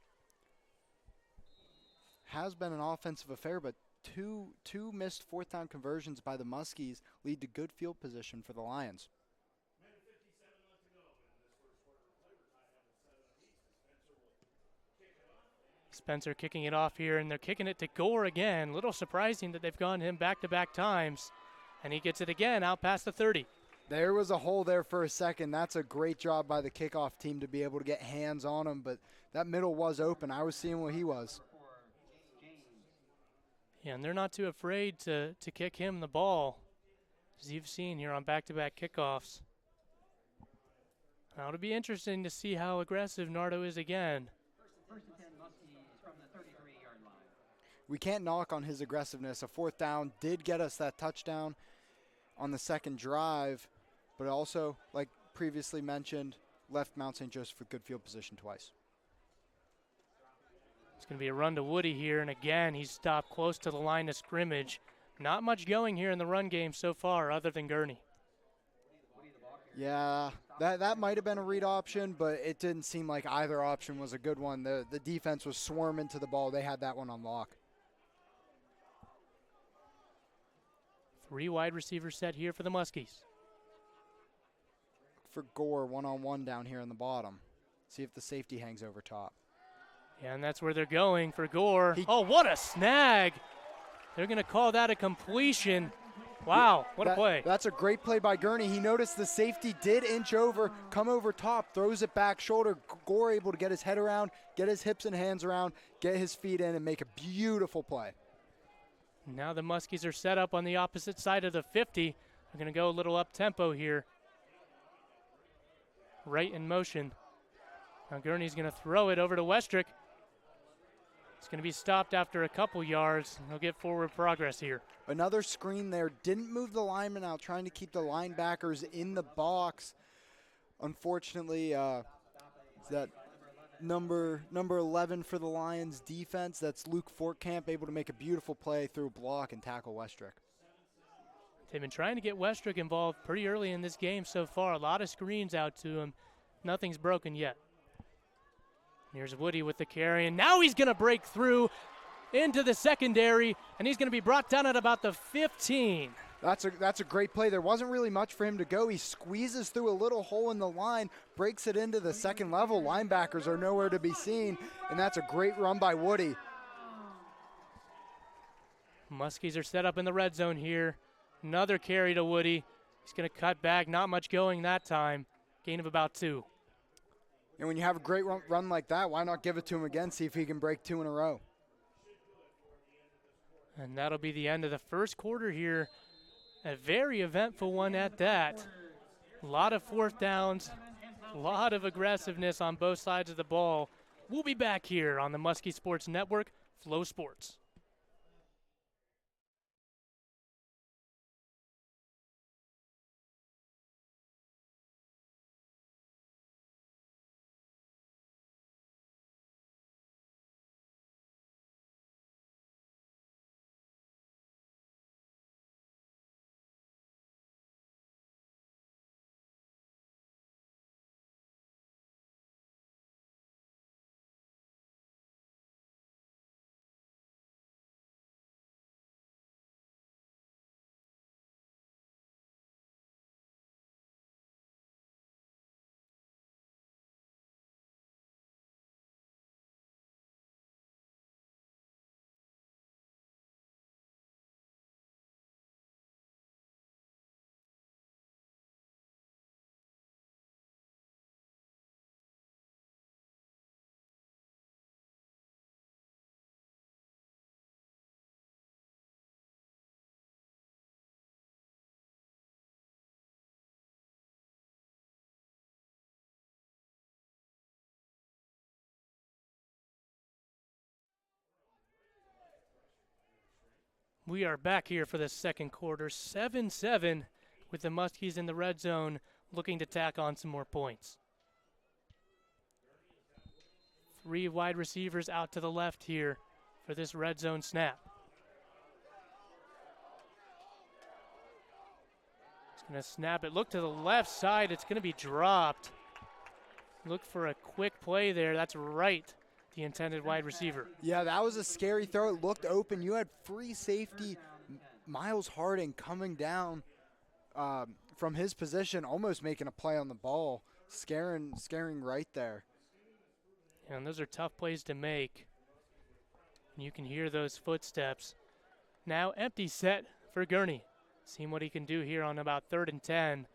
Has been an offensive affair, but two missed 4th down conversions by the Muskies lead to good field position for the Lions. Spencer kicking it off here, and they're kicking it to Gore again. Little surprising that they've gone him back-to-back times. And he gets it again out past the 30. There was a hole there for a second. That's a great job by the kickoff team to be able to get hands on him, but that middle was open. I was seeing what he was. Yeah, and they're not too afraid to kick him the ball, as you've seen here on back-to-back kickoffs. Now it'll be interesting to see how aggressive Nardo is again. First and 10, Muskies from the 33-yard line. We can't knock on his aggressiveness. A fourth down did get us that touchdown on the second drive, but also, like previously mentioned, left Mount St. Joseph with good field position twice. It's going to be a run to Woody here, and again, he's stopped close to the line of scrimmage. Not much going here in the run game so far other than Gurney. Yeah, that might have been a read option, but it didn't seem like either option was a good one. The defense was swarming to the ball. They had that one on lock. 3 wide receivers set here for the Muskies. For Gore, one-on-one down here in the bottom. See if the safety hangs over top. Yeah, and that's where they're going for Gore. Oh, what a snag. They're going to call that a completion. Wow, what a play. That's a great play by Gurney. He noticed the safety did inch over, come over top, throws it back shoulder. Gore able to get his head around, get his hips and hands around, get his feet in, and make a beautiful play. Now the Muskies are set up on the opposite side of the 50. They're going to go a little up-tempo here. Right in motion. Now Gurney's going to throw it over to Westrick. It's going to be stopped after a couple yards. He'll get forward progress here. Another screen there. Didn't move the lineman out, trying to keep the linebackers in the box. Unfortunately, that number 11 for the Lions defense, that's Luke Fortcamp, able to make a beautiful play through a block and tackle Westrick. They've been trying to get Westrick involved pretty early in this game so far. A lot of screens out to him. Nothing's broken yet. Here's Woody with the carry, and now he's going to break through into the secondary, and he's going to be brought down at about the 15. That's a great play. There wasn't really much for him to go. He squeezes through a little hole in the line, breaks it into the second level. Linebackers are nowhere to be seen, and that's a great run by Woody. Muskies are set up in the red zone here. Another carry to Woody. He's going to cut back. Not much going that time. Gain of about 2. And when you have a great run like that, why not give it to him again, see if he can break 2 in a row. And that'll be the end of the first quarter here. A very eventful one at that. A lot of fourth downs, a lot of aggressiveness on both sides of the ball. We'll be back here on the Muskie Sports Network, Flow Sports. We are back here for the second quarter, 7-7, with the Muskies in the red zone looking to tack on some more points. 3 wide receivers out to the left here for this red zone snap. It's going to snap it. Look to the left side. It's going to be dropped. Look for a quick play there. That's right. The intended wide receiver. Yeah, that was a scary throw. It looked open. You had free safety Miles Harding coming down from his position, almost making a play on the ball, scaring right there. And those are tough plays to make. And you can hear those footsteps. Now empty set for Gurney. Seeing what he can do here on about 3rd and 10.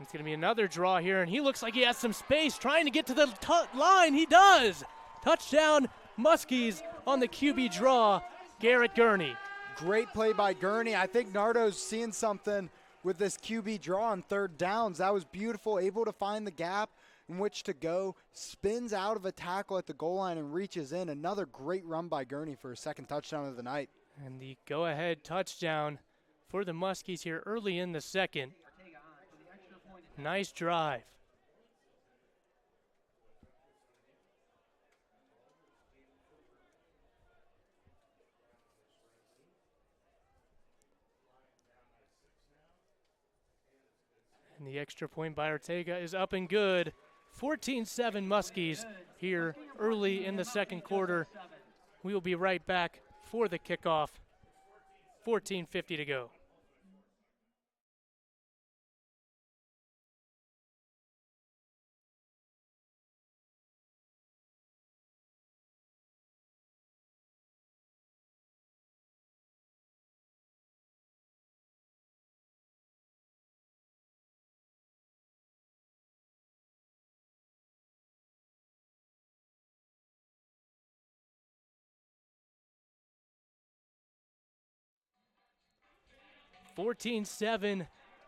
It's going to be another draw here, and he looks like he has some space trying to get to the line. He does. Touchdown, Muskies on the QB draw, Garrett Gurney. Great play by Gurney. I think Nardo's seeing something with this QB draw on 3rd downs. That was beautiful, able to find the gap in which to go, spins out of a tackle at the goal line and reaches in. Another great run by Gurney for his 2nd touchdown of the night. And the go-ahead touchdown for the Muskies here early in the 2nd. Nice drive. And the extra point by Ortega is up and good. 14-7 Muskies here early in the 2nd quarter. We will be right back for the kickoff. 14:50 to go. (14-7),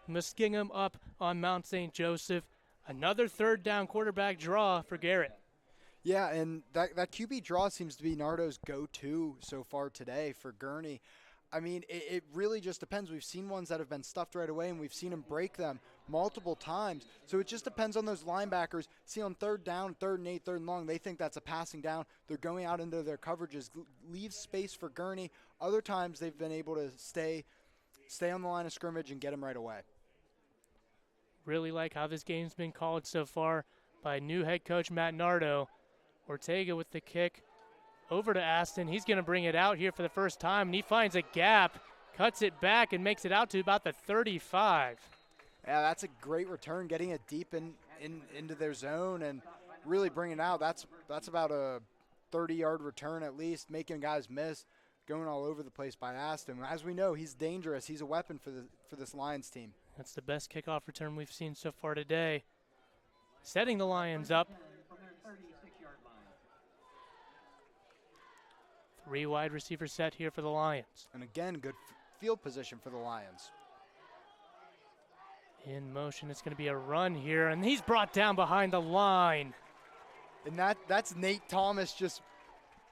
Muskingum up on Mount St. Joseph. Another 3rd down quarterback draw for Garrett. Yeah, and that QB draw seems to be Nardo's go-to so far today for Gurney. I mean, it really just depends. We've seen ones that have been stuffed right away, and we've seen him break them multiple times. So it just depends on those linebackers. See, on 3rd down, 3rd and 8, 3rd and long, they think that's a passing down. They're going out into their coverages, leave space for Gurney. Other times they've been able to stay on the line of scrimmage and get him right away. Really like how this game's been called so far by new head coach Matt Nardo. Ortega with the kick over to Aston. He's going to bring it out here for the first time, and he finds a gap, cuts it back, and makes it out to about the 35. Yeah, that's a great return, getting it deep into their zone and really bringing it out. That's about a 30-yard return at least, making guys miss. Going all over the place by Aston. As we know, he's dangerous. He's a weapon for this Lions team. That's the best kickoff return we've seen so far today. Setting the Lions up. 3 wide receiver set here for the Lions. And again, good field position for the Lions. In motion, it's going to be a run here, and he's brought down behind the line. And that's Nate Thomas, just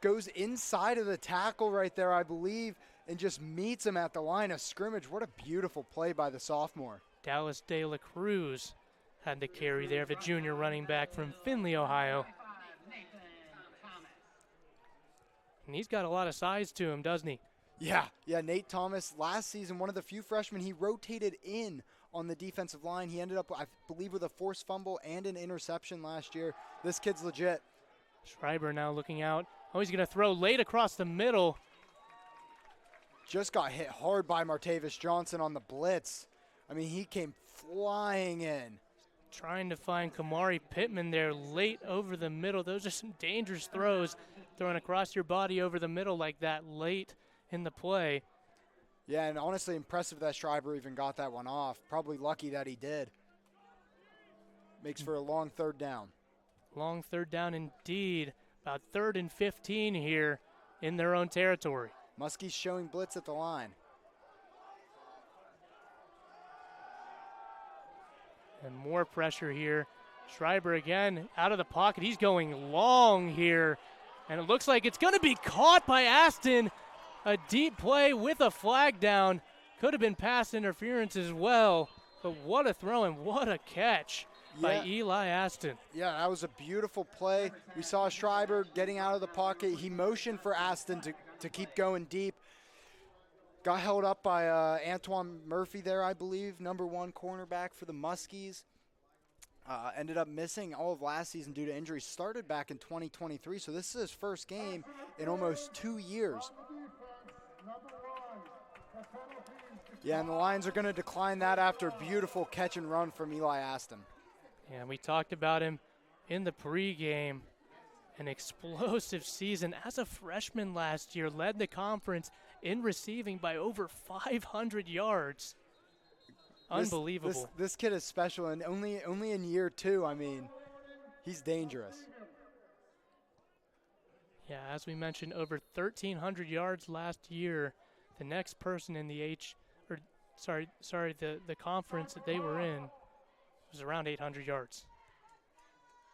goes inside of the tackle right there, I believe, and just meets him at the line of scrimmage. What a beautiful play by the sophomore. Dallas De La Cruz had the carry there, the junior running back from Findlay, Ohio. And he's got a lot of size to him, doesn't he? Yeah, Nate Thomas, last season, one of the few freshmen, he rotated in on the defensive line. He ended up, I believe, with a forced fumble and an interception last year. This kid's legit. Schreiber now looking out. Oh, he's going to throw late across the middle. Just got hit hard by Martavis Johnson on the blitz. I mean, he came flying in. Trying to find Kamari Pittman there late over the middle. Those are some dangerous throws, throwing across your body over the middle like that late in the play. Yeah, and honestly impressive that Schreiber even got that one off. Probably lucky that he did. Makes for a long 3rd down. Long 3rd down indeed. About 3rd and 15 here in their own territory. Muskies showing blitz at the line. And more pressure here. Schreiber again out of the pocket. He's going long here. And it looks like it's going to be caught by Aston. A deep play with a flag down. Could have been pass interference as well. But what a throw and what a catch by Eli Aston. Yeah, that was a beautiful play. We saw Schreiber getting out of the pocket. He motioned for Aston to keep going deep. Got held up by Antoine Murphy there, I believe, number 1 cornerback for the Muskies. Ended up missing all of last season due to injury. Started back in 2023, so this is his first game in almost 2 years. Yeah, and the Lions are going to decline that after a beautiful catch and run from Eli Aston. And we talked about him in the pregame. An explosive season as a freshman last year, led the conference in receiving by over 500 yards. Unbelievable. This kid is special, and only in year 2, I mean, he's dangerous. Yeah, as we mentioned, over 1,300 yards last year. The next person in the the conference that they were in was around 800 yards.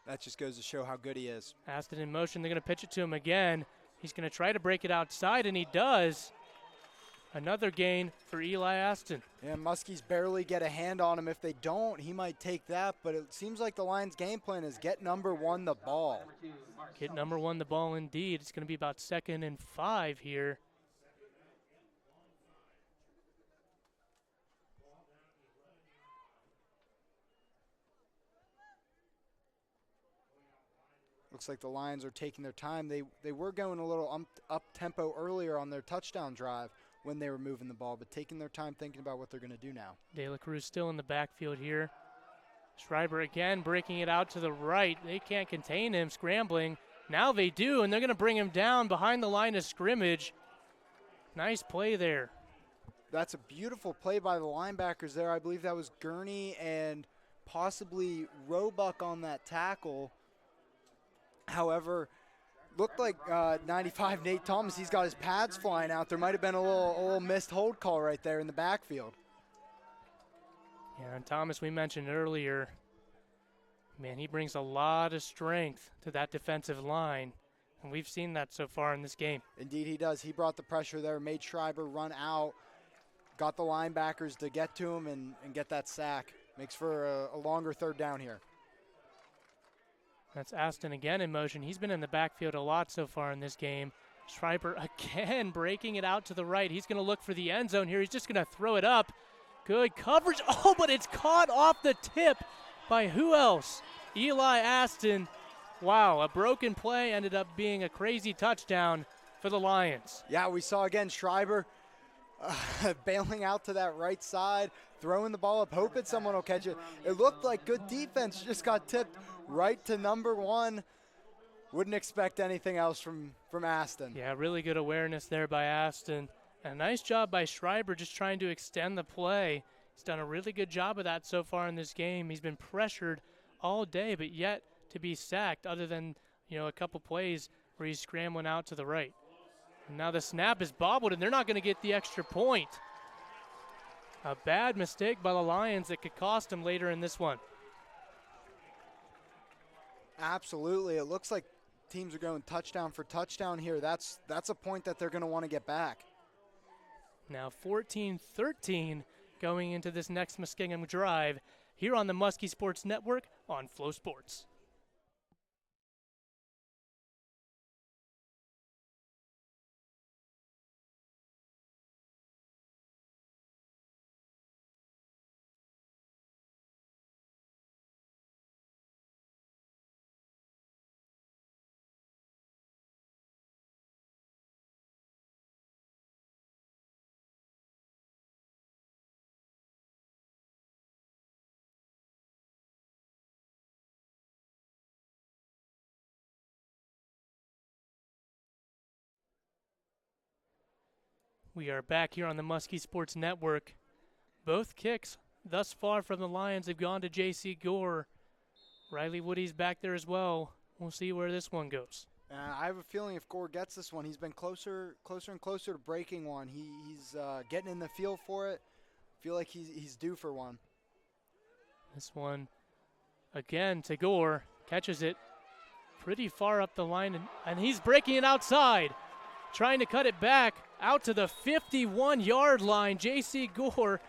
That just goes to show how good he is. Aston in motion. They're going to pitch it to him again. He's going to try to break it outside, and he does. Another gain for Eli Aston. Yeah, Muskies barely get a hand on him. If they don't, he might take that. But it seems like the Lions' game plan is get number 1 the ball. Get number 1 the ball indeed. It's going to be about 2nd and 5 here. Looks like the Lions are taking their time. They were going a little up-tempo earlier on their touchdown drive when they were moving the ball, but taking their time thinking about what they're going to do now. De La Cruz still in the backfield here. Schreiber again breaking it out to the right. They can't contain him, scrambling. Now they do, and they're going to bring him down behind the line of scrimmage. Nice play there. That's a beautiful play by the linebackers there. I believe that was Gurney and possibly Roebuck on that tackle. However, looked like 95 Nate Thomas, he's got his pads flying out. There might have been a little missed hold call right there in the backfield. Yeah, and Thomas, we mentioned earlier, man, he brings a lot of strength to that defensive line, and we've seen that so far in this game. Indeed he does. He brought the pressure there, made Schreiber run out, got the linebackers to get to him and get that sack. Makes for a longer 3rd down here. That's Aston again in motion. He's been in the backfield a lot so far in this game. Schreiber again breaking it out to the right. He's going to look for the end zone here. He's just going to throw it up. Good coverage. Oh, but it's caught off the tip by who else? Eli Aston. Wow, a broken play ended up being a crazy touchdown for the Lions. Yeah, we saw again Schreiber bailing out to that right side, throwing the ball up, hoping someone will catch it. It looked like good defense, just got tipped right to number 1. Wouldn't expect anything else from Aston. Yeah, really good awareness there by Aston. And a nice job by Schreiber just trying to extend the play. He's done a really good job of that so far in this game. He's been pressured all day, but yet to be sacked other than, a couple plays where he's scrambling out to the right. And now the snap is bobbled, and they're not going to get the extra point. A bad mistake by the Lions that could cost them later in this one. Absolutely. It looks like teams are going touchdown for touchdown here. That's a point that they're going to want to get back. Now 14-13 going into this next Muskingum drive here on the Muskie Sports Network on Flow Sports. We are back here on the Muskie Sports Network. Both kicks thus far from the Lions have gone to J.C. Gore. Riley Woody's back there as well. We'll see where this one goes. I have a feeling if Gore gets this one, he's been closer and closer to breaking one. He's getting in the field for it. Feel like he's due for one. This one, again, to Gore. Catches it pretty far up the line, and he's breaking it outside. Trying to cut it back out to the 51-yard line. J.C. Gore,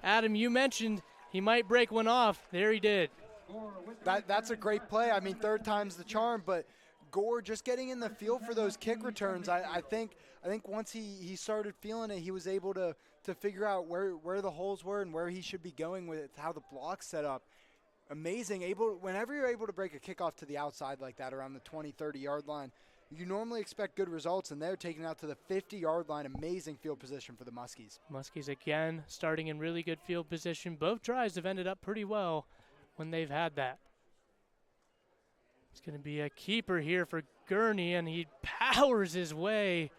Adam, you mentioned he might break one off. There he did. That's a great play. I mean, 3rd time's the charm, but Gore just getting in the field for those kick returns. I think once he started feeling it, he was able to figure out where the holes were and where he should be going with how the block's set up. Amazing. Whenever you're able to break a kickoff to the outside like that around the 20, 30-yard line, you normally expect good results, and they're taking it out to the 50-yard line. Amazing field position for the Muskies. Muskies again starting in really good field position. Both drives have ended up pretty well when they've had that. It's going to be a keeper here for Gurney, and he powers his way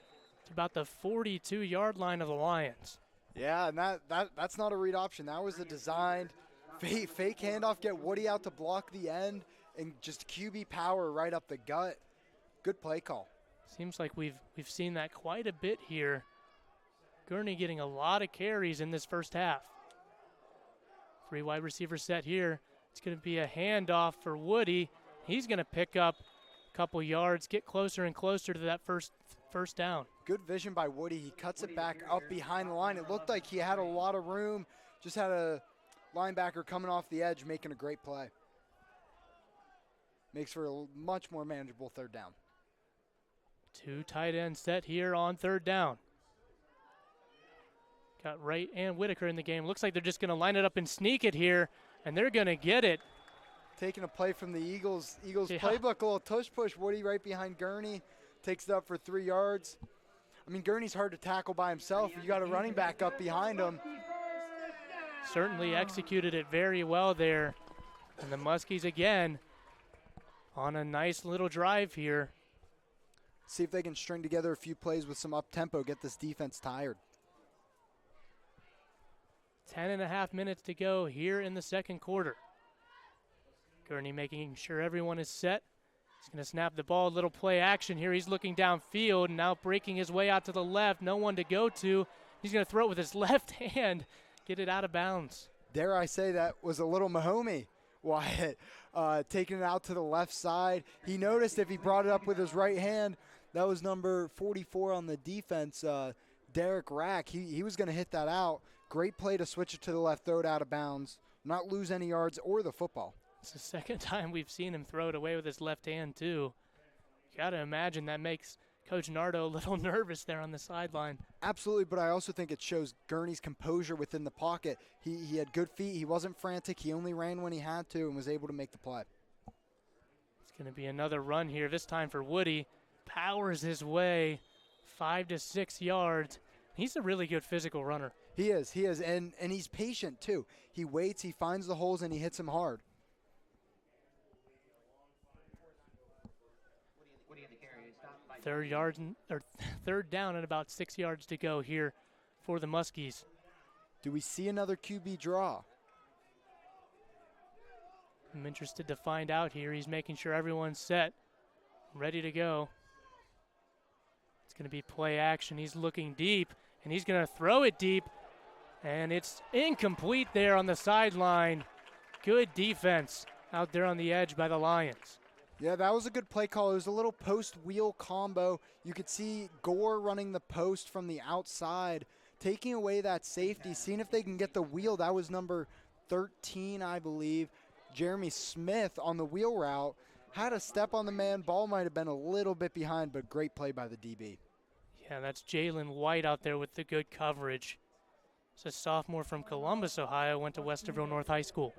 to about the 42-yard line of the Lions. Yeah, and that's not a read option. That was a designed fake handoff, get Woody out to block the end, and just QB power right up the gut. Good play call. Seems like we've seen that quite a bit here. Gurney getting a lot of carries in this first half. 3 wide receiver set here. It's going to be a handoff for Woody. He's going to pick up a couple yards, get closer and closer to that first down. Good vision by Woody. He cuts it back up behind the line. It looked like he had a lot of room. Just had a linebacker coming off the edge, making a great play. Makes for a much more manageable third down. 2 tight ends set here on third down. Got Wright and Whitaker in the game. Looks like they're just going to line it up and sneak it here, and they're going to get it. Taking a play from the Eagles playbook, a little tush push. Woody right behind Gurney, takes it up for 3 yards. I mean, Gurney's hard to tackle by himself. You got a running back up behind him. Certainly executed it very well there. And the Muskies again on a nice little drive here. See if they can string together a few plays with some up-tempo, get this defense tired. 10.5 minutes to go here in the second quarter. Gurney making sure everyone is set. He's going to snap the ball, little play action here. He's looking downfield, now breaking his way out to the left. No one to go to. He's going to throw it with his left hand, get it out of bounds. Dare I say that was a little Mahomey, Wyatt, taking it out to the left side. He noticed if he brought it up with his right hand, that was number 44 on the defense, Derek Rack. He was going to hit that out. Great play to switch it to the left, throw it out of bounds, not lose any yards or the football. It's the second time we've seen him throw it away with his left hand, too. You got to imagine that makes Coach Nardo a little nervous there on the sideline. Absolutely, but I also think it shows Gurney's composure within the pocket. He had good feet. He wasn't frantic. He only ran when he had to and was able to make the play. It's going to be another run here, this time for Woody. Powers his way 5 to 6 yards. He's a really good physical runner. He is, and he's patient, too. He waits, he finds the holes, and he hits them hard. Third down and about 6 yards to go here for the Muskies. Do we see another QB draw? I'm interested to find out here. He's making sure everyone's set, ready to go. It's going to be play action. He's looking deep, and he's going to throw it deep, and it's incomplete there on the sideline. Good defense out there on the edge by the Lions. Yeah, that was a good play call. It was a little post-wheel combo. You could see Gore running the post from the outside, taking away that safety, seeing if they can get the wheel. That was number 13, I believe. Jeremy Smith on the wheel route. Had a step on the man. Ball might have been a little bit behind, but great play by the DB. Yeah, that's Jalen White out there with the good coverage. He's a sophomore from Columbus, Ohio, went to Westerville North High School.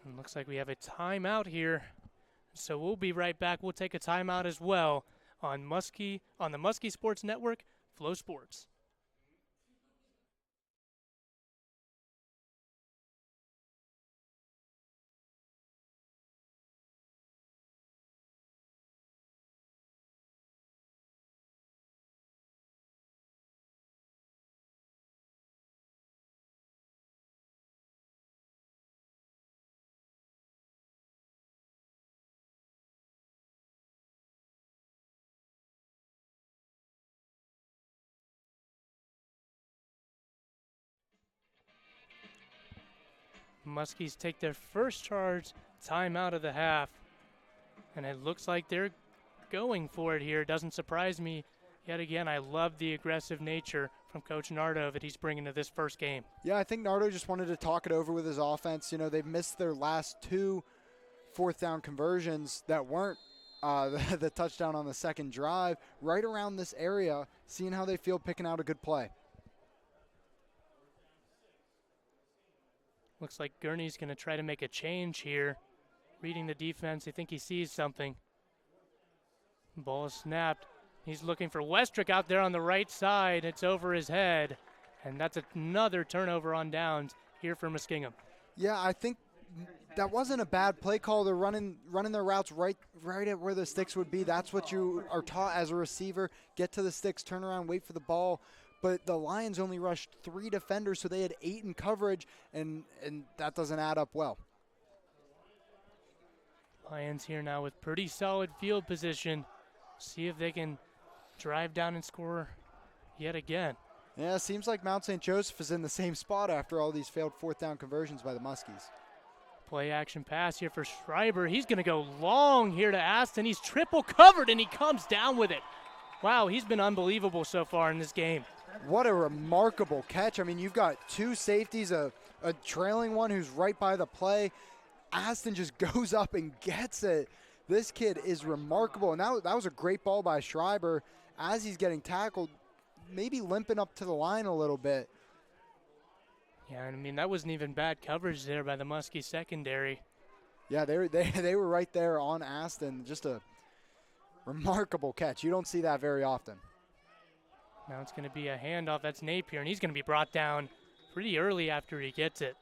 And looks like we have a timeout here. So we'll be right back. We'll take a timeout as well on the Muskie Sports Network, Flow Sports. Muskies take their first charge timeout of the half. And it looks like they're going for it here. Doesn't surprise me. Yet again, I love the aggressive nature from Coach Nardo that he's bringing to this first game. Yeah, I think Nardo just wanted to talk it over with his offense. You know, they've missed their last 2 fourth-down conversions that weren't the touchdown on the second drive. Right around this area, seeing how they feel picking out a good play. Looks like Gurney's going to try to make a change here. Reading the defense, I think he sees something. Ball is snapped. He's looking for Westrick out there on the right side. It's over his head. And that's another turnover on downs here for Muskingum. Yeah, I think that wasn't a bad play call. They're running their routes right at where the sticks would be. That's what you are taught as a receiver. Get to the sticks, turn around, wait for the ball. But the Lions only rushed 3 defenders, so they had 8 in coverage, and that doesn't add up well. Lions here now with pretty solid field position. See if they can drive down and score yet again. Yeah, it seems like Mount St. Joseph is in the same spot after all these failed 4th down conversions by the Muskies. Play action pass here for Schreiber. He's going to go long here to Aston. He's triple covered, and he comes down with it. Wow, he's been unbelievable so far in this game. What a remarkable catch. I mean, you've got 2 safeties, a trailing one who's right by the play. Aston just goes up and gets it. This kid is remarkable, and that was a great ball by Schreiber as he's getting tackled, maybe limping up to the line a little bit. Yeah, I mean, that wasn't even bad coverage there by the Muskie secondary. Yeah, they were right there on Aston. Just a remarkable catch. You don't see that very often. Now it's going to be a handoff. That's Napier, and he's going to be brought down pretty early after he gets it.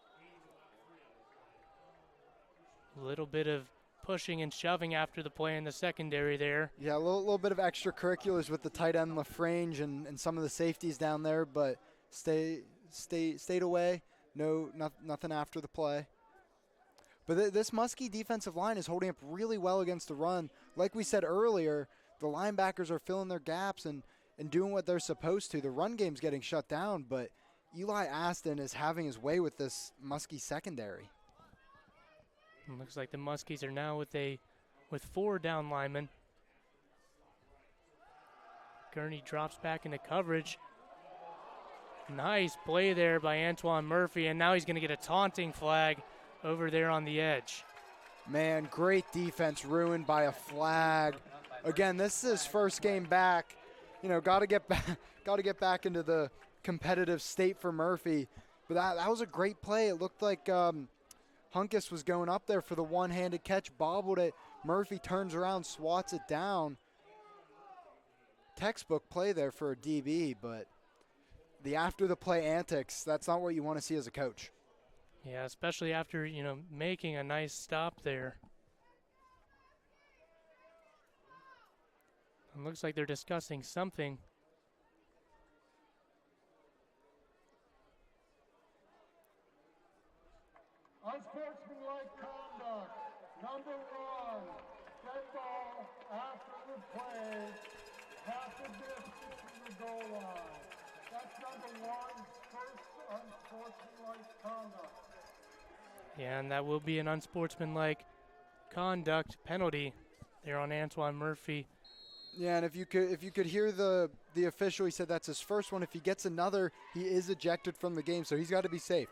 A little bit of pushing and shoving after the play in the secondary there. Yeah, a little bit of extracurriculars with the tight end LaFrange and some of the safeties down there, but stayed away. Nothing after the play. But this Muskie defensive line is holding up really well against the run. Like we said earlier, the linebackers are filling their gaps and doing what they're supposed to. The run game's getting shut down, but Eli Aston is having his way with this Muskie secondary. It looks like the Muskies are now with 4 down linemen. Gurney drops back into coverage. Nice play there by Antoine Murphy, and now he's going to get a taunting flag over there on the edge. Man, great defense ruined by a flag. Again, this is his first game back. You know, got to get back into the competitive state for Murphy. But that was a great play. It looked like Hunkus was going up there for the one-handed catch, bobbled it. Murphy turns around, swats it down. Textbook play there for a DB, but the after-the-play antics, that's not what you want to see as a coach. Yeah, especially after, making a nice stop there. It looks like they're discussing something. Unsportsmanlike conduct. Number 1, dead ball after the play, half the distance from the goal line. That's number 1's first unsportsmanlike conduct. Yeah, and that will be an unsportsmanlike conduct penalty there on Antoine Murphy. Yeah, and if you could hear the official, he said that's his first one. If he gets another, he is ejected from the game, so he's got to be safe.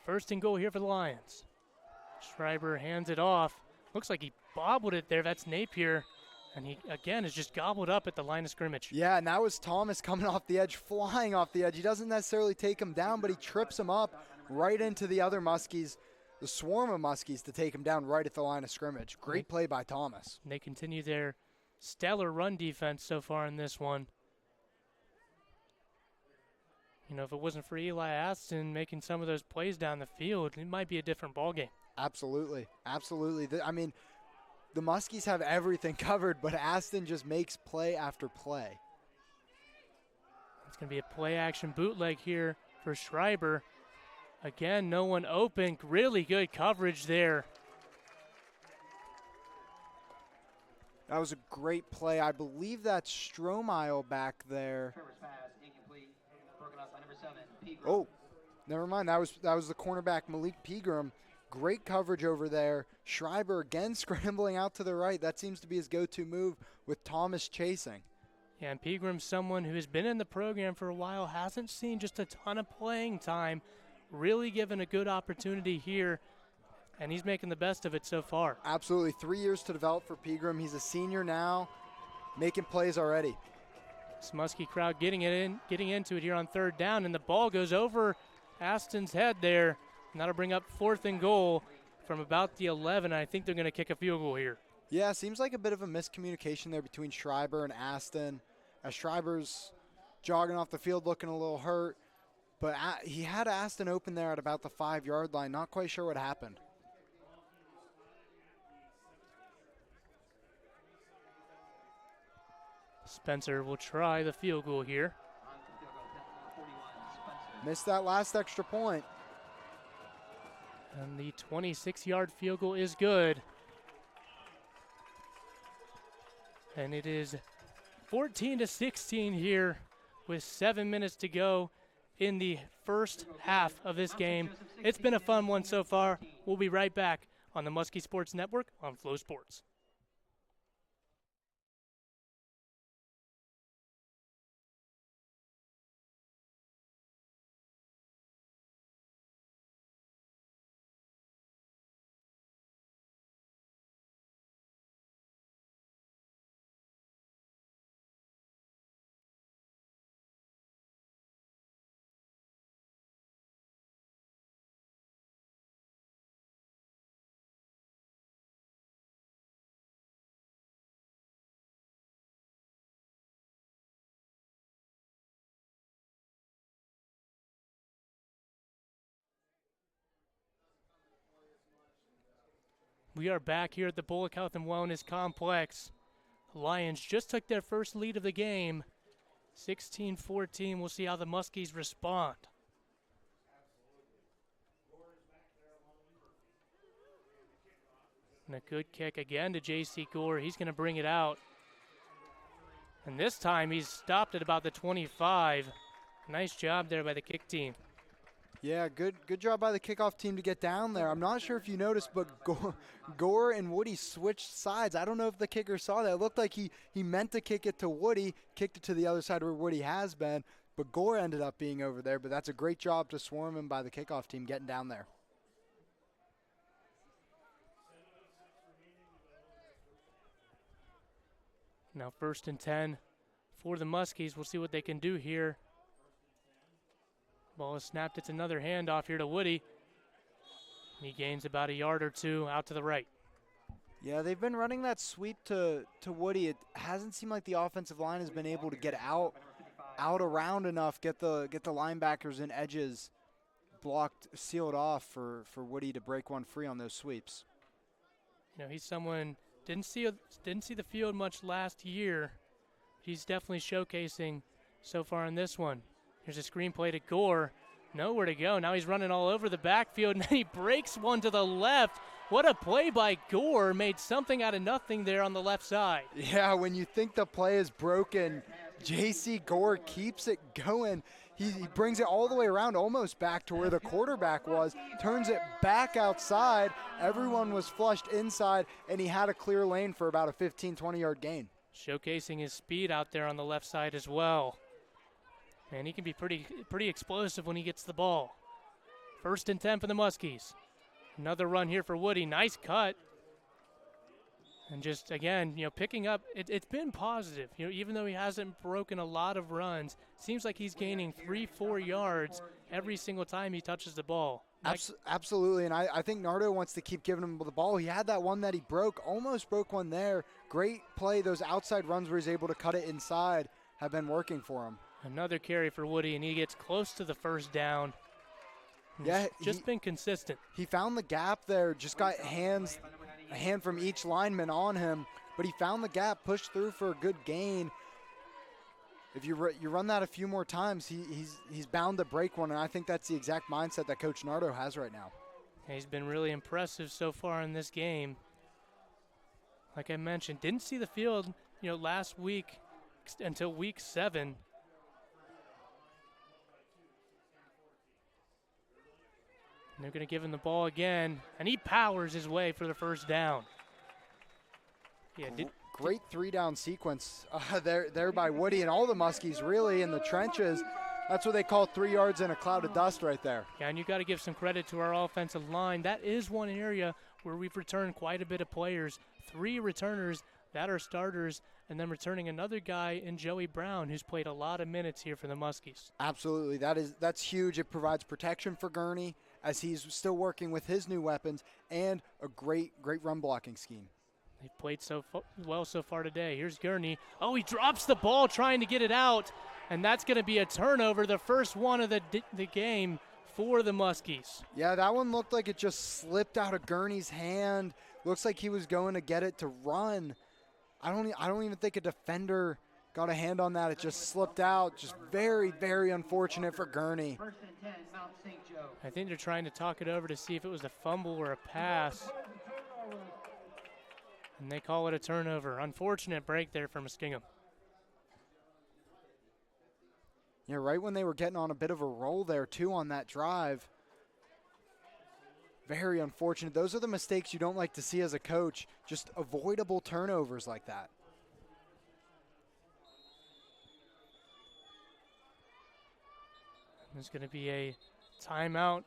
First and goal here for the Lions. Schreiber hands it off. Looks like he bobbled it there. That's Napier. And he, again, is just gobbled up at the line of scrimmage. Yeah, and that was Thomas coming off the edge, flying off the edge. He doesn't necessarily take him down, but he trips him up right into the other Muskies, the swarm of Muskies, to take him down right at the line of scrimmage. Great play by Thomas. And they continue their stellar run defense so far in this one. If it wasn't for Eli Aston making some of those plays down the field, it might be a different ballgame. Absolutely. The Muskies have everything covered, but Aston just makes play after play. It's going to be a play-action bootleg here for Schreiber. Again, no one open. Really good coverage there. That was a great play. I believe that's Strohmeyer back there. Oh, never mind. That was the cornerback, Malik Pegram. Great coverage over there. Schreiber again scrambling out to the right. That seems to be his go-to move with Thomas chasing. Yeah, and Pegram's someone who has been in the program for a while, hasn't seen just a ton of playing time, really given a good opportunity here, and he's making the best of it so far. Absolutely. 3 years to develop for Pegram. He's a senior now, making plays already. This Muskie crowd getting into it here on 3rd down, and the ball goes over Aston's head there. And that'll bring up 4th and goal from about the 11. I think they're going to kick a field goal here. Yeah, seems like a bit of a miscommunication there between Schreiber and Aston. As Schreiber's jogging off the field looking a little hurt. But he had Aston open there at about the 5-yard line. Not quite sure what happened. Spencer will try the field goal here. Missed that last extra point. And the 26-yard field goal is good. And it is 14-16 here with 7 minutes to go in the first half of this game. It's been a fun one so far. We'll be right back on the Muskie Sports Network on Flow Sports. We are back here at the Bullock Health and Wellness Complex. The Lions just took their first lead of the game, 16-14. We'll see how the Muskies respond. And a good kick again to J.C. Gore. He's going to bring it out. And this time he's stopped at about the 25. Nice job there by the kick team. Yeah, good job by the kickoff team to get down there. I'm not sure if you noticed, but Gore and Woody switched sides. I don't know if the kicker saw that. It looked like he meant to kick it to Woody, kicked it to the other side where Woody has been, but Gore ended up being over there. But that's a great job to swarm him by the kickoff team getting down there. Now 1st and 10 for the Muskies. We'll see what they can do here. Ball is snapped. It's another handoff here to Woody. He gains about a yard or two out to the right. Yeah, they've been running that sweep to Woody. It hasn't seemed like the offensive line has been able to get out around enough, get the linebackers and edges blocked, sealed off for Woody to break one free on those sweeps. You know, he's someone didn't see the field much last year. He's definitely showcasing so far in this one. Here's a screen play to Gore. Nowhere to go. Now he's running all over the backfield, and then he breaks one to the left. What a play by Gore. Made something out of nothing there on the left side. Yeah, when you think the play is broken, J.C. Gore keeps it going. He brings it all the way around, almost back to where the quarterback was, turns it back outside. Everyone was flushed inside, and he had a clear lane for about a 15, 20-yard gain. Showcasing his speed out there on the left side as well. And he can be pretty explosive when he gets the ball. 1st and 10 for the Muskies. Another run here for Woody. Nice cut. And just, again, you know, picking up, it's been positive. You know, even though he hasn't broken a lot of runs, seems like he's gaining 3-4 yards every single time he touches the ball. Absolutely, and I think Nardo wants to keep giving him the ball. He had that one that he broke, almost broke one there. Great play. Those outside runs where he's able to cut it inside have been working for him. Another carry for Woody, and he gets close to the first down. Yeah, just been consistent. He found the gap there, just got a hand from each lineman on him, but he found the gap, pushed through for a good gain. If you run that a few more times, he's bound to break one, and I think that's the exact mindset that Coach Nardo has right now. He's been really impressive so far in this game. Like I mentioned, didn't see the field, you know, last week until week 7. And they're going to give him the ball again, and he powers his way for the first down. Yeah, great 3-down sequence there by Woody and all the Muskies really in the trenches. That's what they call 3 yards in a cloud of dust right there. Yeah, and you got to give some credit to our offensive line. That is one area where we've returned quite a bit of players. 3 returners that are starters, and then returning another guy in Joey Brown, who's played a lot of minutes here for the Muskies. Absolutely, that's huge. It provides protection for Gurney as he's still working with his new weapons, and a great run blocking scheme. They've played well so far today. Here's Gurney. Oh, he drops the ball trying to get it out, and that's going to be a turnover, the first one of the game for the Muskies. Yeah, that one looked like it just slipped out of Gurney's hand. Looks like he was going to get it to run. I don't even think a defender got a hand on that. It just slipped out. Just very, very unfortunate for Gurney. First and 10, Mount St. Joe. I think they're trying to talk it over to see if it was a fumble or a pass. And they call it a turnover. Unfortunate break there for Muskingum. Yeah, right when they were getting on a bit of a roll there, too, on that drive. Very unfortunate. Those are the mistakes you don't like to see as a coach. Just avoidable turnovers like that. There's going to be a timeout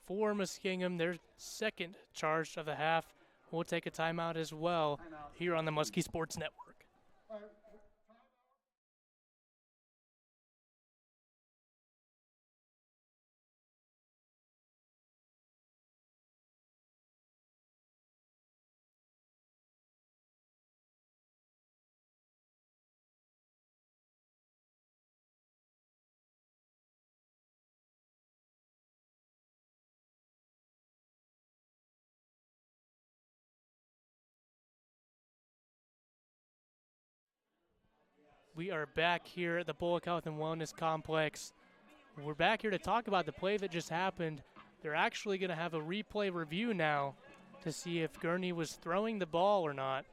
for Muskingum, their second charge of the half. We'll take a timeout as well here on the Muskie Sports Network. We are back here at the Bullock Health and Wellness Complex. We're back here to talk about the play that just happened. They're actually going to have a replay review now to see if Gurney was throwing the ball or not.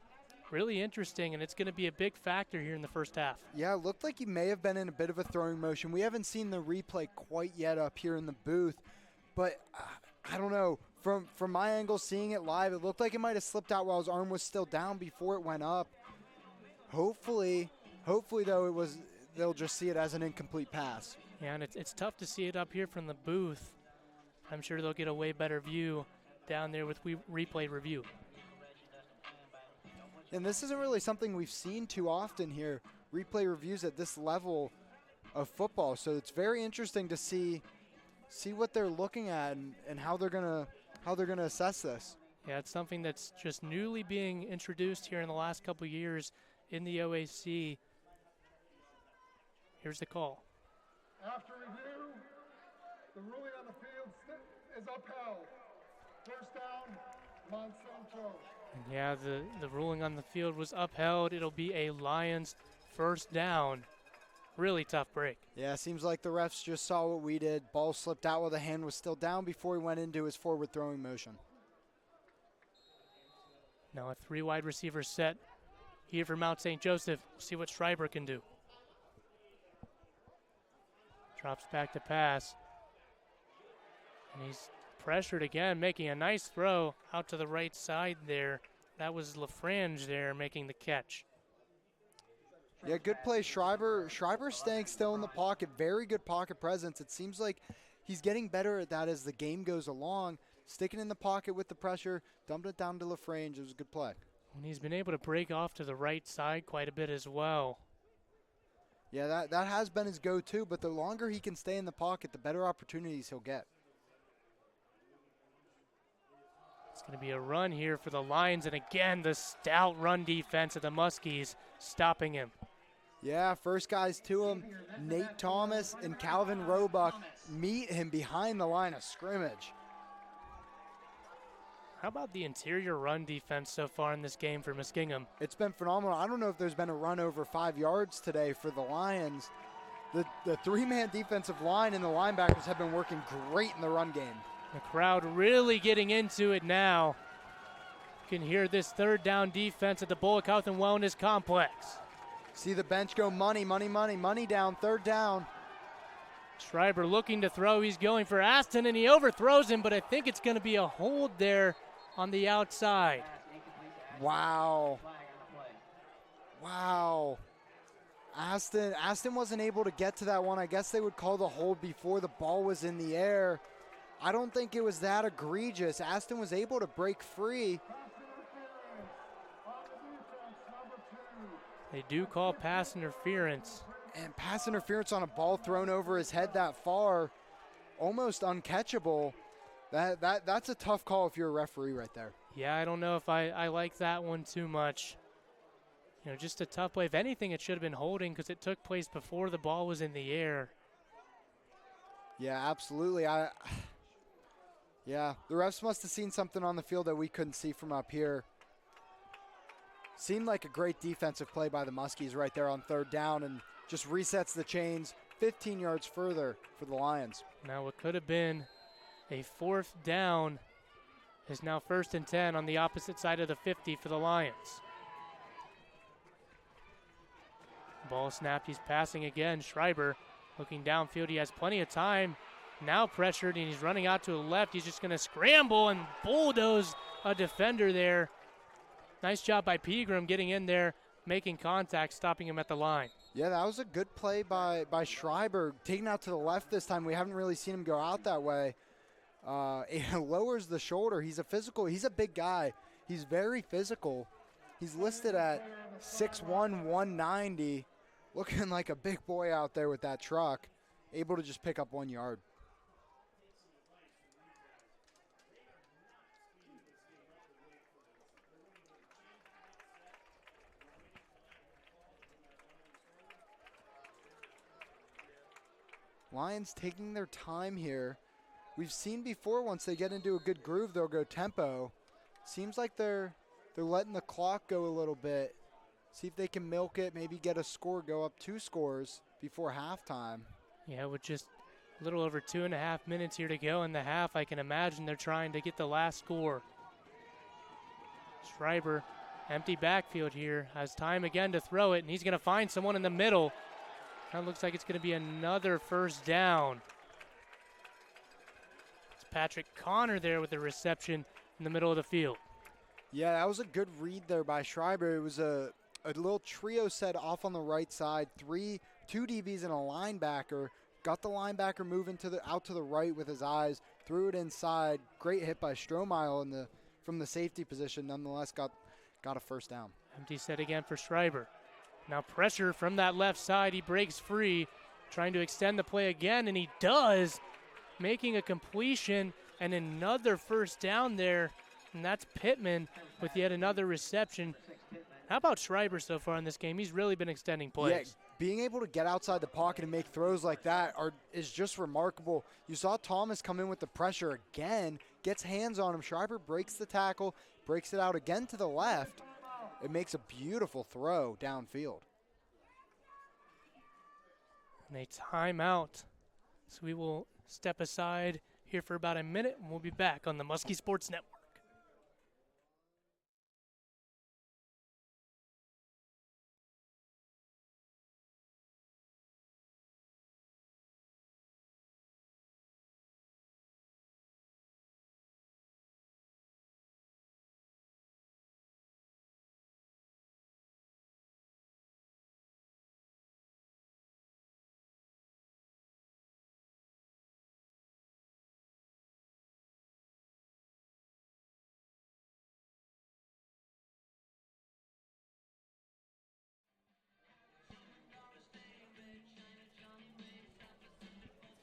Really interesting, and it's going to be a big factor here in the first half. Yeah, it looked like he may have been in a bit of a throwing motion. We haven't seen the replay quite yet up here in the booth, but I don't know. From my angle, seeing it live, it looked like it might have slipped out while his arm was still down before it went up. Hopefully, though, they'll just see it as an incomplete pass. Yeah, and it's tough to see it up here from the booth. I'm sure they'll get a way better view down there with replay review. And this isn't really something we've seen too often here, replay reviews at this level of football. So it's very interesting to see what they're looking at and how they're gonna assess this. Yeah, it's something that's just newly being introduced here in the last couple of years in the OAC. Here's the call. After review, the ruling on the field is upheld. First down, Mont St. Joe. And yeah, the ruling on the field was upheld. It'll be a Lions first down. Really tough break. Yeah, seems like the refs just saw what we did. Ball slipped out while the hand was still down before he went into his forward throwing motion. Now a 3 wide receiver set here for Mount St. Joseph. See what Schreiber can do. Drops back to pass. And he's pressured again, making a nice throw out to the right side there. That was LaFrange there making the catch. Yeah, good play. Schreiber staying still in the pocket. Very good pocket presence. It seems like he's getting better at that as the game goes along. Sticking in the pocket with the pressure, dumping it down to LaFrange. It was a good play. And he's been able to break off to the right side quite a bit as well. Yeah, that has been his go-to, but the longer he can stay in the pocket, the better opportunities he'll get. It's going to be a run here for the Lions, and again, the stout run defense of the Muskies stopping him. Yeah, first guys to him, Nate Thomas and Calvin Roebuck meet him behind the line of scrimmage. How about the interior run defense so far in this game for Muskingum? It's been phenomenal. I don't know if there's been a run over 5 yards today for the Lions. The three-man defensive line and the linebackers have been working great in the run game. The crowd really getting into it now. You can hear this third down defense at the Bullock Health and Wellness Complex. See the bench go money down, third down. Schreiber looking to throw. He's going for Aston, and he overthrows him, but I think it's going to be a hold there on the outside. Wow. Aston wasn't able to get to that one. I guess they would call the hold before the ball was in the air. I don't think it was that egregious. Aston was able to break free. They do call pass interference. And pass interference on a ball thrown over his head that far, almost uncatchable. That's a tough call if you're a referee right there. Yeah, I don't know if I like that one too much. just a tough play. If anything, it should have been holding because it took place before the ball was in the air. Yeah, absolutely. Yeah, the refs must have seen something on the field that we couldn't see from up here. Seemed like a great defensive play by the Muskies right there on 3rd down and just resets the chains 15 yards further for the Lions. Now what could have been a 4th down is now 1st and 10 on the opposite side of the 50 for the Lions. Ball snapped, he's passing again. Schreiber looking downfield, he has plenty of time. Now pressured, and he's running out to the left. He's just gonna scramble and bulldoze a defender there. Nice job by Pegram getting in there, making contact, stopping him at the line. Yeah, that was a good play by Schreiber, taking out to the left this time. We haven't really seen him go out that way. It lowers the shoulder. He's a big guy. He's very physical. He's listed at 6'1", 190, looking like a big boy out there with that truck, able to just pick up 1 yard. Lions taking their time here. We've seen before once they get into a good groove, they'll go tempo. Seems like they're letting the clock go a little bit. See if they can milk it, maybe get a score, go up 2 scores before halftime. Yeah, with just a little over 2.5 minutes here to go in the half, I can imagine they're trying to get the last score. Schreiber, empty backfield here, has time again to throw it, and he's going to find someone in the middle. That looks like it's going to be another 1st down. It's Patrick Connor there with the reception in the middle of the field. Yeah, that was a good read there by Schreiber. It was a little trio set off on the right side, 2 DBs and a linebacker. Got the linebacker moving out to the right with his eyes, threw it inside. Great hit by Strohmeyer from the safety position. Nonetheless, got a 1st down. Empty set again for Schreiber. Now pressure from that left side. He breaks free, trying to extend the play again, and he does, making a completion and another 1st down there. And that's Pittman with yet another reception. How about Schreiber so far in this game? He's really been extending plays. Yeah, being able to get outside the pocket and make throws like that is just remarkable. You saw Thomas come in with the pressure again, gets hands on him. Schreiber breaks the tackle, breaks it out again to the left. It makes a beautiful throw downfield. And a timeout. So we will step aside here for about a minute, and we'll be back on the Muskie Sports Network.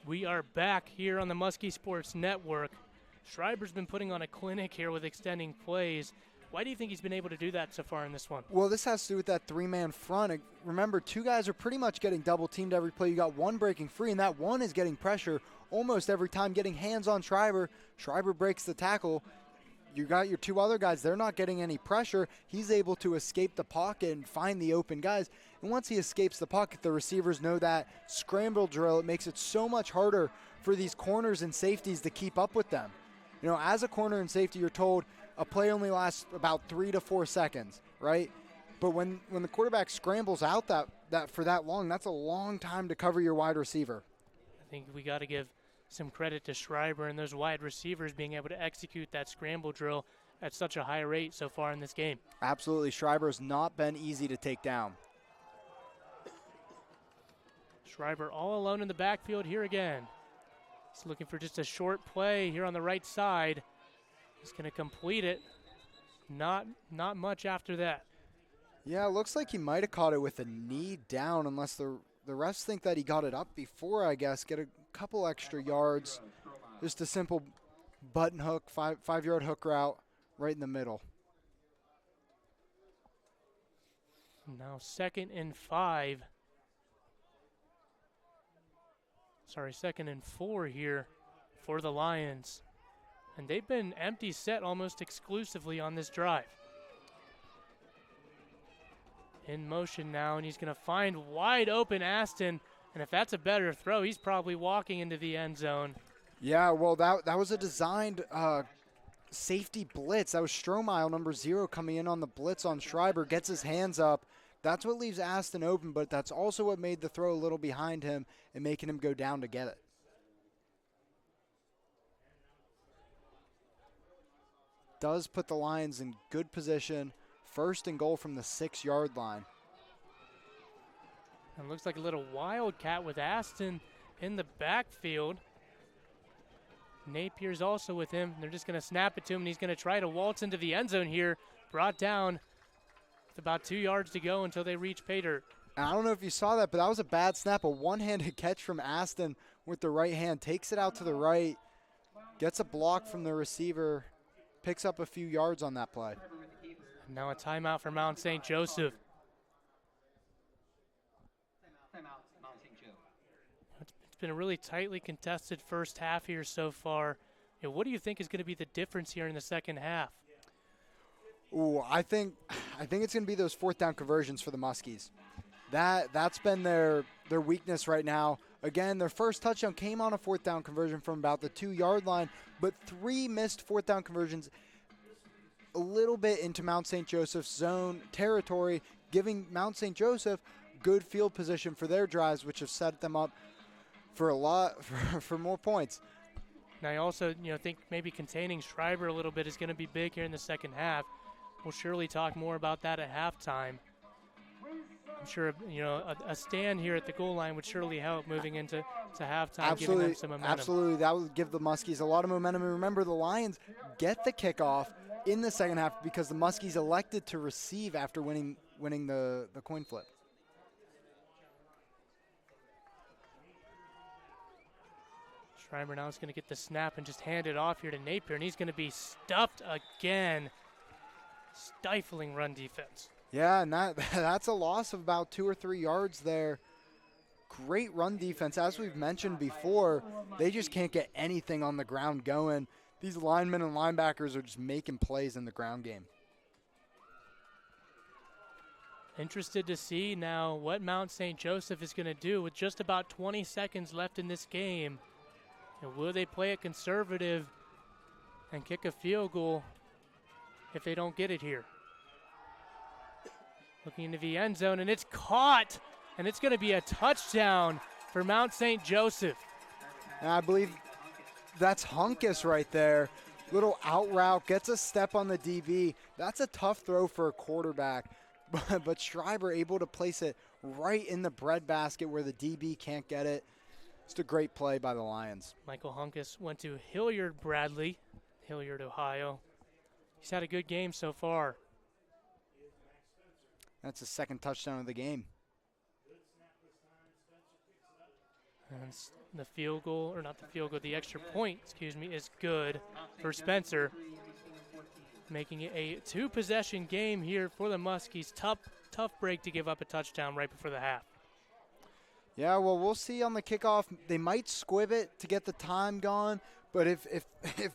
We are back here on the Muskie Sports Network. Schreiber's been putting on a clinic here with extending plays. Why do you think he's been able to do that so far in this one? Well, this has to do with that 3-man front. Remember, 2 guys are pretty much getting double-teamed every play. You got one breaking free, and that one is getting pressure almost every time, getting hands on Schreiber. Schreiber breaks the tackle. You got your 2 other guys. They're not getting any pressure. He's able to escape the pocket and find the open guys. And once he escapes the pocket, the receivers know that scramble drill. It makes it so much harder for these corners and safeties to keep up with them. You know, as a corner and safety, you're told a play only lasts about 3 to 4 seconds, right? But when the quarterback scrambles out that for that long, that's a long time to cover your wide receiver. I think we got to give some credit to Schreiber and those wide receivers being able to execute that scramble drill at such a high rate so far in this game. Absolutely. Schreiber's not been easy to take down. Schreiber all alone in the backfield here again. He's looking for just a short play here on the right side. He's going to complete it. Not much after that. Yeah, it looks like he might have caught it with a knee down, unless the refs think that he got it up before, I guess. Get a couple extra yards. Just a simple button hook, 5-yard hook route right in the middle. Now 2nd and 5. Sorry, 2nd and 4 here for the Lions. And they've been empty set almost exclusively on this drive. In motion now, and he's going to find wide open Aston. And if that's a better throw, he's probably walking into the end zone. Yeah, well, that was a designed safety blitz. That was Strohmeyer, number 0, coming in on the blitz on Schreiber, gets his hands up. That's what leaves Aston open, but that's also what made the throw a little behind him and making him go down to get it. Does put the Lions in good position. 1st and goal from the 6-yard line. It looks like a little wildcat with Aston in the backfield. Napier's also with him. They're just going to snap it to him, and he's going to try to waltz into the end zone here. Brought down with about 2 yards to go until they reach pay dirt. And I don't know if you saw that, but that was a bad snap. A one-handed catch from Aston with the right hand. Takes it out to the right. Gets a block from the receiver. Picks up a few yards on that play. And now a timeout for Mount St. Joseph. It's been a really tightly contested first half here so far. What do you think is going to be the difference here in the second half? Ooh, I think it's going to be those 4th down conversions for the Muskies. That's been their weakness right now. Again, their first touchdown came on a 4th down conversion from about the 2-yard line, but 3 missed 4th down conversions a little bit into Mount St. Joseph's zone territory, giving Mount St. Joseph good field position for their drives, which have set them up for for more points. And I also think maybe containing Schreiber a little bit is going to be big here in the second half. We'll surely talk more about that at halftime. I'm sure a stand here at the goal line would surely help moving into halftime, giving them some momentum. Absolutely, that would give the Muskies a lot of momentum. And remember, the Lions get the kickoff in the second half because the Muskies elected to receive after winning the coin flip. Schreiber now is going to get the snap and just hand it off here to Napier, and he's going to be stuffed again. Stifling run defense. Yeah, and that's a loss of about 2 or 3 yards there. Great run defense. As we've mentioned before, they just can't get anything on the ground going. These linemen and linebackers are just making plays in the ground game. Interested to see now what Mount St. Joseph is going to do with just about 20 seconds left in this game. And will they play it conservative and kick a field goal if they don't get it here? Looking into the end zone, and it's caught, and it's going to be a touchdown for Mount St. Joseph. And I believe that's Hunkus right there. Little out route, gets a step on the DB. That's a tough throw for a quarterback, but Schreiber able to place it right in the breadbasket where the DB can't get it. It's a great play by the Lions. Michael Hunkus went to Hilliard Bradley, Hilliard, Ohio. He's had a good game so far. That's the 2nd touchdown of the game. And the field goal, or not the field goal, the extra point, is good for Spencer. Making it a 2-possession game here for the Muskies. Tough break to give up a touchdown right before the half. Yeah, well, we'll see on the kickoff. They might squib it to get the time gone, but if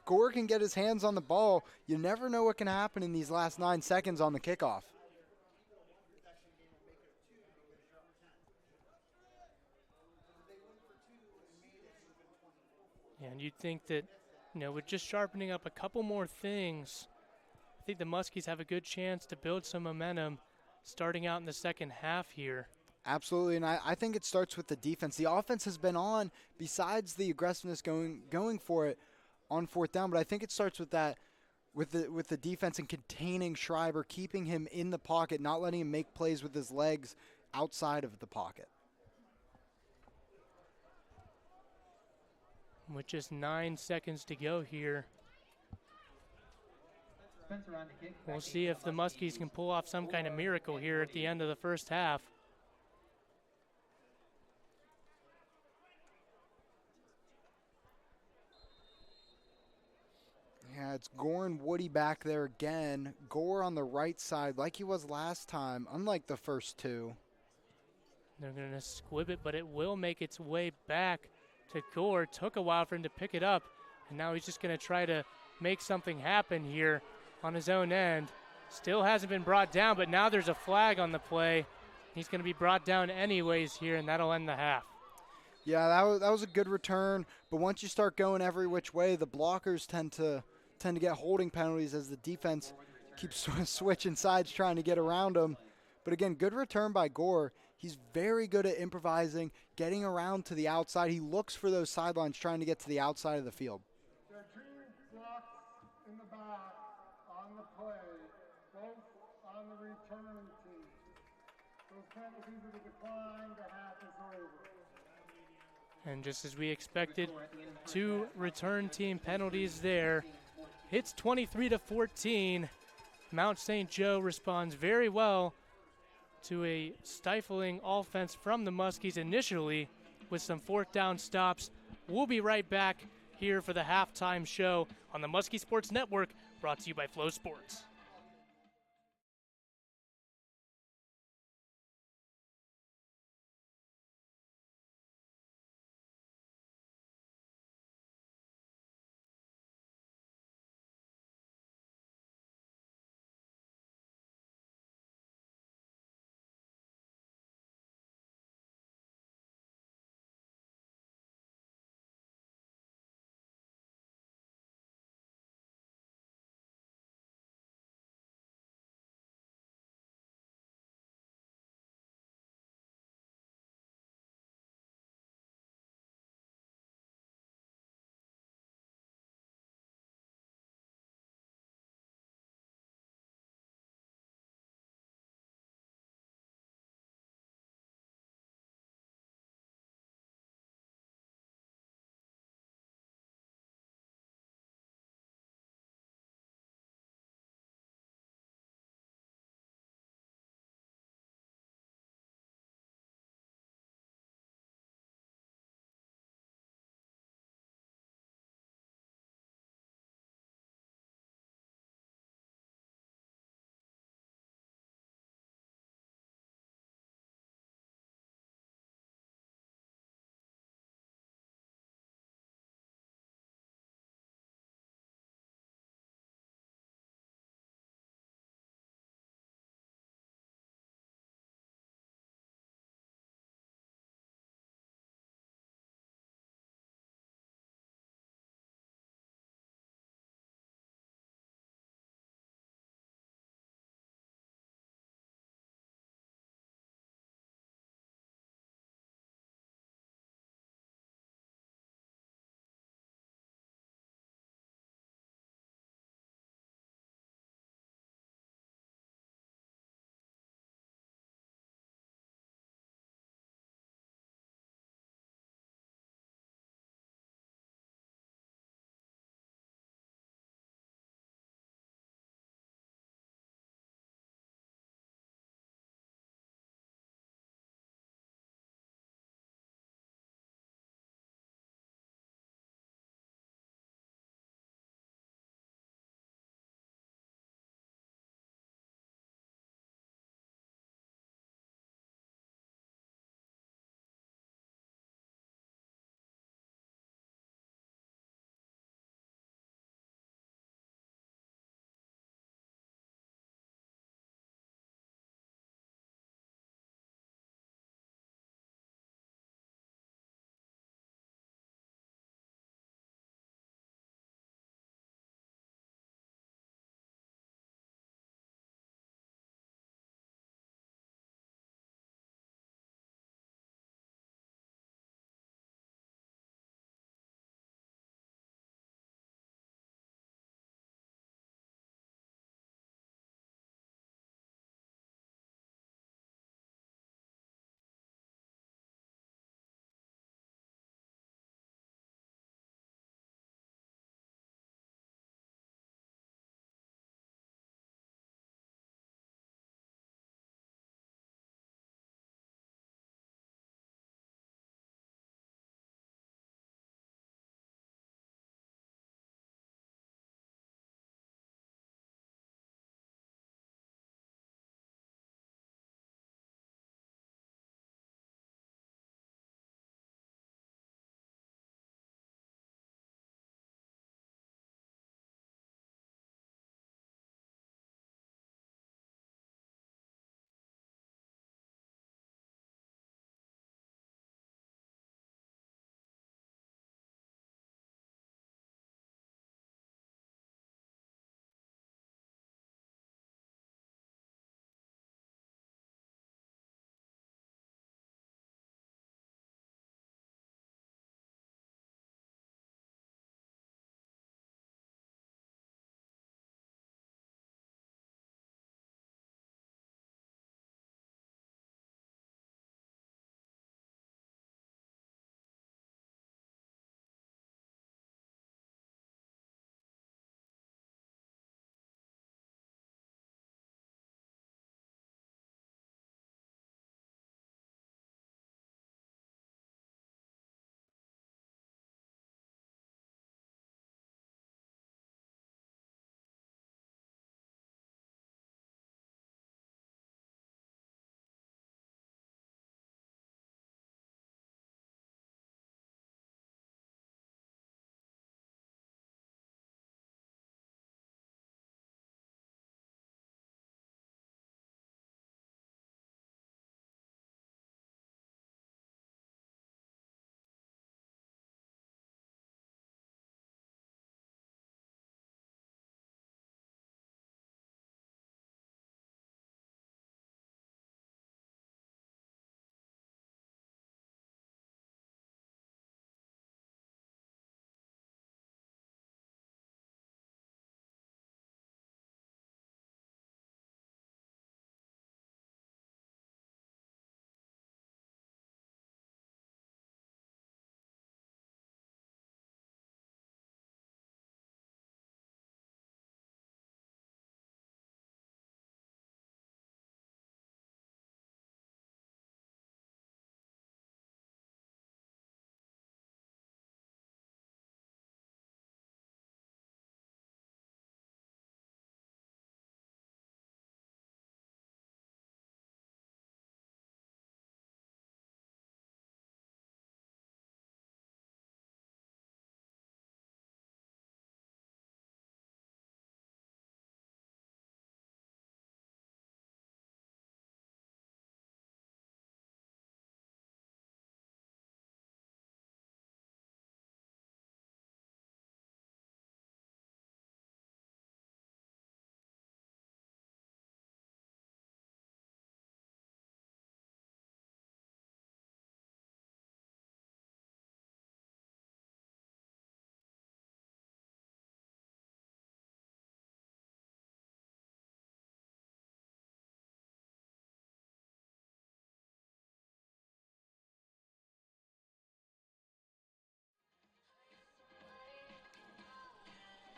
Gore can get his hands on the ball, you never know what can happen in these last 9 seconds on the kickoff. Yeah, and you'd think that, with just sharpening up a couple more things, I think the Muskies have a good chance to build some momentum starting out in the second half here. Absolutely, and I think it starts with the defense. The offense has been on, besides the aggressiveness going for it on 4th down, but I think it starts with that, with the defense and containing Schreiber, keeping him in the pocket, not letting him make plays with his legs outside of the pocket. With just 9 seconds to go here, we'll see if the Muskies can pull off some kind of miracle here at the end of the first half. Yeah, That's Gore and Woody back there again. Gore on the right side like he was last time, unlike the first two. They're going to squib it, but it will make its way back to Gore. Took a while for him to pick it up, and now he's just going to try to make something happen here on his own end. Still hasn't been brought down, but now there's a flag on the play. He's going to be brought down anyways here, and that'll end the half. Yeah, that was a good return, but once you start going every which way, the blockers tend to get holding penalties as the defense keeps switching sides trying to get around them. But again, good return by Gore. He's very good at improvising, getting around to the outside. He looks for those sidelines, trying to get to the outside of the field. There are 2 blocks in the back on the play, both on the return team. Those penalties are declined, the half is over. And just as we expected, 2 return team penalties there. It's 23-14. Mount St. Joe responds very well to a stifling offense from the Muskies initially with some 4th down stops. We'll be right back here for the halftime show on the Muskie Sports Network, brought to you by Flow Sports.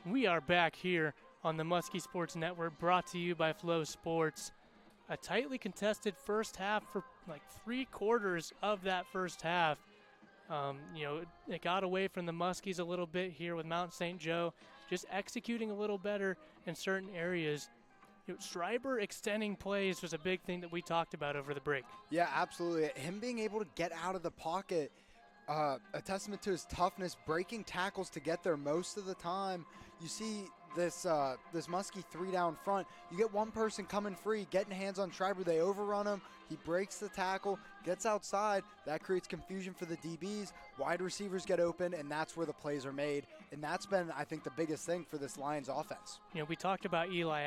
We are back here on the Muskie Sports Network, brought to you by Flow Sports. A tightly contested first half for like 3/4 of that first half. It got away from the Muskies a little bit here with Mount St. Joe, just executing a little better in certain areas. Schreiber extending plays was a big thing that we talked about over the break. Yeah, absolutely. Him being able to get out of the pocket, a testament to his toughness, breaking tackles to get there most of the time. You see this Muskie 3 down front. You get one person coming free, getting hands on Schreiber. They overrun him. He breaks the tackle, gets outside. That creates confusion for the DBs. Wide receivers get open, and that's where the plays are made. And that's been, I think, the biggest thing for this Lions offense. We talked about Eli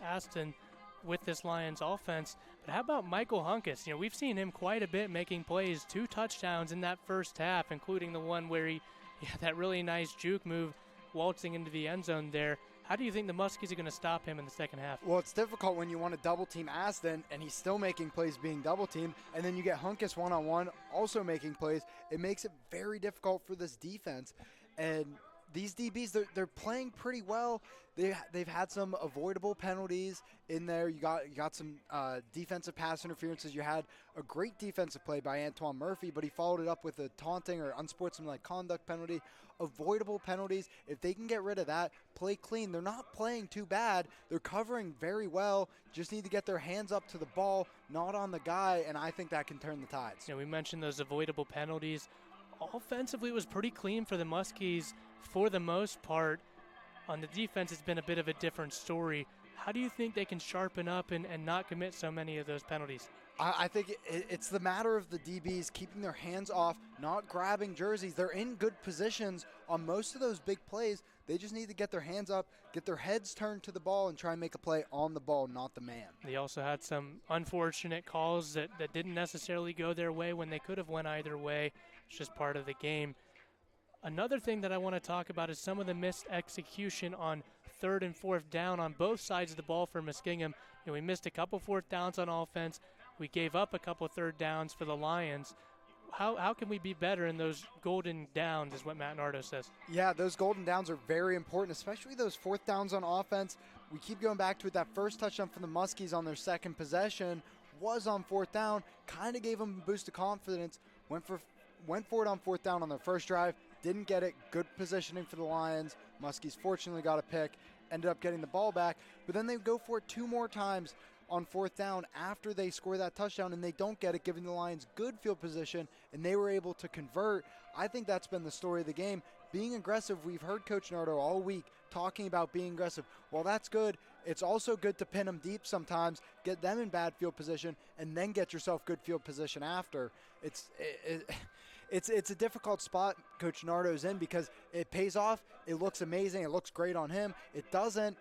Aston with this Lions offense, but how about Michael Hunkus? We've seen him quite a bit making plays, 2 touchdowns in that first half, including the one where he had that really nice juke move waltzing into the end zone there. How do you think the Muskies are going to stop him in the second half? Well, it's difficult when you want to double team Aston and he's still making plays being double teamed, and then you get Hunkus one-on-one also making plays. It makes it very difficult for this defense. And these DBs, they're playing pretty well. They've had some avoidable penalties in there. You got some defensive pass interferences. You had a great defensive play by Antoine Murphy, but he followed it up with a taunting or unsportsmanlike conduct penalty. Avoidable penalties. If they can get rid of that, play clean. They're not playing too bad. They're covering very well. Just need to get their hands up to the ball, not on the guy, and I think that can turn the tides. We mentioned those avoidable penalties. Offensively, it was pretty clean for the Muskies for the most part. On the defense, it's been a bit of a different story. How do you think they can sharpen up and not commit so many of those penalties? I think it's the matter of the DBs keeping their hands off, not grabbing jerseys. They're in good positions on most of those big plays. They just need to get their hands up, get their heads turned to the ball, and try and make a play on the ball, not the man. They also had some unfortunate calls that didn't necessarily go their way when they could have went either way. It's just part of the game. Another thing that I want to talk about is some of the missed execution on 3rd and 4th down on both sides of the ball for Muskingum. We missed a couple 4th downs on offense. We gave up a couple 3rd downs for the Lions. How can we be better in those golden downs is what Matt Nardo says. Yeah, those golden downs are very important, especially those 4th downs on offense. We keep going back to it. That first touchdown for the Muskies on their second possession was on 4th down, kind of gave them a boost of confidence, went for it on 4th down on their first drive, didn't get it. Good positioning for the Lions. Muskies fortunately got a pick, ended up getting the ball back, but then they go for it 2 more times on 4th down after they score that touchdown, and they don't get it, giving the Lions good field position, and they were able to convert. I think that's been the story of the game. Being aggressive, we've heard Coach Nardo all week talking about being aggressive. Well, that's good. It's also good to pin them deep sometimes, get them in bad field position, and then get yourself good field position after. It's a difficult spot Coach Nardo's in because it pays off. It looks amazing. It looks great on him. It doesn't.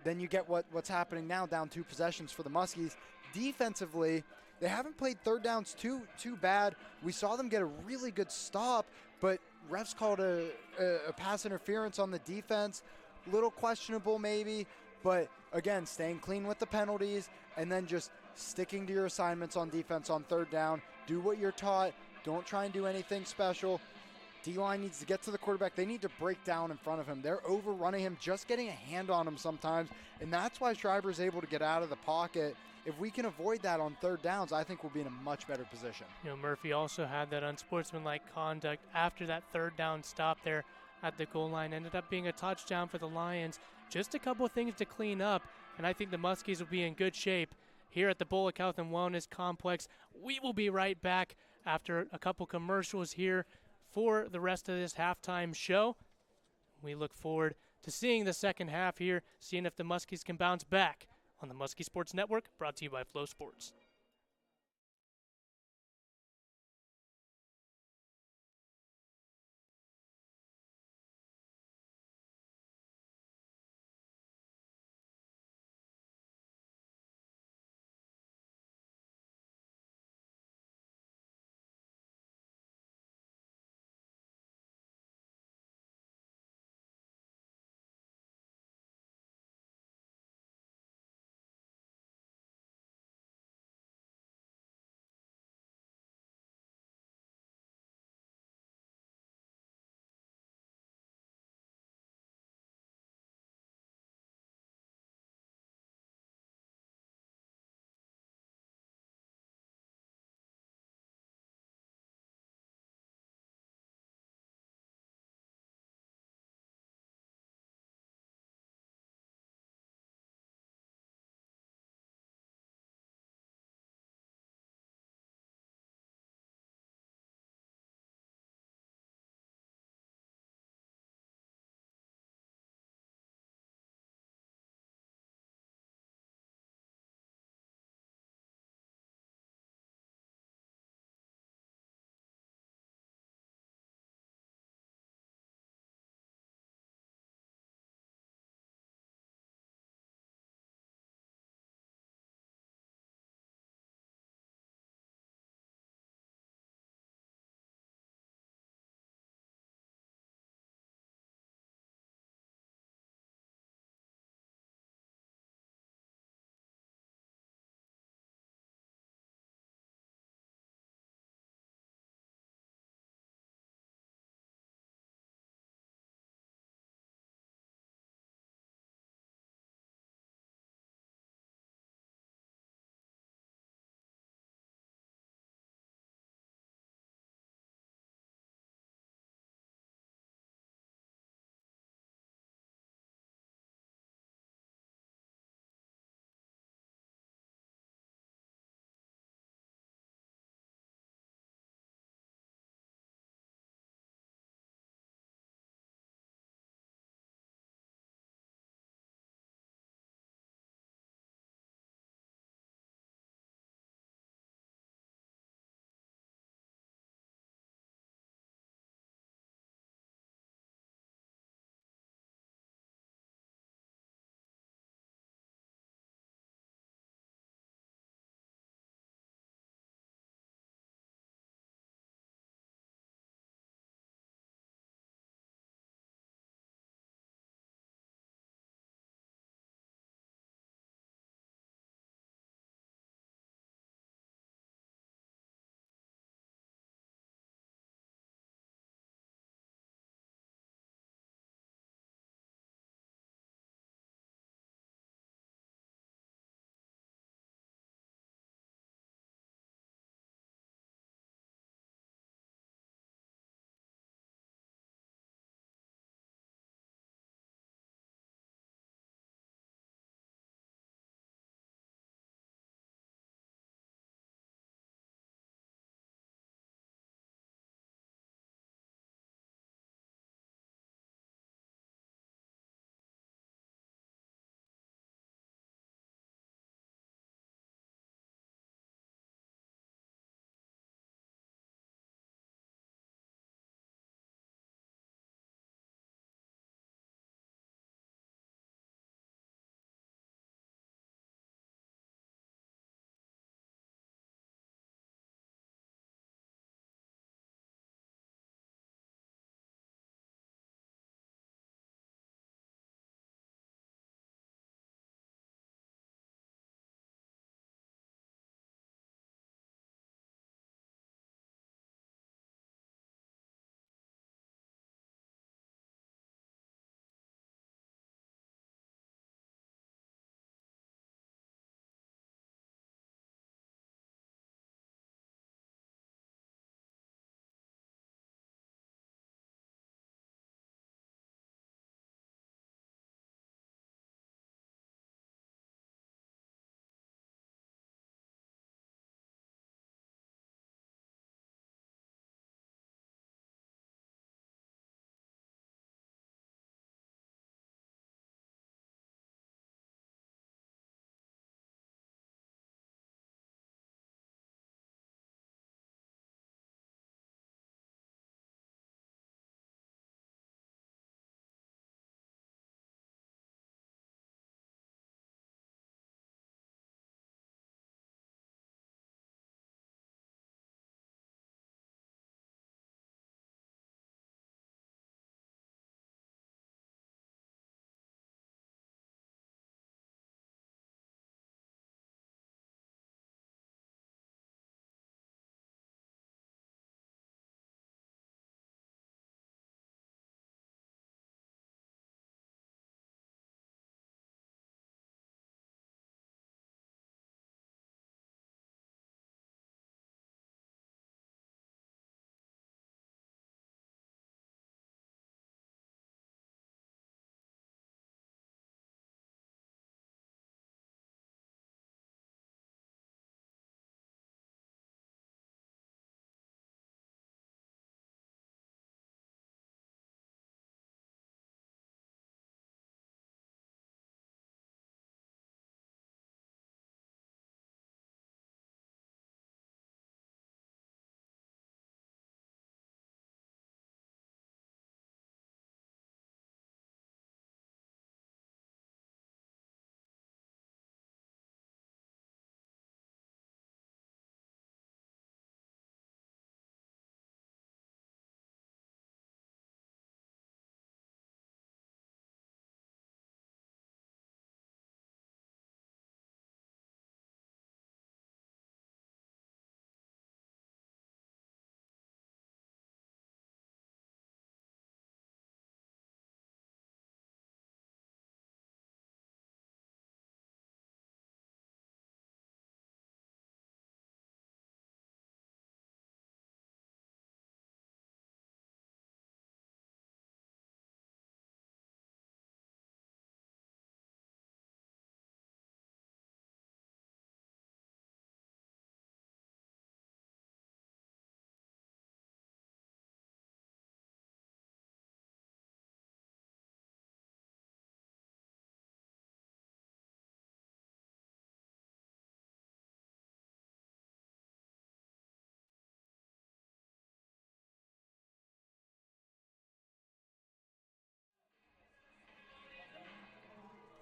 Then you get what's happening now, down 2 possessions for the Muskies. Defensively, they haven't played 3rd downs too bad. We saw them get a really good stop, but refs called a pass interference on the defense. Little questionable maybe, but again, staying clean with the penalties and then just sticking to your assignments on defense on 3rd down. Do what you're taught. Don't try and do anything special. D-line needs to get to the quarterback. They need to break down in front of him. They're overrunning him, just getting a hand on him sometimes, and that's why Schreiber's able to get out of the pocket. If we can avoid that on 3rd downs, I think we'll be in a much better position. Murphy also had that unsportsmanlike conduct after that 3rd down stop there at the goal line. Ended up being a touchdown for the Lions. Just a couple of things to clean up, and I think the Muskies will be in good shape here at the Bullock Health and Wellness Complex. We will be right back after a couple commercials here for the rest of this halftime show. We look forward to seeing the second half here, seeing if the Muskies can bounce back on the Muskie Sports Network, brought to you by Flow Sports.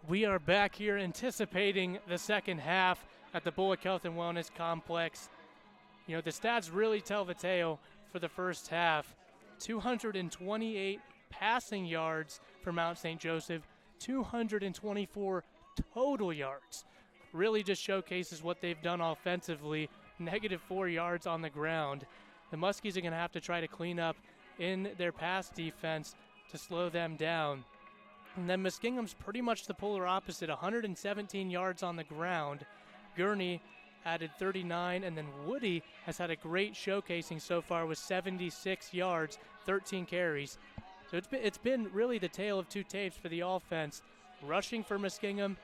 We are back here anticipating the second half at the Bullock Health and Wellness Complex. You know, the stats really tell the tale for the first half. 228 passing yards for Mount St. Joseph, 224 total yards. Really just showcases what they've done offensively. -4 yards on the ground. The Muskies are going to have to try to clean up in their pass defense to slow them down. And then Muskingum's pretty much the polar opposite, 117 yards on the ground. Gurney added 39, and then Woody has had a great showcasing so far with 76 yards, 13 carries. So it's been really the tale of two tapes for the offense. Rushing for Muskingum,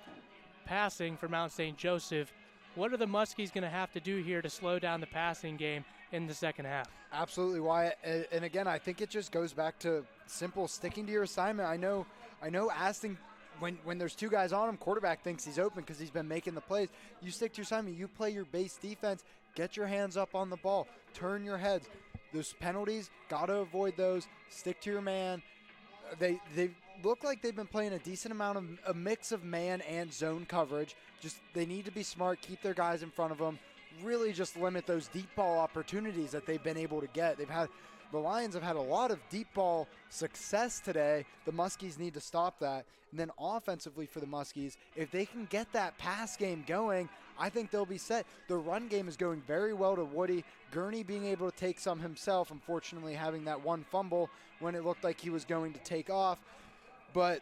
passing for Mount St. Joseph. What are the Muskies going to have to do here to slow down the passing game in the second half? Absolutely, Wyatt. And again, I think it just goes back to simple sticking to your assignment. I know Aston, when there's two guys on him, quarterback thinks he's open because he's been making the plays. You stick to your assignment. You play your base defense. Get your hands up on the ball. Turn your heads. Those penalties, got to avoid those. Stick to your man. They look like they've been playing a decent amount of a mix of man and zone coverage. Just they need to be smart, keep their guys in front of them, really just limit those deep ball opportunities that they've been able to get. The Lions have had a lot of deep ball success today. The Muskies need to stop that. And then offensively for the Muskies, if they can get that pass game going, I think they'll be set. The run game is going very well to Woody. Gurney being able to take some himself, unfortunately having that one fumble when it looked like he was going to take off. But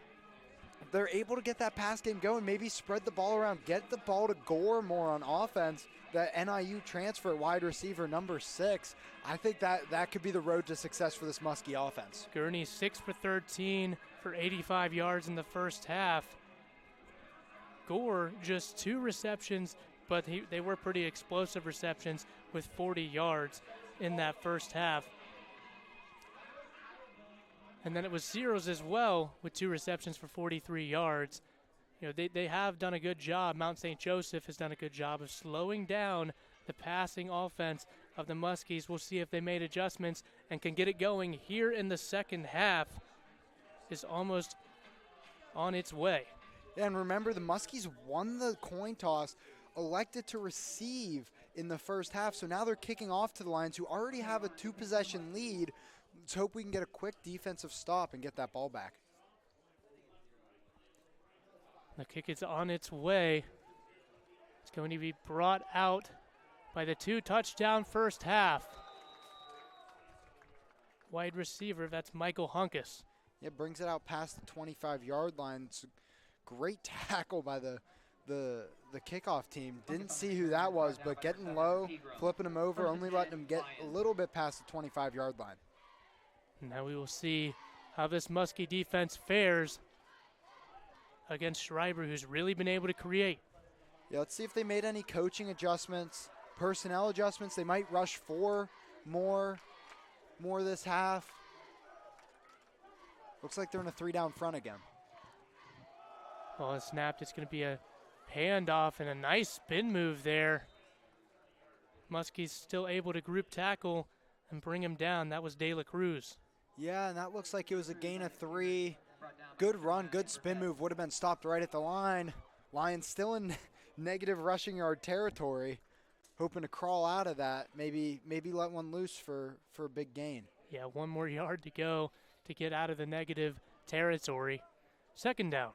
they're able to get that pass game going, maybe spread the ball around, get the ball to Gore more on offense. That NIU transfer wide receiver number 6, I think that could be the road to success for this Muskie offense. Gurney 6 for 13 for 85 yards in the first half. Gore just 2 receptions, but they were pretty explosive receptions with 40 yards in that first half. And then it was Zeros as well with 2 receptions for 43 yards. You know, they have done a good job. Mount St. Joseph has done a good job of slowing down the passing offense of the Muskies. We'll see if they made adjustments and can get it going here in the second half. Is almost on its way. And remember, the Muskies won the coin toss, elected to receive in the first half. So now they're kicking off to the Lions, who already have a 2-possession lead. Let's hope we can get a quick defensive stop and get that ball back. The kick is on its way. It's going to be brought out by the 2-touchdown first half. Wide receiver, that's Michael Hunkus. Yeah, brings it out past the 25-yard line. It's a great tackle by the kickoff team. Didn't see who that was, but getting low, flipping him over, only letting him get a little bit past the 25-yard line. Now we will see how this Muskie defense fares against Schreiber, who's really been able to create. Yeah, let's see if they made any coaching adjustments, personnel adjustments. They might rush 4 more this half. Looks like they're in a 3-down front again. Well, it's snapped. It's going to be a handoff and a nice spin move there. Muskie's still able to group tackle and bring him down. That was De La Cruz. Yeah, and that looks like it was a gain of 3. Good run, good spin move. Would have been stopped right at the line. Lions still in negative rushing yard territory. Hoping to crawl out of that. Maybe let one loose for a big gain. Yeah, 1 more yard to go to get out of the negative territory. Second down.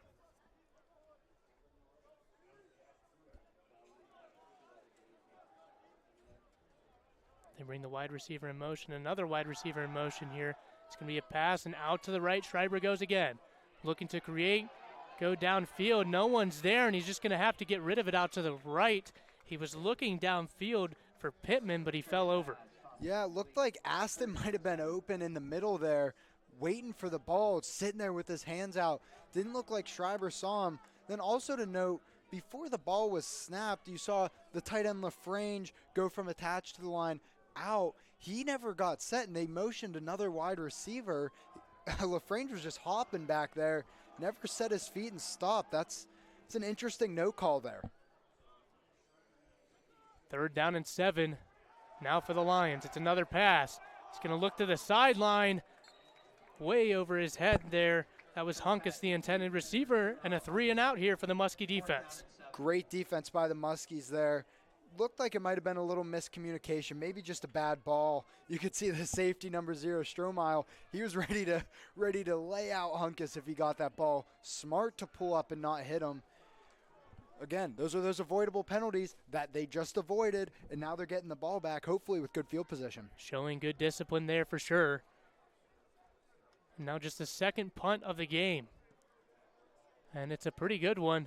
They bring the wide receiver in motion. Another wide receiver in motion here. It's going to be a pass and out to the right. Schreiber goes again. Looking to create, go downfield. No one's there, and he's just going to have to get rid of it out to the right. He was looking downfield for Pittman, but he fell over. Yeah, it looked like Aston might have been open in the middle there, waiting for the ball, sitting there with his hands out. Didn't look like Schreiber saw him. Then also to note, before the ball was snapped, you saw the tight end LaFrange go from attached to the line out. He never got set, and they motioned another wide receiver. LaFrange was just hopping back there, never set his feet and stopped. It's an interesting no call there. 3rd down and 7. Now for the Lions. It's another pass. He's going to look to the sideline. Way over his head there That was Hunkus, the intended receiver, and a 3-and-out here for the Muskie defense. Great defense by the Muskies there. Looked like it might have been a little miscommunication, maybe just a bad ball. You could see the safety number 0, Strohmeyer. He was ready to lay out Hunkus if he got that ball. Smart to pull up and not hit him. Again, those are those avoidable penalties that they just avoided, and now they're getting the ball back, hopefully with good field position. Showing good discipline there for sure. And now just the second punt of the game. And it's a pretty good one.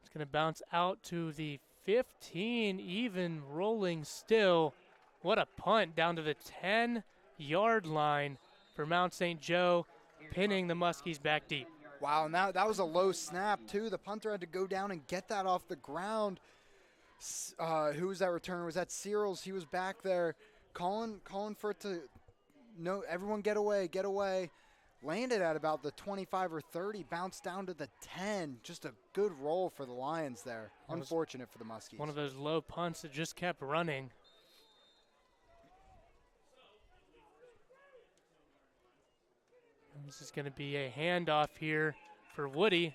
It's going to bounce out to the 15, even rolling still. What a punt down to the 10-yard line for Mount St. Joe, pinning the Muskies back deep. Wow, and that was a low snap, too. The punter had to go down and get that off the ground. Who was that returner? Was that Searles? He was back there calling for it to, no, everyone get away, get away. Landed at about the 25 or 30, bounced down to the 10. Just a good roll for the Lions there. Unfortunate for the Muskies. One of those low punts that just kept running. This is going to be a handoff here for Woody.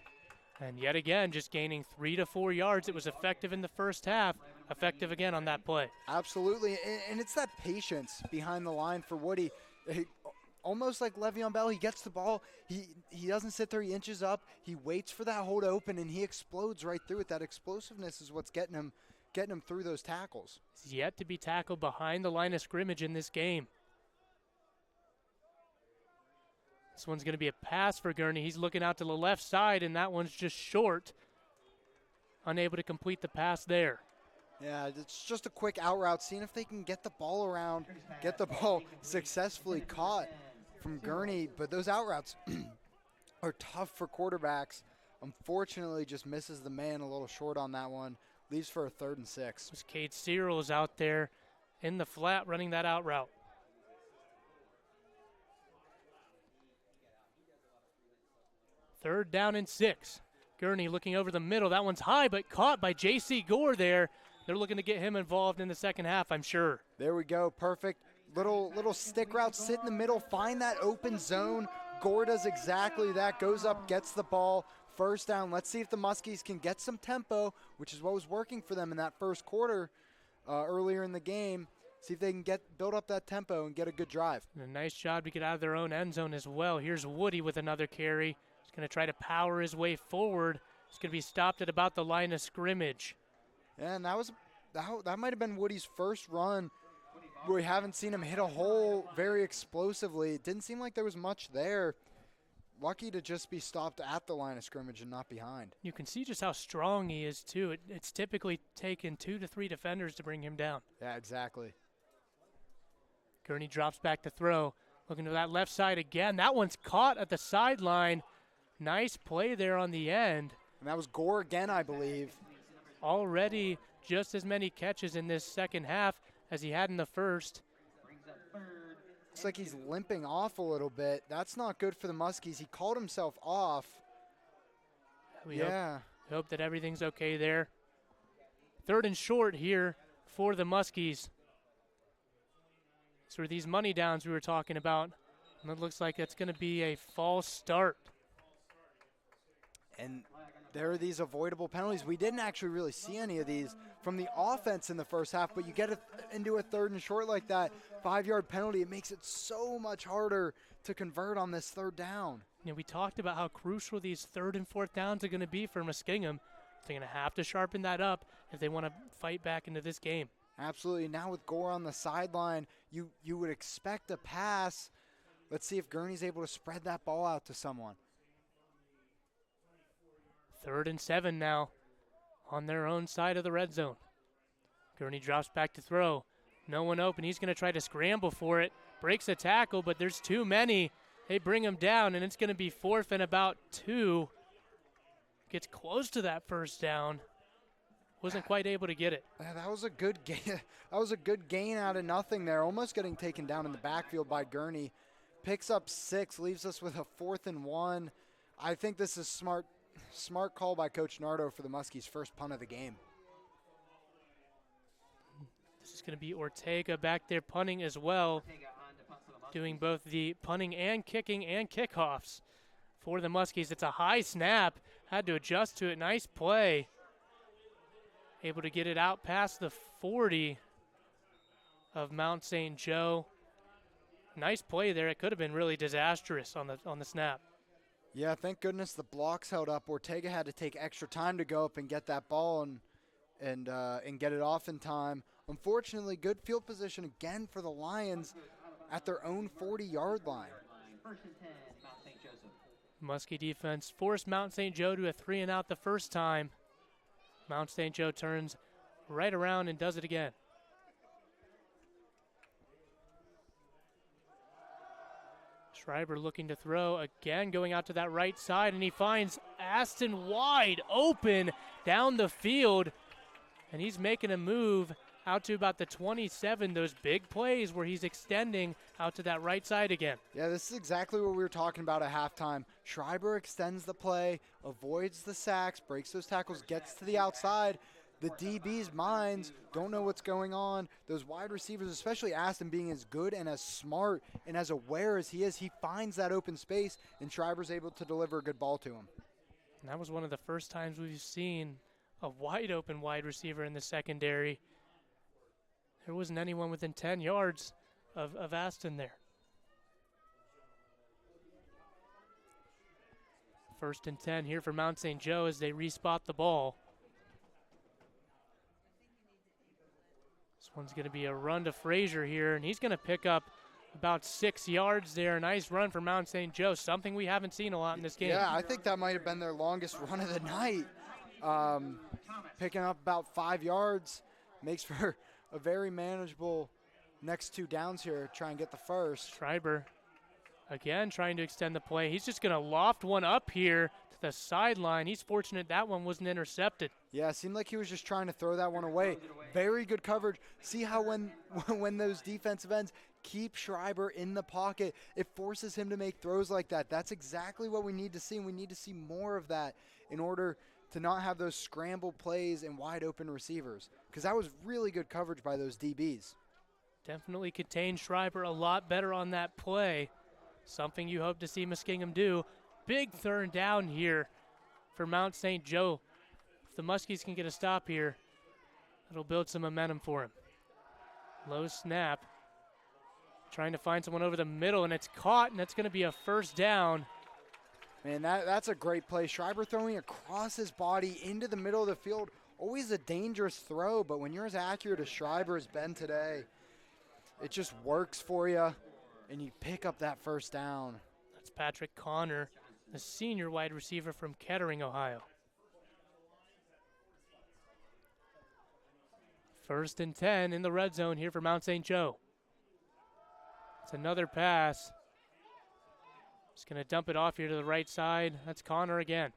And yet again, just gaining 3 to 4 yards. It was effective in the first half, effective again on that play. Absolutely, and it's that patience behind the line for Woody. Almost like Le'Veon Bell, he gets the ball, he doesn't sit there, he inches up, he waits for that hole to open, and he explodes right through it. That explosiveness is what's getting him through those tackles. He's yet to be tackled behind the line of scrimmage in this game. This one's going to be a pass for Gurney. He's looking out to the left side, and that one's just short. Unable to complete the pass there. Yeah, it's just a quick out route, seeing if they can get the ball around, get the ball successfully caught from Gurney. But those out routes are tough for quarterbacks. Unfortunately, just misses the man a little short on that one. Leaves for a 3rd and 6. It was Cade Searles out there in the flat running that out route. Third down and 6. Gurney looking over the middle. That one's high, but caught by J.C. Gore there. They're looking to get him involved in the second half, I'm sure. There we go. Perfect. Little stick route, sit in the middle, find that open zone. Gore does exactly that. Goes up, gets the ball. First down. Let's see if the Muskies can get some tempo, which is what was working for them in that first quarter earlier in the game. See if they can build up that tempo and get a good drive. And a nice job to get out of their own end zone as well. Here's Woody with another carry. He's going to try to power his way forward. He's going to be stopped at about the line of scrimmage. Yeah, and that might have been Woody's first run where we haven't seen him hit a hole very explosively. It didn't seem like there was much there. Lucky to just be stopped at the line of scrimmage and not behind. You can see just how strong he is, too. It's typically taken 2 to 3 defenders to bring him down. Yeah, exactly. Gurney drops back to throw. Looking to that left side again. That one's caught at the sideline. Nice play there on the end. And that was Gore again, I believe. Already just as many catches in this second half as he had in the first. Looks like he's limping off a little bit. That's not good for the Muskies. He called himself off. We hope that everything's okay there. 3rd and short here for the Muskies. So these money downs we were talking about, and it looks like it's going to be a false start. And there are these avoidable penalties. We didn't actually really see any of these from the offense in the first half, but you get into a 3rd and short like that, 5-yard penalty, it makes it so much harder to convert on this 3rd down. You know, we talked about how crucial these 3rd and 4th downs are going to be for Muskingum. They're going to have to sharpen that up if they want to fight back into this game. Absolutely. Now with Gore on the sideline, you would expect a pass. Let's see if Gurney's able to spread that ball out to someone. 3rd and 7 now on their own side of the red zone. Gurney drops back to throw. No one open. He's going to try to scramble for it. Breaks a tackle, but there's too many. They bring him down, and it's going to be 4th and about 2. Gets close to that first down. Wasn't quite able to get it. That was a good gain. That was a good gain out of nothing there. Almost getting taken down in the backfield by Gurney. Picks up 6, leaves us with a 4th and 1. I think this is smart call by Coach Nardo for the Muskies' first punt of the game. This is going to be Ortega back there punting as well. doing both the punting and kicking and kickoffs for the Muskies. It's a high snap. Had to adjust to it. Nice play. Able to get it out past the 40 of Mount St. Joe. Nice play there. It could have been really disastrous on the snap. Yeah, thank goodness the blocks held up. Ortega had to take extra time to go up and get that ball and get it off in time. Unfortunately, good field position again for the Lions at their own 40-yard line. First and 10, Mount St. Joseph. Muskie defense forced Mount St. Joe to a 3-and-out the first time. Mount St. Joe turns right around and does it again. Schreiber looking to throw again, going out to that right side, and he finds Aston wide open down the field, and he's making a move out to about the 27, those big plays where he's extending out to that right side again. Yeah, this is exactly what we were talking about at halftime. Schreiber extends the play, avoids the sacks, breaks those tackles, gets to the outside. The DB's minds don't know what's going on. Those wide receivers, especially Aston, being as good and as smart and as aware as he is, he finds that open space, and Schreiber's able to deliver a good ball to him. And that was one of the first times we've seen a wide open wide receiver in the secondary. There wasn't anyone within 10 yards of Aston there. First and 10 here for Mount St. Joe as they respot the ball. This one's going to be a run to Frazier here, and he's going to pick up about 6 yards there. Nice run for Mount St. Joe, something we haven't seen a lot in this game. Yeah, I think that might have been their longest run of the night. Picking up about 5 yards makes for a very manageable next 2 downs here. Try and get the first. Schreiber again trying to extend the play. He's just going to loft one up here to the sideline. He's fortunate that one wasn't intercepted. Yeah, it seemed like he was just trying to throw that one away. Very good coverage. See how when those defensive ends keep Schreiber in the pocket, it forces him to make throws like that. That's exactly what we need to see, and we need to see more of that in order to not have those scramble plays and wide open receivers, because that was really good coverage by those DBs. Definitely contained Schreiber a lot better on that play. Something you hope to see Muskingum do. Big third down here for Mount St. Joe. If the Muskies can get a stop here, it'll build some momentum for him. Low snap. Trying to find someone over the middle, and it's caught, and that's going to be a first down. Man, that's a great play. Schreiber throwing across his body into the middle of the field. Always a dangerous throw, but when you're as accurate as Schreiber has been today, it just works for you, and you pick up that first down. That's Patrick Connor, the senior wide receiver from Kettering, Ohio. First and 10 in the red zone here for Mount St. Joe. It's another pass. Just going to dump it off here to the right side. That's Connor again.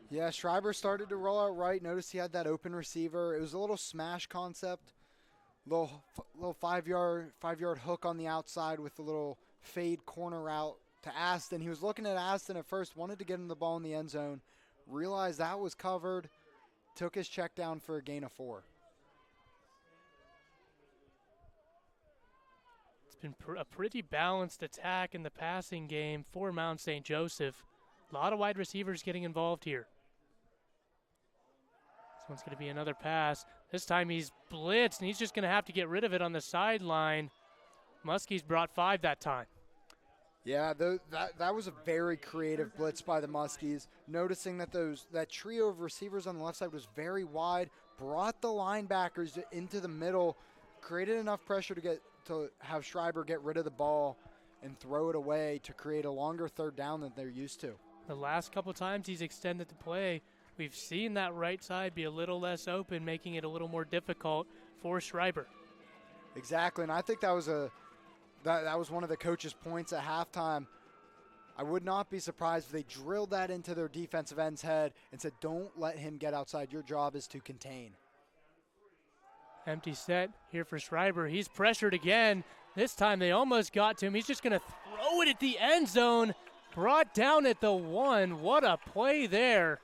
Yeah, Schreiber started to roll out right. Notice he had that open receiver. It was a little smash concept. Little 5-yard hook on the outside with a little fade corner route to Aston. He was looking at Aston at first, wanted to get him the ball in the end zone, realized that was covered, took his check down for a gain of 4. It's been a pretty balanced attack in the passing game for Mount St. Joseph. A lot of wide receivers getting involved here. This one's going to be another pass. This time he's blitzed, and he's just going to have to get rid of it on the sideline. Muskies brought 5 that time. Yeah, that was a very creative blitz by the Muskies. Noticing that that trio of receivers on the left side was very wide, brought the linebackers into the middle, created enough pressure to have Schreiber get rid of the ball and throw it away to create a longer third down than they're used to. The last couple times he's extended the play, we've seen that right side be a little less open, making it a little more difficult for Schreiber. Exactly, and I think that was one of the coach's points at halftime. I would not be surprised if they drilled that into their defensive end's head and said, don't let him get outside. Your job is to contain. Empty set here for Schreiber. He's pressured again. This time they almost got to him. He's just going to throw it at the end zone. Brought down at the 1. What a play there.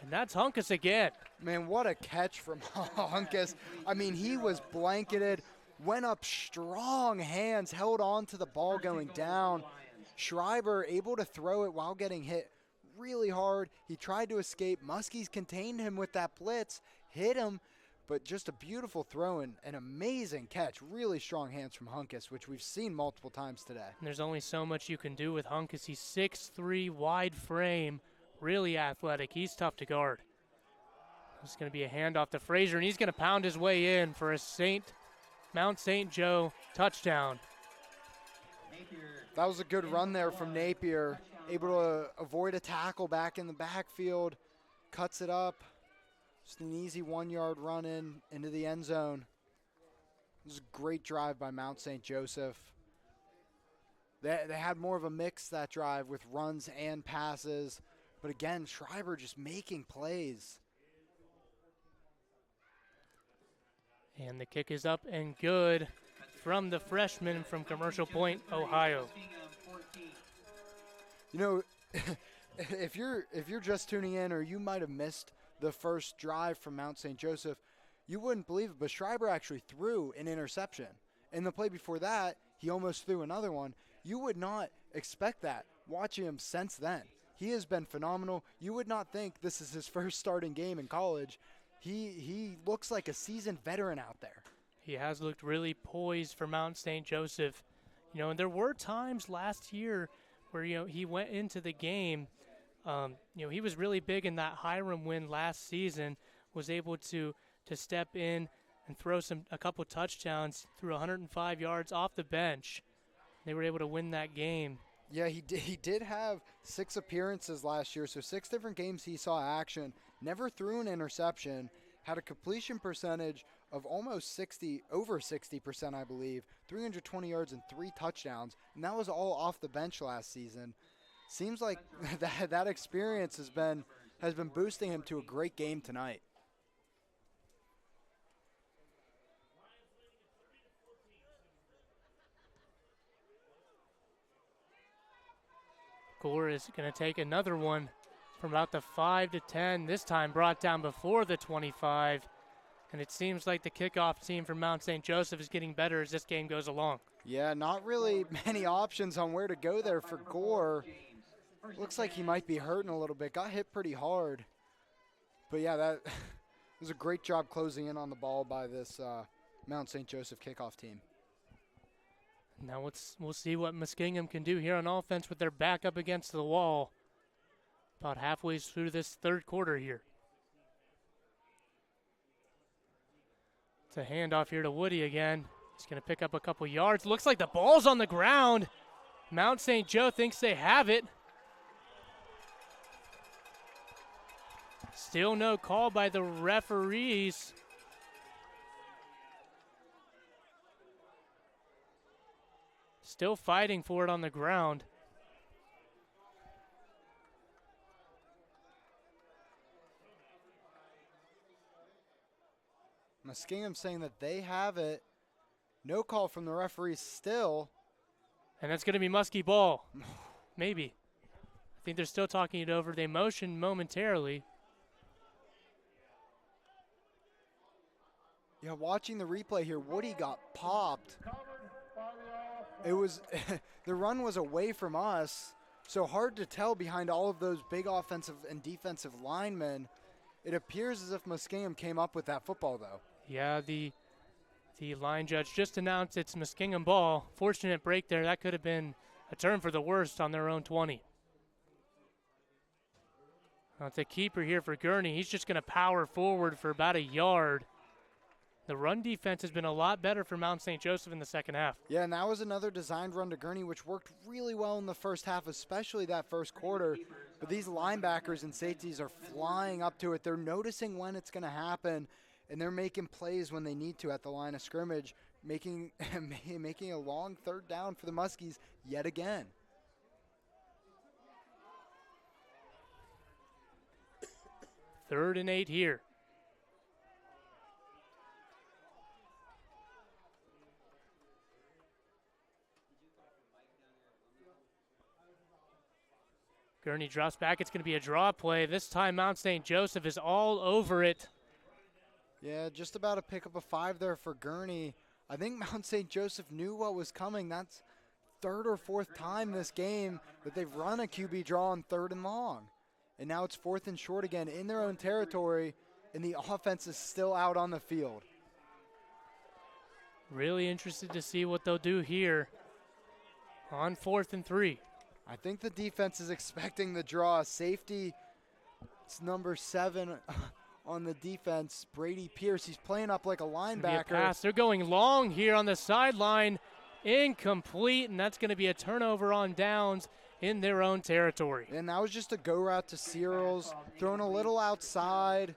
And that's Hunkus again. Man, what a catch from Hunkus. I mean, he was blanketed, went up strong hands, held on to the ball going down. Schreiber able to throw it while getting hit really hard. He tried to escape. Muskies contained him with that blitz, hit him, but just a beautiful throw and an amazing catch. Really strong hands from Hunkus, which we've seen multiple times today. And there's only so much you can do with Hunkus. He's 6'3", wide frame, really athletic. He's tough to guard. It's going to be a handoff to Frazier, and he's going to pound his way in for a Mount St. Joe touchdown. That was a good run there from Napier. Able to avoid a tackle back in the backfield. Cuts it up. Just an easy 1-yard run into the end zone. This is a great drive by Mount St. Joseph. They had more of a mix that drive with runs and passes. But again, Schreiber just making plays. And the kick is up and good from the freshman from Commercial Point, Ohio. You know, if you're just tuning in, or you might have missed the first drive from Mount St. Joseph, you wouldn't believe it, but Schreiber actually threw an interception. In the play before that, he almost threw another one. You would not expect that watching him since then. He has been phenomenal. You would not think this is his first starting game in college. He looks like a seasoned veteran out there. He has looked really poised for Mount St. Joseph. You know, and there were times last year where, you know, he went into the game. You know, he was really big in that Hiram win last season, was able to step in and throw a couple touchdowns, threw 105 yards off the bench. They were able to win that game. Yeah, he did have 6 appearances last year, so 6 different games he saw action. Never threw an interception, had a completion percentage of almost over 60%, I believe, 320 yards and 3 touchdowns, and that was all off the bench last season. Seems like that experience has been boosting him to a great game tonight. Gore is going to take another one from about the 5 to 10, this time brought down before the 25. And it seems like the kickoff team from Mount St. Joseph is getting better as this game goes along. Yeah, not really many options on where to go there for Gore. Looks like he might be hurting a little bit. Got hit pretty hard. But yeah, that was a great job closing in on the ball by this Mount St. Joseph kickoff team. Now we'll see what Muskingum can do here on offense with their back up against the wall. About halfway through this third quarter here. It's a handoff here to Woody again. He's going to pick up a couple yards. Looks like the ball's on the ground. Mount St. Joe thinks they have it. Still no call by the referees. Still fighting for it on the ground. Muskingum saying that they have it. No call from the referees still. And that's going to be Muskie ball. Maybe. I think they're still talking it over. They motioned momentarily. Yeah, watching the replay here, Woody got popped. It was the run was away from us, so hard to tell behind all of those big offensive and defensive linemen. It appears as if Muskingum came up with that football, though. Yeah, the line judge just announced it's Muskingum ball. Fortunate break there. That could have been a turn for the worst on their own 20. Now it's a keeper here for Gurney. He's just going to power forward for about a yard. The run defense has been a lot better for Mount St. Joseph in the second half. Yeah, and that was another designed run to Gurney, which worked really well in the first half, especially that first quarter. But these linebackers and safeties are flying up to it. They're noticing when it's going to happen, and they're making plays when they need to at the line of scrimmage, making a long third down for the Muskies yet again. Third and 8 here. Gurney drops back. It's going to be a draw play. This time Mount St. Joseph is all over it. Yeah, just about to pick up a 5 there for Gurney I think Mount St. Joseph knew what was coming. That's third or fourth time this game that they've run a QB draw on 3rd and long. And now it's 4th and short again in their own territory, and the offense is still out on the field. Really interested to see what they'll do here on 4th and 3. I think the defense is expecting the draw. Safety, it's number 7 on the defense, Brady Pierce. He's playing up like a linebacker. Pass. They're going long here on the sideline. Incomplete, and that's going to be a turnover on downs in their own territory. And that was just a go route to Searles, thrown a little outside.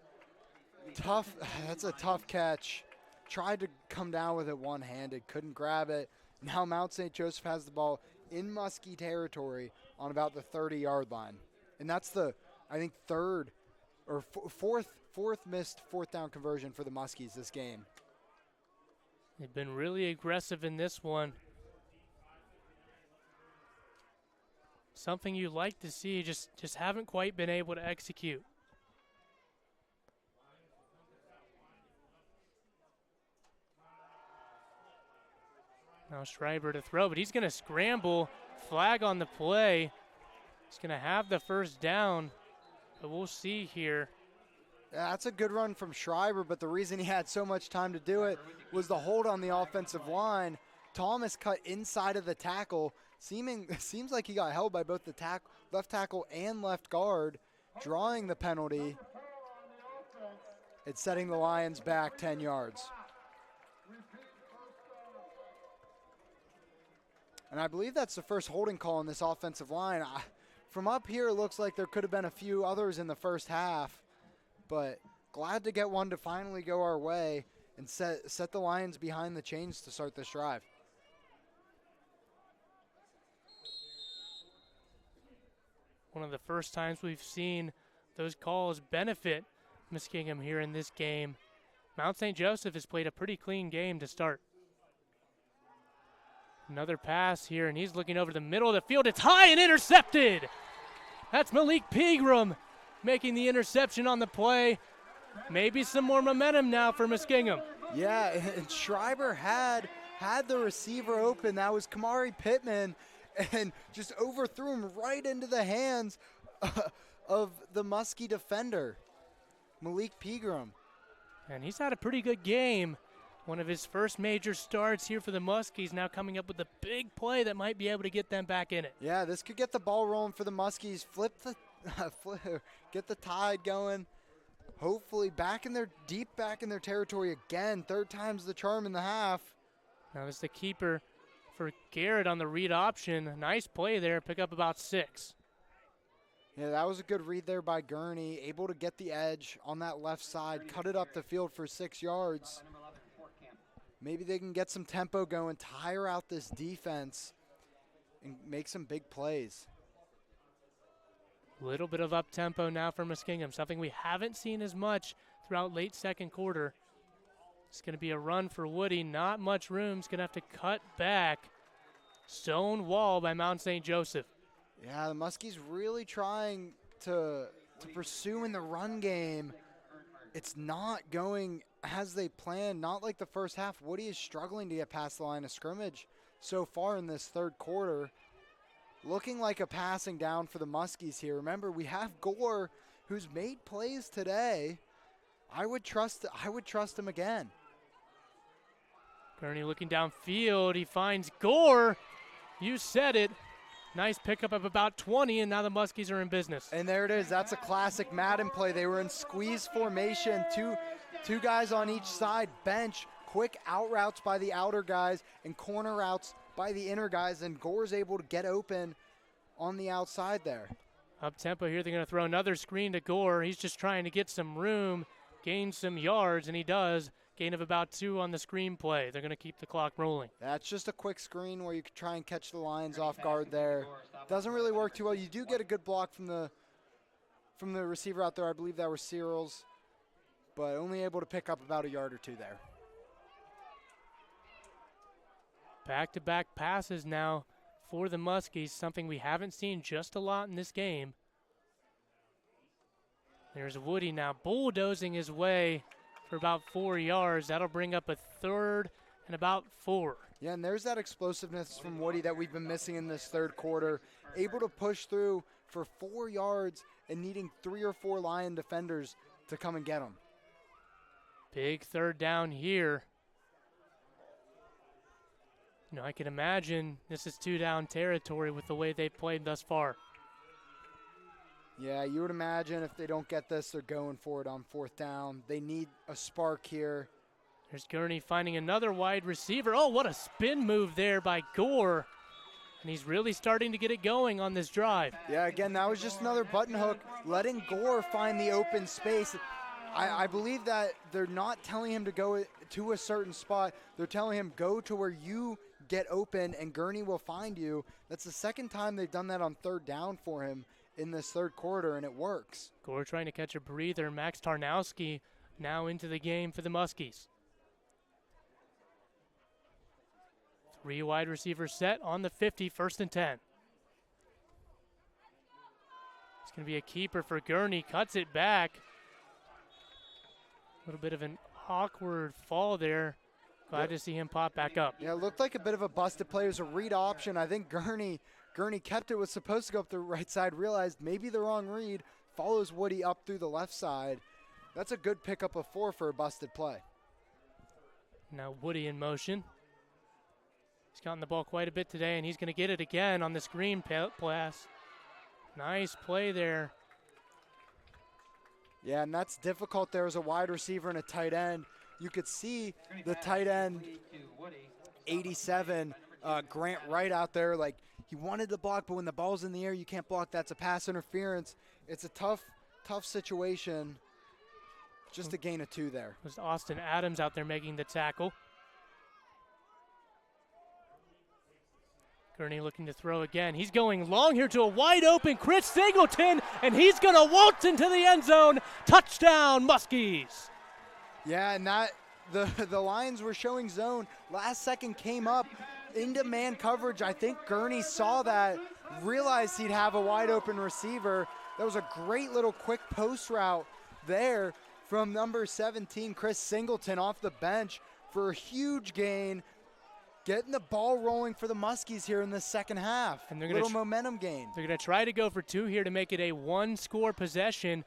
Tough, that's a tough catch. Tried to come down with it one-handed, couldn't grab it. Now Mount St. Joseph has the ball in Muskie territory on about the 30-yard line. And that's the, I think, third or fourth missed 4th down conversion for the Muskies this game. They've been really aggressive in this one. Something you like to see, just haven't quite been able to execute. Now Schreiber to throw, but he's going to scramble. Flag on the play. He's going to have the first down, but we'll see here. Yeah, that's a good run from Schreiber, but the reason he had so much time to do it was the hold on the offensive line. Thomas cut inside of the tackle. Seems like he got held by both the left tackle and left guard, drawing the penalty. It's setting the Lions back 10 yards. And I believe that's the first holding call on this offensive line. From up here, it looks like there could have been a few others in the first half, but glad to get one to finally go our way and set the Lions behind the chains to start this drive. One of the first times we've seen those calls benefit Muskingum here in this game. Mount St. Joseph has played a pretty clean game to start. Another pass here, and he's looking over the middle of the field. It's high and intercepted. That's Malik Pegram making the interception on the play. Maybe some more momentum now for Muskingum. Yeah, and Schreiber had the receiver open. That was Kamari Pittman, and just overthrew him right into the hands of the Muskie defender, Malik Pegram. And he's had a pretty good game. One of his first major starts here for the Muskies, now coming up with a big play that might be able to get them back in it. Yeah, this could get the ball rolling for the Muskies. Get the tide going. Hopefully deep back in their territory again. 3rd time's the charm in the half. Now it's the keeper for Garrett on the read option. Nice play there, pick up about 6. Yeah, that was a good read there by Gurney. Able to get the edge on that left side, cut it up the field for 6 yards. Maybe they can get some tempo going, tire out this defense, and make some big plays. A little bit of up-tempo now for Muskingum, something we haven't seen as much throughout late second quarter. It's going to be a run for Woody. Not much room. He's going to have to cut back. Stone wall by Mount St. Joseph. Yeah, the Muskies really trying to pursue in the run game. It's not going as they planned, not like the first half. Woody is struggling to get past the line of scrimmage so far in this 3rd quarter. Looking like a passing down for the Muskies here. Remember, we have Gore, who's made plays today. I would trust him again. Gurney looking downfield. He finds Gore. You said it. Nice pickup of about 20, and now the Muskies are in business. And there it is. That's a classic Madden play. They were in squeeze formation. Two guys on each side, bench, quick out routes by the outer guys, and corner routes by the inner guys, and Gore's able to get open on the outside there. Up tempo here, they're going to throw another screen to Gore. He's just trying to get some room, gain some yards, and he does. Gain of about 2 on the screen play. They're going to keep the clock rolling. That's just a quick screen where you can try and catch the Lions off guard there. Doesn't really work too well. You do get a good block from the receiver out there. I believe that was Searles, but only able to pick up about a yard or 2 there. Back-to-back passes now for the Muskies, something we haven't seen just a lot in this game. There's Woody now bulldozing his way for about 4 yards. That'll bring up a 3rd and about 4. Yeah, and there's that explosiveness from Woody that we've been missing in this third quarter. Able to push through for 4 yards and needing 3 or 4 Lion defenders to come and get him. Big third down here. You know, I can imagine this is 2-down territory with the way they've played thus far. Yeah, you would imagine if they don't get this, they're going for it on 4th down. They need a spark here. There's Gurney finding another wide receiver. Oh, what a spin move there by Gore. And he's really starting to get it going on this drive. Yeah, again, that was just another button hook, letting Gore find the open space. I believe that they're not telling him to go to a certain spot. They're telling him, go to where you get open and Gurney will find you. That's the second time they've done that on 3rd down for him in this third quarter, and it works. Gore trying to catch a breather. Max Tarnowski now into the game for the Muskies. 3 wide receivers set on the 50, 1st and 10. It's going to be a keeper for Gurney. Cuts it back. A little bit of an awkward fall there. Glad to see him pop back up. Yeah, it looked like a bit of a busted play. It was a read option. I think Gurney kept it, was supposed to go up the right side, realized maybe the wrong read, follows Woody up through the left side. That's a good pickup of 4 for a busted play. Now Woody in motion. He's gotten the ball quite a bit today, and he's going to get it again on the screen pass. Nice play there. Yeah, and that's difficult there as a wide receiver and a tight end. You could see the tight end, 87, Grant Wright out there. Like, he wanted to block, but when the ball's in the air, you can't block. That's a pass interference. It's a tough situation. Just a gain of 2 there. There's Austin Adams out there making the tackle. Gurney looking to throw again. He's going long here to a wide open Chris Singleton, and he's going to waltz into the end zone. Touchdown, Muskies. Yeah, and that the Lions were showing zone. Last second came up into man coverage. I think Gurney saw that, realized he'd have a wide open receiver. That was a great little quick post route there from number 17, Chris Singleton, off the bench for a huge gain. Getting the ball rolling for the Muskies here in the second half. And they're little momentum gain. They're going to try to go for 2 here to make it a 1-score possession.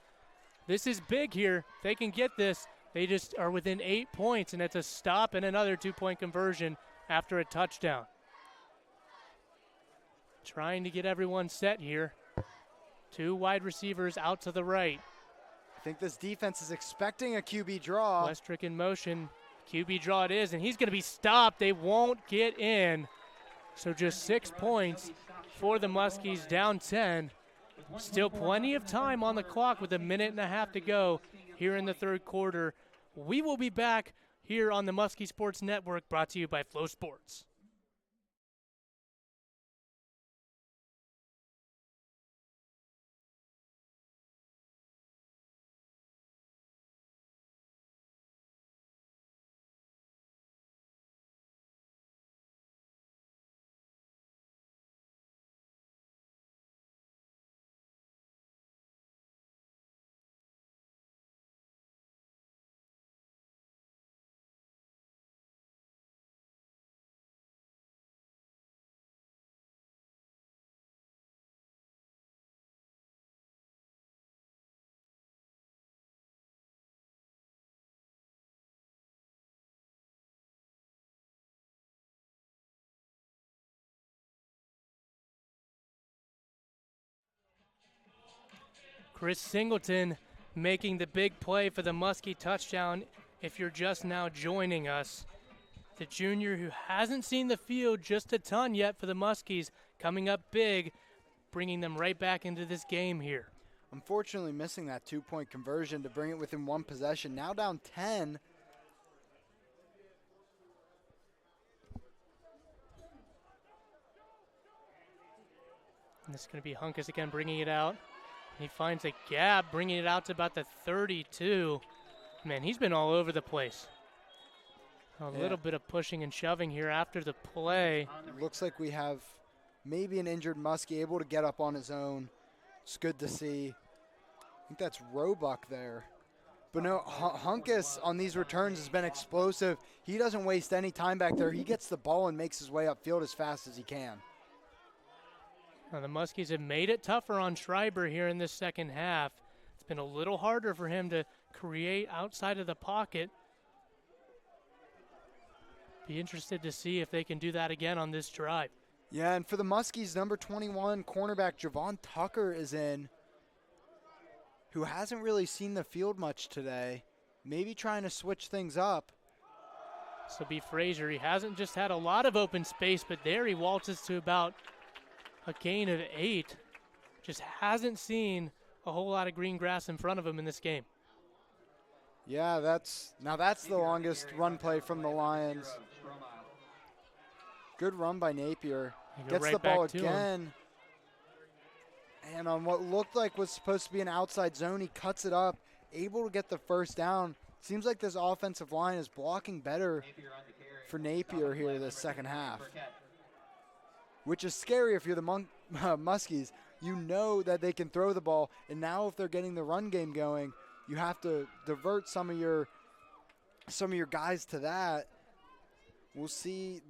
This is big here. If they can get this, they just are within 8 points, and it's a stop and another 2-point conversion after a touchdown. Trying to get everyone set here. 2 wide receivers out to the right. I think this defense is expecting a QB draw. Westrick in motion. QB draw it is, and he's going to be stopped. They won't get in. So just 6 points for the Muskies, down 10. Still plenty of time on the clock with 1.5 minutes to go here in the third quarter. We will be back here on the Muskie Sports Network, brought to you by Flow Sports. Chris Singleton making the big play for the Muskie touchdown. If you're just now joining us, the junior who hasn't seen the field just a ton yet for the Muskies, coming up big, bringing them right back into this game here. Unfortunately missing that 2-point conversion to bring it within 1 possession. Now down 10. And this is going to be Hunkus again bringing it out. He finds a gap, bringing it out to about the 32. Man, he's been all over the place. A little bit of pushing and shoving here after the play. Looks like we have maybe an injured Muskie able to get up on his own. It's good to see. I think that's Roebuck there. But no, Hunkus on these returns has been explosive. He doesn't waste any time back there. He gets the ball and makes his way upfield as fast as he can. Now, the Muskies have made it tougher on Schreiber here in this second half. It's been a little harder for him to create outside of the pocket. Be interested to see if they can do that again on this drive. Yeah, and for the Muskies, number 21 cornerback Javon Tucker is in, who hasn't really seen the field much today. Maybe trying to switch things up. This will be Frazier. He hasn't just had a lot of open space, but there he waltzes to about a gain of 8. Just hasn't seen a whole lot of green grass in front of him in this game. Yeah, that's the longest run play from the Lions. Good run by Napier. Gets right the ball back to again. And on what looked like was supposed to be an outside zone, he cuts it up, able to get the first down. Seems like this offensive line is blocking better for Napier here this second half, which is scary if you're the Muskies. You know that they can throw the ball, and now if they're getting the run game going, you have to divert some of your guys to that. We'll see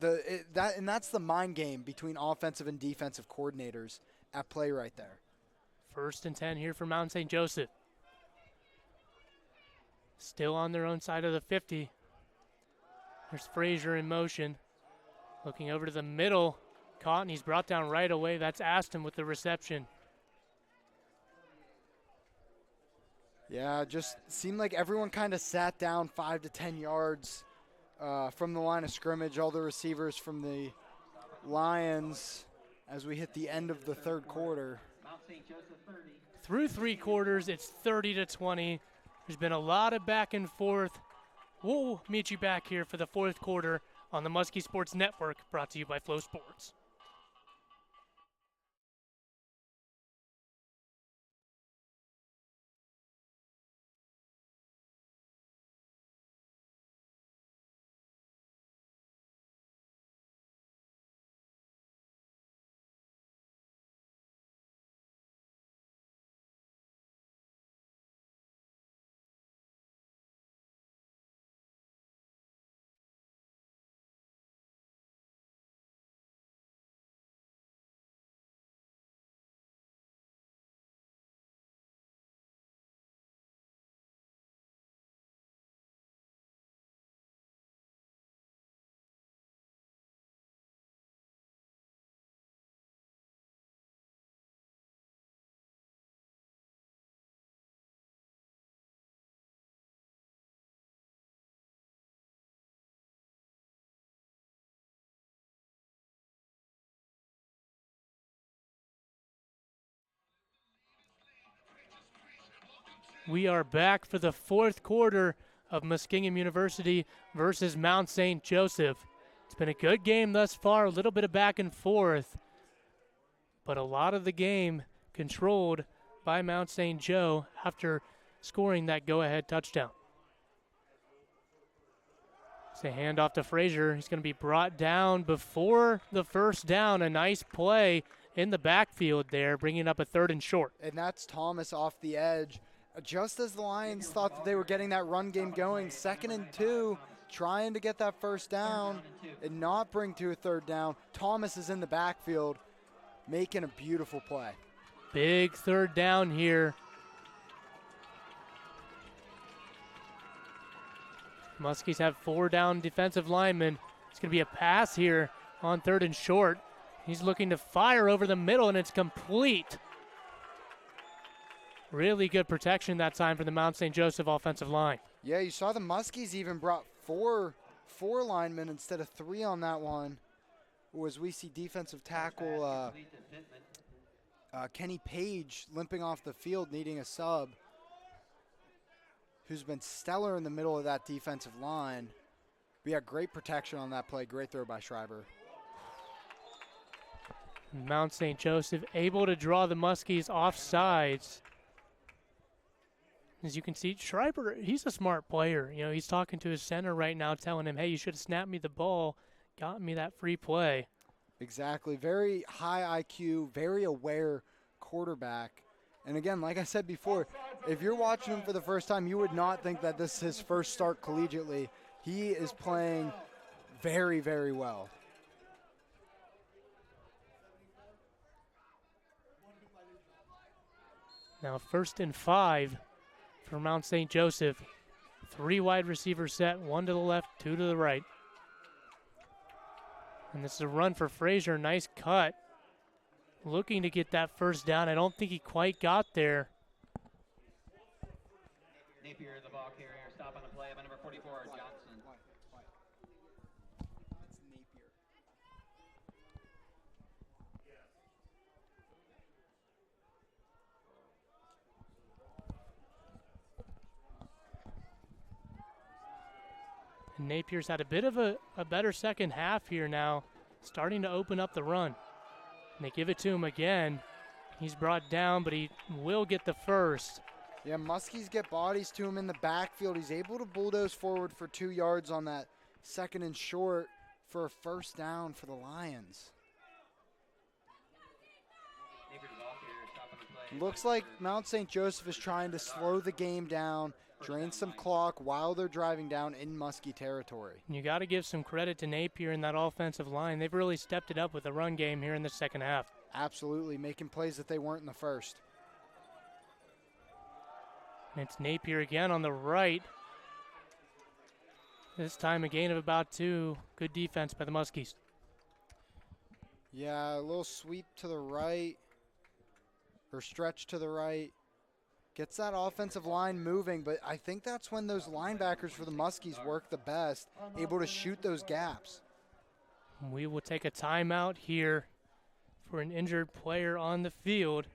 that's the mind game between offensive and defensive coordinators at play right there. 1st and 10 here for Mount St. Joseph. Still on their own side of the 50. There's Frazier in motion. Looking over to the middle. Caught, and he's brought down right away. That's Aston with the reception. Yeah, just seemed like everyone kind of sat down 5 to 10 yards from the line of scrimmage. All the receivers from the Lions as we hit the end of the third quarter. Through 3 quarters, it's 30-20. There's been a lot of back and forth. We'll meet you back here for the 4th quarter on the Muskie Sports Network, brought to you by Flow Sports. We are back for the 4th quarter of Muskingum University versus Mount St. Joseph. It's been a good game thus far, a little bit of back and forth, but a lot of the game controlled by Mount St. Joe after scoring that go-ahead touchdown. It's a handoff to Frazier. He's going to be brought down before the first down. A nice play in the backfield there, bringing up a 3rd and short. And that's Thomas off the edge. Just as the Lions thought that they were getting that run game going, 2nd and 2, trying to get that first down and not bring to a 3rd down. Thomas is in the backfield, making a beautiful play. Big 3rd down here. Muskies have 4 down defensive linemen. It's going to be a pass here on 3rd and short. He's looking to fire over the middle, and it's complete. Really good protection that time from the Mount St. Joseph offensive line. Yeah, you saw the Muskies even brought four linemen instead of 3 on that one. As we see defensive tackle Kenny Page limping off the field, needing a sub, who's been stellar in the middle of that defensive line. But yeah, great protection on that play. Great throw by Schreiber. Mount St. Joseph able to draw the Muskies off sides. As you can see, Schreiber, he's a smart player. You know, he's talking to his center right now, telling him, hey, you should have snapped me the ball, got me that free play. Exactly. Very high IQ, very aware quarterback. And again, like I said before, if you're watching him for the first time, you would not think that this is his first start collegiately. He is playing very, very well. Now 1st and 5 for Mount St. Joseph. 3 wide receiver set, 1 to the left, 2 to the right. And this is a run for Frazier, nice cut. Looking to get that first down. I don't think he quite got there. Napier, the ball carrier, stop on the play by number 44, Johnson. It's Napier. And Napier's had a bit of a better second half here now, starting to open up the run. And they give it to him again. He's brought down, but he will get the first. Yeah, Muskies get bodies to him in the backfield. He's able to bulldoze forward for 2 yards on that 2nd and short for a first down for the Lions. Looks like Mount St. Joseph is trying to slow the game down, drain some clock while they're driving down in Muskie territory. You got to give some credit to Napier and that offensive line. They've really stepped it up with the run game here in the second half. Absolutely, making plays that they weren't in the first. And it's Napier again on the right. This time a gain of about 2. Good defense by the Muskies. Yeah, a little sweep to the right, or stretch to the right. Gets that offensive line moving, but I think that's when those linebackers for the Muskies work the best, able to shoot those gaps. We will take a timeout here for an injured player on the field.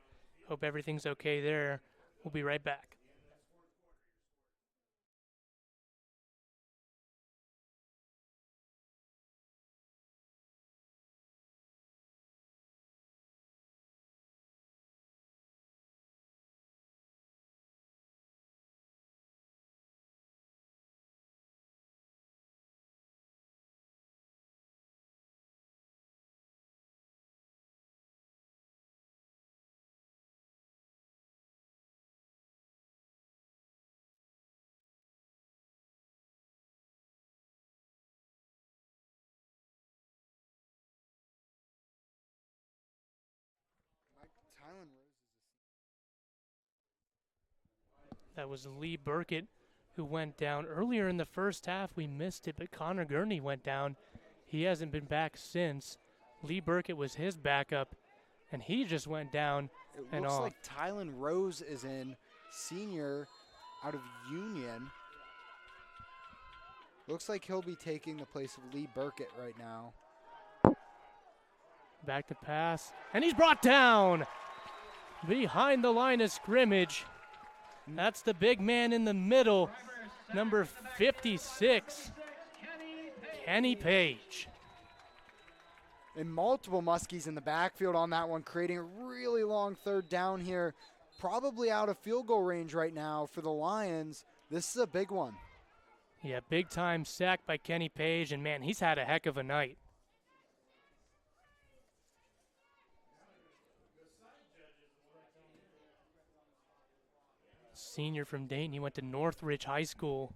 Hope everything's okay there. We'll be right back. That was Lee Burkett who went down. Earlier in the first half, we missed it, but Connor Gurney went down. He hasn't been back since. Lee Burkett was his backup, and he just went down It and looks off. like Tylen Rose is in, senior out of Union. Looks like he'll be taking the place of Lee Burkett right now. Back to pass, and he's brought down behind the line of scrimmage. That's the big man in the middle, number 56, Kenny Page. And multiple Muskies in the backfield on that one, creating a really long third down here. Probably out of field goal range right now for the Lions. This is a big one. Yeah, big time sack by Kenny Page, and man, he's had a heck of a night. Senior from Dayton, he went to Northridge High School.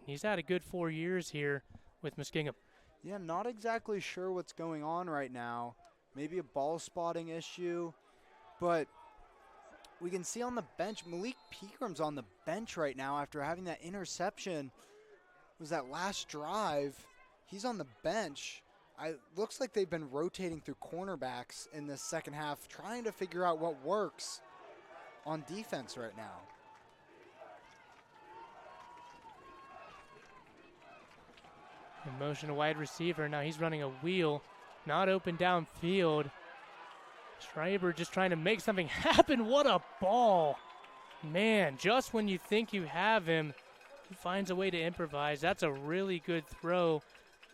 He's had a good 4 years here with Muskingum. Yeah, not exactly sure what's going on right now. Maybe a ball spotting issue, but we can see on the bench, Malik Peakram's on the bench right now after having that interception. Was that last drive? He's on the bench. Looks like they've been rotating through cornerbacks in this second half, trying to figure out what works on defense right now. In motion, a wide receiver. Now he's running a wheel, not open downfield. Schreiber just trying to make something happen. What a ball. Man, just when you think you have him, he finds a way to improvise. That's a really good throw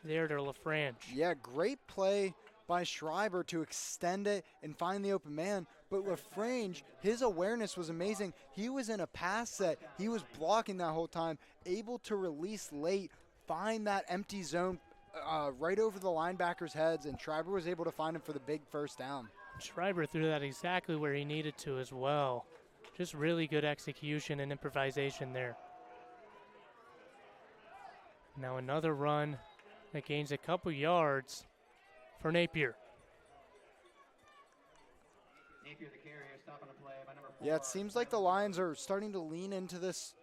there to LaFranche. Yeah, great play by Schreiber to extend it and find the open man. But LaFranche, his awareness was amazing. He was in a pass set. He was blocking that whole time, able to release late, find that empty zone right over the linebackers' heads, and Schreiber was able to find him for the big first down. Schreiber threw that exactly where he needed to as well. Just really good execution and improvisation there. Now another run that gains a couple yards for Napier. Napier, the carrier, stopping a play by number 4. Yeah, it seems like the Lions are starting to lean into this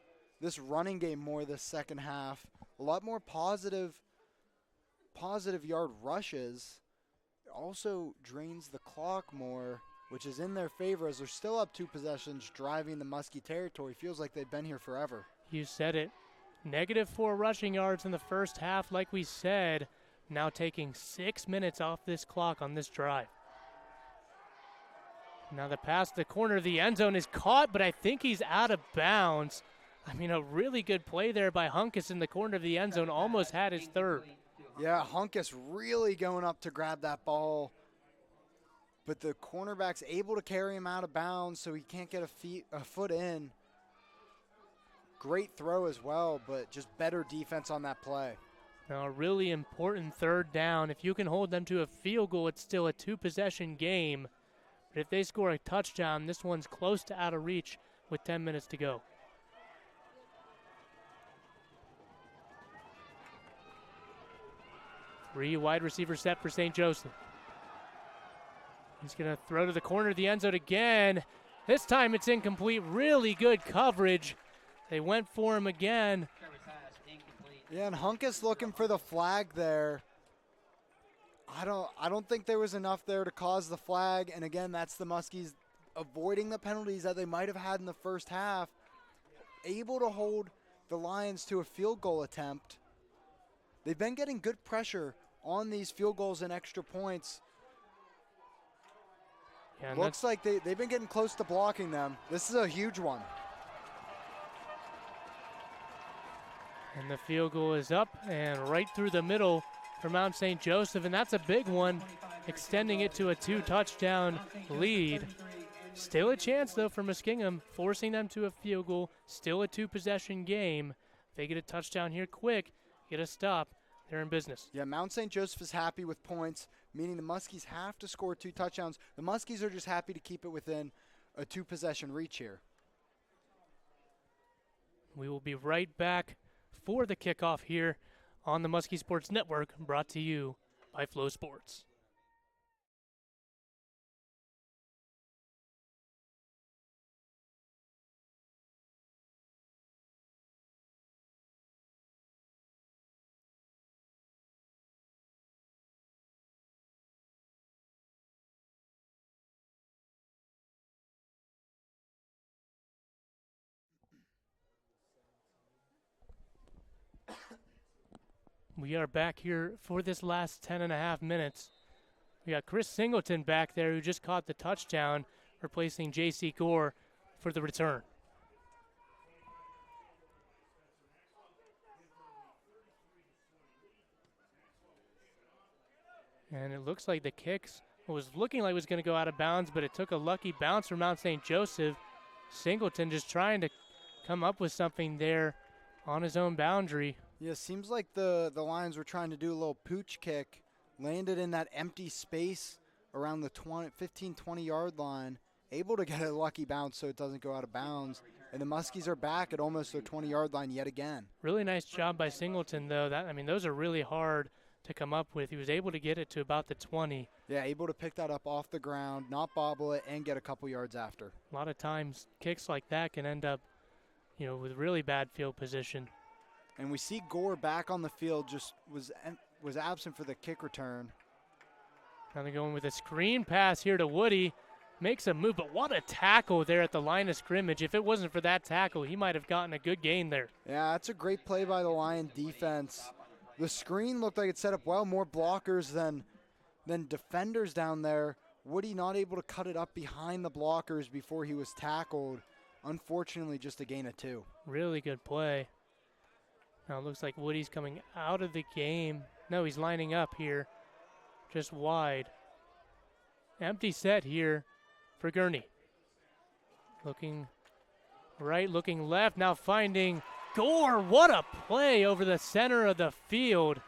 running game more this second half. A lot more positive yard rushes. It also drains the clock more, which is in their favor as they're still up 2 possessions driving the Muskie territory. Feels like they've been here forever. You said it. -4 rushing yards in the first half, like we said. Now taking 6 minutes off this clock on this drive. Now the pass to the corner of the end zone is caught, but I think he's out of bounds. I mean, a really good play there by Hunkus in the corner of the end zone. Almost had his third. Yeah, Hunkus really going up to grab that ball. But the cornerback's able to carry him out of bounds so he can't get a foot in. Great throw as well, but just better defense on that play. Now a really important third down. If you can hold them to a field goal, it's still a 2-possession game. But if they score a touchdown, this one's close to out of reach with 10 minutes to go. Three wide receiver set for St. Joseph. He's going to throw to the corner of the end zone again. This time it's incomplete. Really good coverage. They went for him again. Yeah, and Hunkus looking for the flag there. I don't think there was enough there to cause the flag. And again, that's the Muskies avoiding the penalties that they might have had in the first half. Able to hold the Lions to a field goal attempt. They've been getting good pressure on these field goals and extra points. Yeah, looks like they've been getting close to blocking them. This is a huge one. And the field goal is up and right through the middle for Mount St. Joseph, and that's a big one, extending it to a 2-touchdown lead. Still a chance, though, for Muskingum, forcing them to a field goal. Still a 2-possession game. If they get a touchdown here quick, get a stop, they're in business. Yeah, Mount St. Joseph is happy with points, meaning the Muskies have to score 2 touchdowns. The Muskies are just happy to keep it within a 2-possession reach here. We will be right back for the kickoff here on the Muskie Sports Network, brought to you by Flow Sports. We are back here for this last 10.5 minutes. We got Chris Singleton back there who just caught the touchdown, replacing J.C. Gore for the return. And it looks like the kicks was looking like it was going to go out of bounds, but it took a lucky bounce from Mount St. Joseph. Singleton just trying to come up with something there on his own boundary. Yeah, seems like the Lions were trying to do a little pooch kick, landed in that empty space around the 15-20 yard line, able to get a lucky bounce so it doesn't go out of bounds. And the Muskies are back at almost their 20 yard line yet again. Really nice job by Singleton, though. Those are really hard to come up with. He was able to get it to about the 20. Yeah, able to pick that up off the ground, not bobble it, and get a couple yards after. A lot of times kicks like that can end up, with really bad field position. And we see Gore back on the field, just was absent for the kick return. Now they're going with a screen pass here to Woody. Makes a move, but what a tackle there at the line of scrimmage. If it wasn't for that tackle, he might have gotten a good gain there. Yeah, that's a great play by the Lion defense. The screen looked like it set up well, more blockers than defenders down there. Woody not able to cut it up behind the blockers before he was tackled. Unfortunately, just a gain of 2. Really good play. Now it looks like Woody's coming out of the game. No, he's lining up here, just wide. Empty set here for Gurney. Looking right, looking left, now finding Gore. What a play over the center of the field.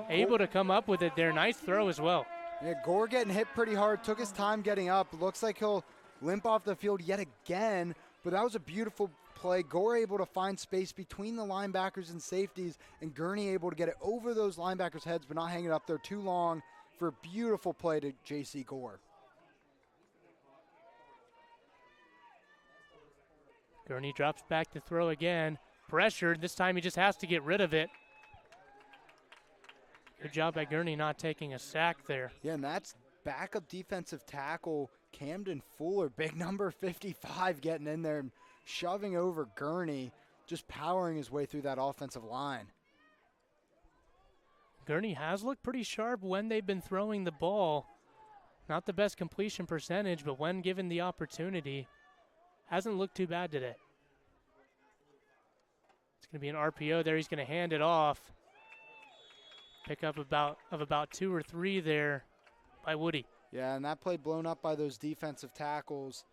Able to come up with it there. Nice throw as well. Yeah, Gore getting hit pretty hard, took his time getting up. Looks like he'll limp off the field yet again, but that was a beautiful play. Gore able to find space between the linebackers and safeties, and Gurney able to get it over those linebackers' heads but not hang it up there too long for a beautiful play to J.C. Gore. Gurney drops back to throw again. Pressured. This time he just has to get rid of it. Good job by Gurney not taking a sack there. Yeah, and that's backup defensive tackle Camden Fuller, big number 55, getting in there and shoving over Gurney, just powering his way through that offensive line. Gurney has looked pretty sharp when they've been throwing the ball. Not the best completion percentage, but when given the opportunity, hasn't looked too bad today. It's going to be an RPO there. He's going to hand it off. Pick up about 2 or 3 there by Woody. Yeah, and that play blown up by those defensive tackles.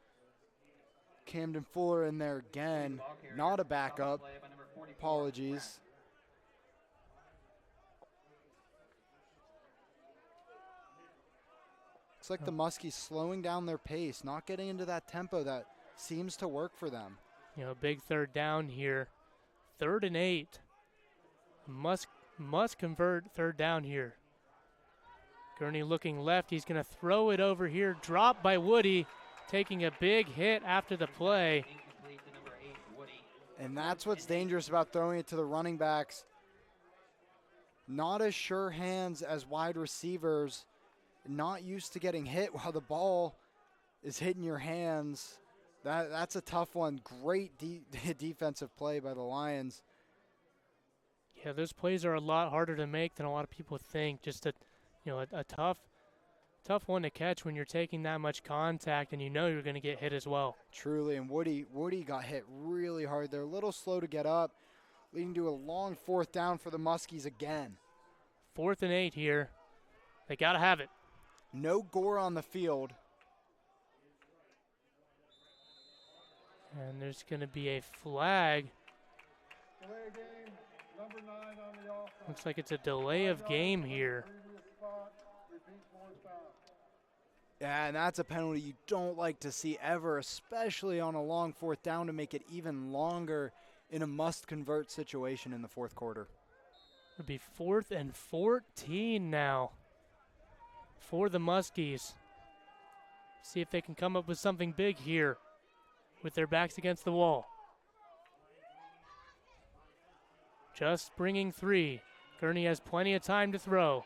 Camden Fuller in there again. Not a backup. Apologies. Looks like the Muskies slowing down their pace, not getting into that tempo that seems to work for them. You know, big third down here. 3rd and 8. Must convert third down here. Gurney looking left. He's going to throw it over here. Dropped by Woody, taking a big hit after the play. And that's what's dangerous about throwing it to the running backs. Not as sure hands as wide receivers. Not used to getting hit while the ball is hitting your hands. That's a tough one. Great defensive play by the Lions. Yeah, those plays are a lot harder to make than a lot of people think. Just a tough one to catch when you're taking that much contact and you know you're going to get hit as well. Truly, and Woody got hit really hard. They're a little slow to get up, leading to a long 4th down for the Muskies again. 4th and 8 here. They got to have it. No Gore on the field. And there's going to be a flag. Delay game, number 9 on the offense. Looks like it's a delay of game here. Yeah, and that's a penalty you don't like to see ever, especially on a long 4th down to make it even longer in a must-convert situation in the 4th quarter. It'll be 4th and 14 now for the Muskies. See if they can come up with something big here with their backs against the wall. Just bringing 3. Gurney has plenty of time to throw.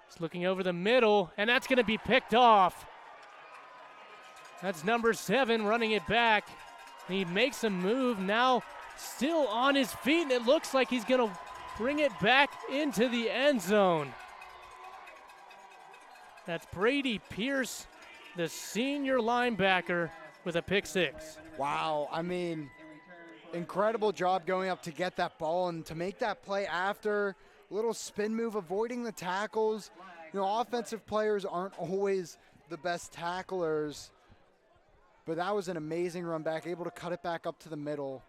He's looking over the middle, and that's going to be picked off. That's number 7 running it back. And he makes a move now, still on his feet, and it looks like he's going to bring it back into the end zone. That's Brady Pierce, the senior linebacker, with a pick 6. Wow, I mean, incredible job going up to get that ball and to make that play after. Little spin move, avoiding the tackles. You know, offensive players aren't always the best tacklers, but that was an amazing run back, able to cut it back up to the middle.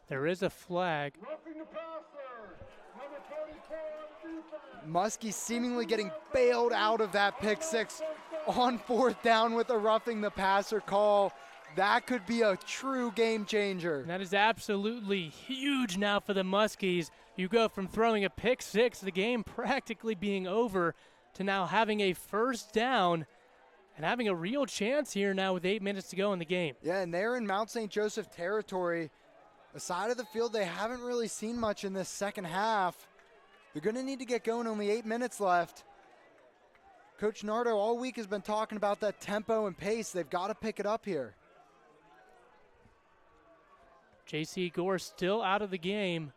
There is a flag. Roughing the passer, number 44 on defense. Muskie seemingly getting bailed out of that pick 6 on 4th down with a roughing the passer call. That could be a true game changer. That is absolutely huge now for the Muskies. You go from throwing a pick 6, the game practically being over, to now having a 1st down and having a real chance here now with 8 minutes to go in the game. Yeah, and they're in Mount St. Joseph territory. A side of the field they haven't really seen much in this second half. They're going to need to get going, only 8 minutes left. Coach Nardo all week has been talking about that tempo and pace. They've got to pick it up here. J.C. Gore still out of the game.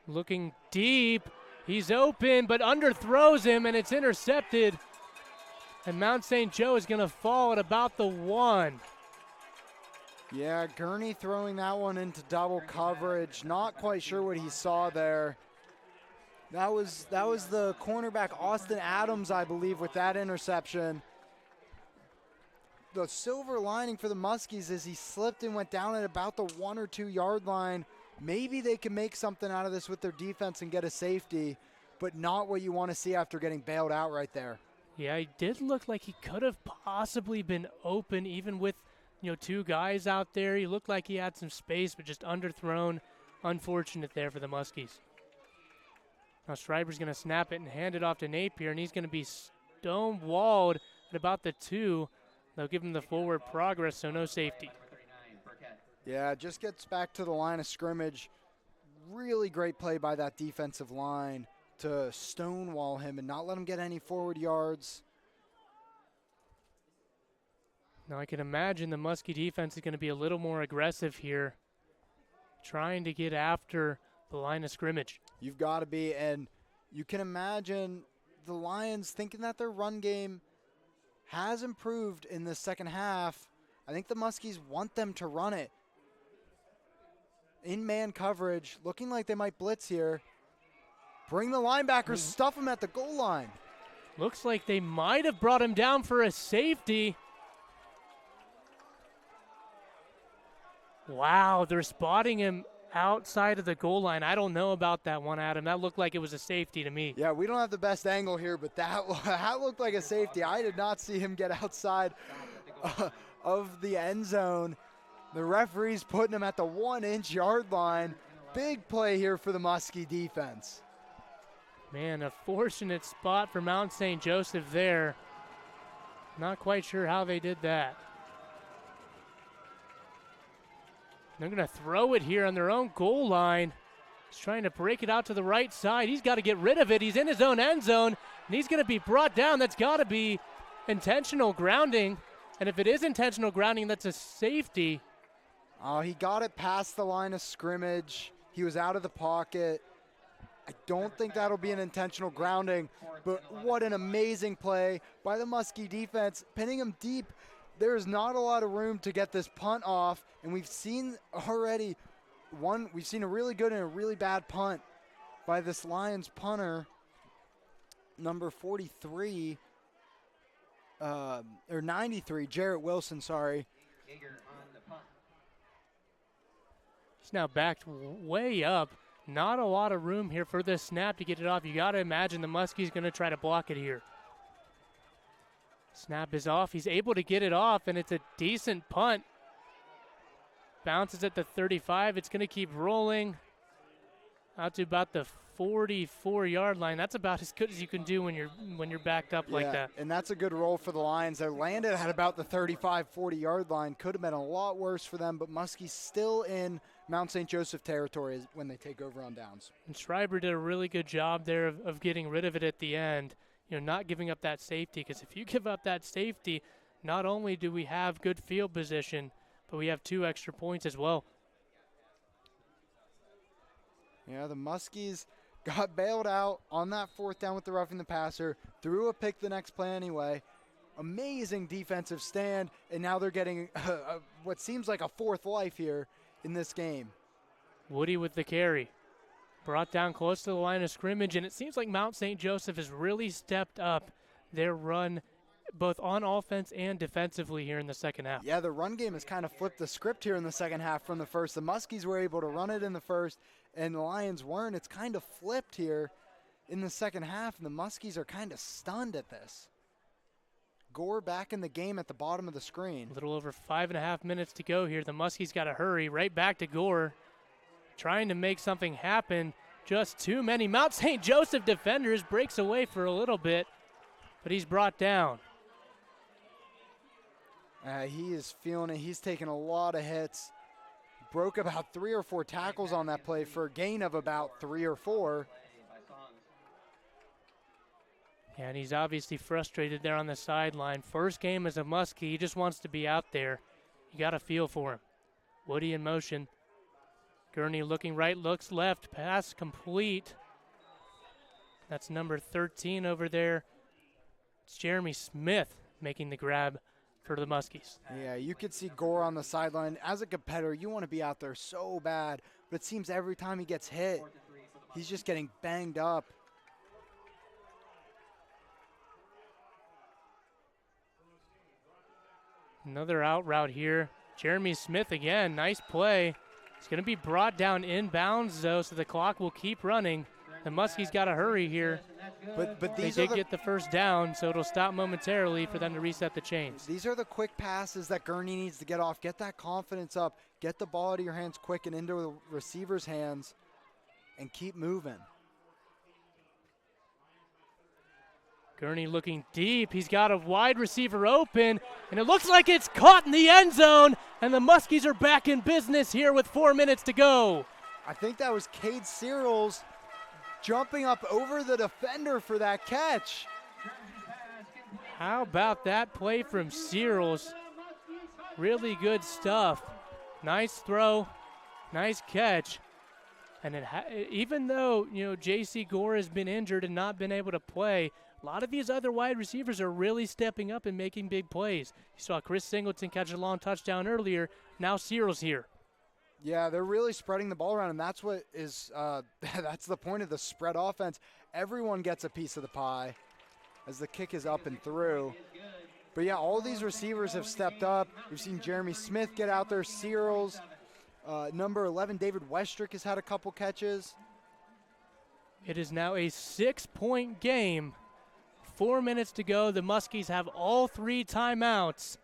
Looking deep. He's open, but underthrows him, and it's intercepted. And Mount St. Joe is going to fall at about the 1. Yeah, Gurney throwing that one into double coverage. Not quite sure what he saw there. That was the cornerback Austin Adams, I believe, with that interception. The silver lining for the Muskies is he slipped and went down at about the 1 or 2 yard line. Maybe they can make something out of this with their defense and get a safety. but not what you want to see after getting bailed out right there. Yeah, he did look like he could have possibly been open even with, two guys out there. He looked like he had some space, but just underthrown. Unfortunate there for the Muskies. Now Schreiber's going to snap it and hand it off to Napier, and he's going to be stonewalled at about the 2. They'll give him the forward progress, so no safety. Yeah, just gets back to the line of scrimmage. Really great play by that defensive line to stonewall him and not let him get any forward yards. Now I can imagine the Muskie defense is going to be a little more aggressive here, trying to get after the line of scrimmage. You've got to be, and you can imagine the Lions thinking that their run game has improved in the second half. I think the Muskies want them to run it. In man coverage, looking like they might blitz here. Bring the linebackers, stuff them at the goal line. Looks like they might have brought him down for a safety. Wow, they're spotting him outside of the goal line. I don't know about that one, Adam. That looked like it was a safety to me. Yeah, we don't have the best angle here, but that looked like a safety. I did not see him get outside of the end zone. The referee's putting him at the 1-inch yard line. Big play here for the Muskie defense. Man, a fortunate spot for Mount St. Joseph there. Not quite sure how they did that. They're going to throw it here on their own goal line. He's trying to break it out to the right side. He's got to get rid of it. He's in his own end zone, and he's going to be brought down. That's got to be intentional grounding. And if it is intentional grounding, that's a safety. Oh, he got it past the line of scrimmage. He was out of the pocket. I don't think that'll be an intentional grounding, but what an amazing play by the Muskie defense, pinning him deep. There's not a lot of room to get this punt off, and we've seen already we've seen a really good and a really bad punt by this Lions punter, number 43, or 93, Jarrett Wilson, sorry. He's now backed way up. Not a lot of room here for this snap to get it off. You got to imagine the Muskie's going to try to block it here. Snap is off. He's able to get it off, and it's a decent punt. Bounces at the 35. It's going to keep rolling out to about the 44-yard line. That's about as good as you can do when you're backed up like that. And that's a good roll for the Lions. They landed at about the 35, 40-yard line. Could have been a lot worse for them, but Muskie's still in Mount St. Joseph territory when they take over on downs. And Schreiber did a really good job there of getting rid of it at the end, not giving up that safety, because if you give up that safety, not only do we have good field position, but we have 2 extra points as well. Yeah, the Muskies got bailed out on that 4th down with the roughing the passer, threw a pick the next play anyway. Amazing defensive stand, and now they're getting what seems like a 4th life here in this game. Woody with the carry. Brought down close to the line of scrimmage, and it seems like Mount St. Joseph has really stepped up their run both on offense and defensively here in the second half. Yeah, the run game has kind of flipped the script here in the second half from the first. The Muskies were able to run it in the first, and the Lions weren't. It's kind of flipped here in the second half, and the Muskies are kind of stunned at this. Gore back in the game at the bottom of the screen. A little over 5.5 minutes to go here. The Muskies got to hurry right back to Gore, trying to make something happen. Just too many Mount St. Joseph defenders. Breaks away for a little bit, but he's brought down. He is feeling it. He's taking a lot of hits. Broke about 3 or 4 tackles on that play for a gain of about 3 or 4. Yeah, and he's obviously frustrated there on the sideline. First game as a Muskie. He just wants to be out there. You got to feel for him. Woody in motion. Gurney looking right, looks left. Pass complete. That's number 13 over there. It's Jeremy Smith making the grab for the Muskies. Yeah, you could see Gore on the sideline. As a competitor, you want to be out there so bad, but it seems every time he gets hit, he's just getting banged up. Another out route here. Jeremy Smith again, nice play. It's going to be brought down inbounds, though, so the clock will keep running. the Muskies got to hurry here. But They these did get the first down, so it'll stop momentarily for them to reset the chains. These are the quick passes that Gurney needs to get off. Get that confidence up. Get the ball out of your hands quick and into the receiver's hands and keep moving. Gurney looking deep. He's got a wide receiver open, and it looks like it's caught in the end zone, and the Muskies are back in business here with 4 minutes to go. I think that was Cade Searles jumping up over the defender for that catch. How about that play from Searles? Really good stuff. Nice throw, nice catch. And even though, J.C. Gore has been injured and not been able to play, a lot of these other wide receivers are really stepping up and making big plays. You saw Chris Singleton catch a long touchdown earlier. Now Searles here. Yeah, they're really spreading the ball around, and that's what is that's the point of the spread offense. Everyone gets a piece of the pie as the kick is up and through. But, yeah, all these receivers have stepped up. We've seen Jeremy Smith get out there, Searles. Number 11, David Westrick, has had a couple catches. It is now a 6-point game. 4 minutes to go. The Muskies have all 3 timeouts.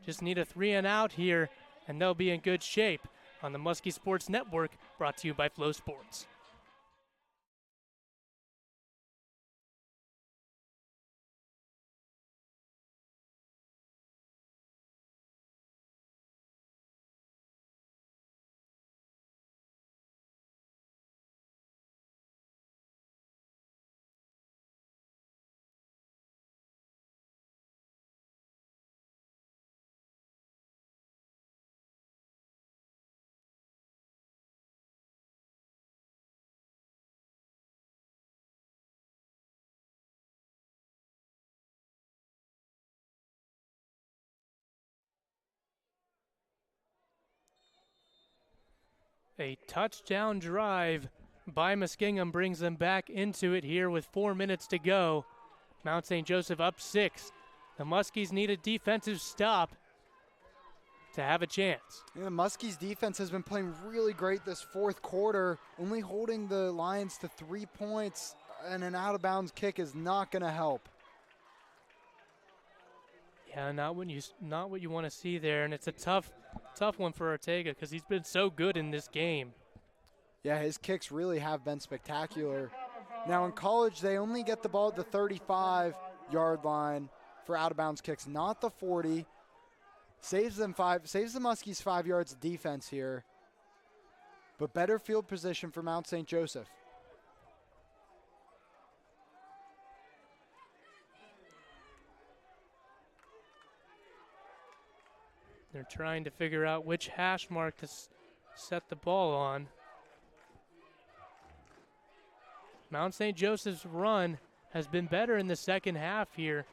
Just need a 3 and out here, and they'll be in good shape. On the Muskie Sports Network, brought to you by Flow Sports. A touchdown drive by Muskingum brings them back into it here with 4 minutes to go. Mount St. Joseph up 6. The Muskies need a defensive stop to have a chance. Yeah, the Muskies defense has been playing really great this fourth quarter, only holding the Lions to 3 points, and an out-of-bounds kick is not going to help. Yeah, not what you want to see there, and it's a tough one for Ortega because he's been so good in this game. Yeah, his kicks really have been spectacular. Now in college, they only get the ball at the 35-yard line for out-of-bounds kicks, not the 40. Saves the Muskies 5 yards of defense here, but better field position for Mount St. Joseph. They're trying to figure out which hash mark to set the ball on. Mount St. Joseph's run has been better in the second half here.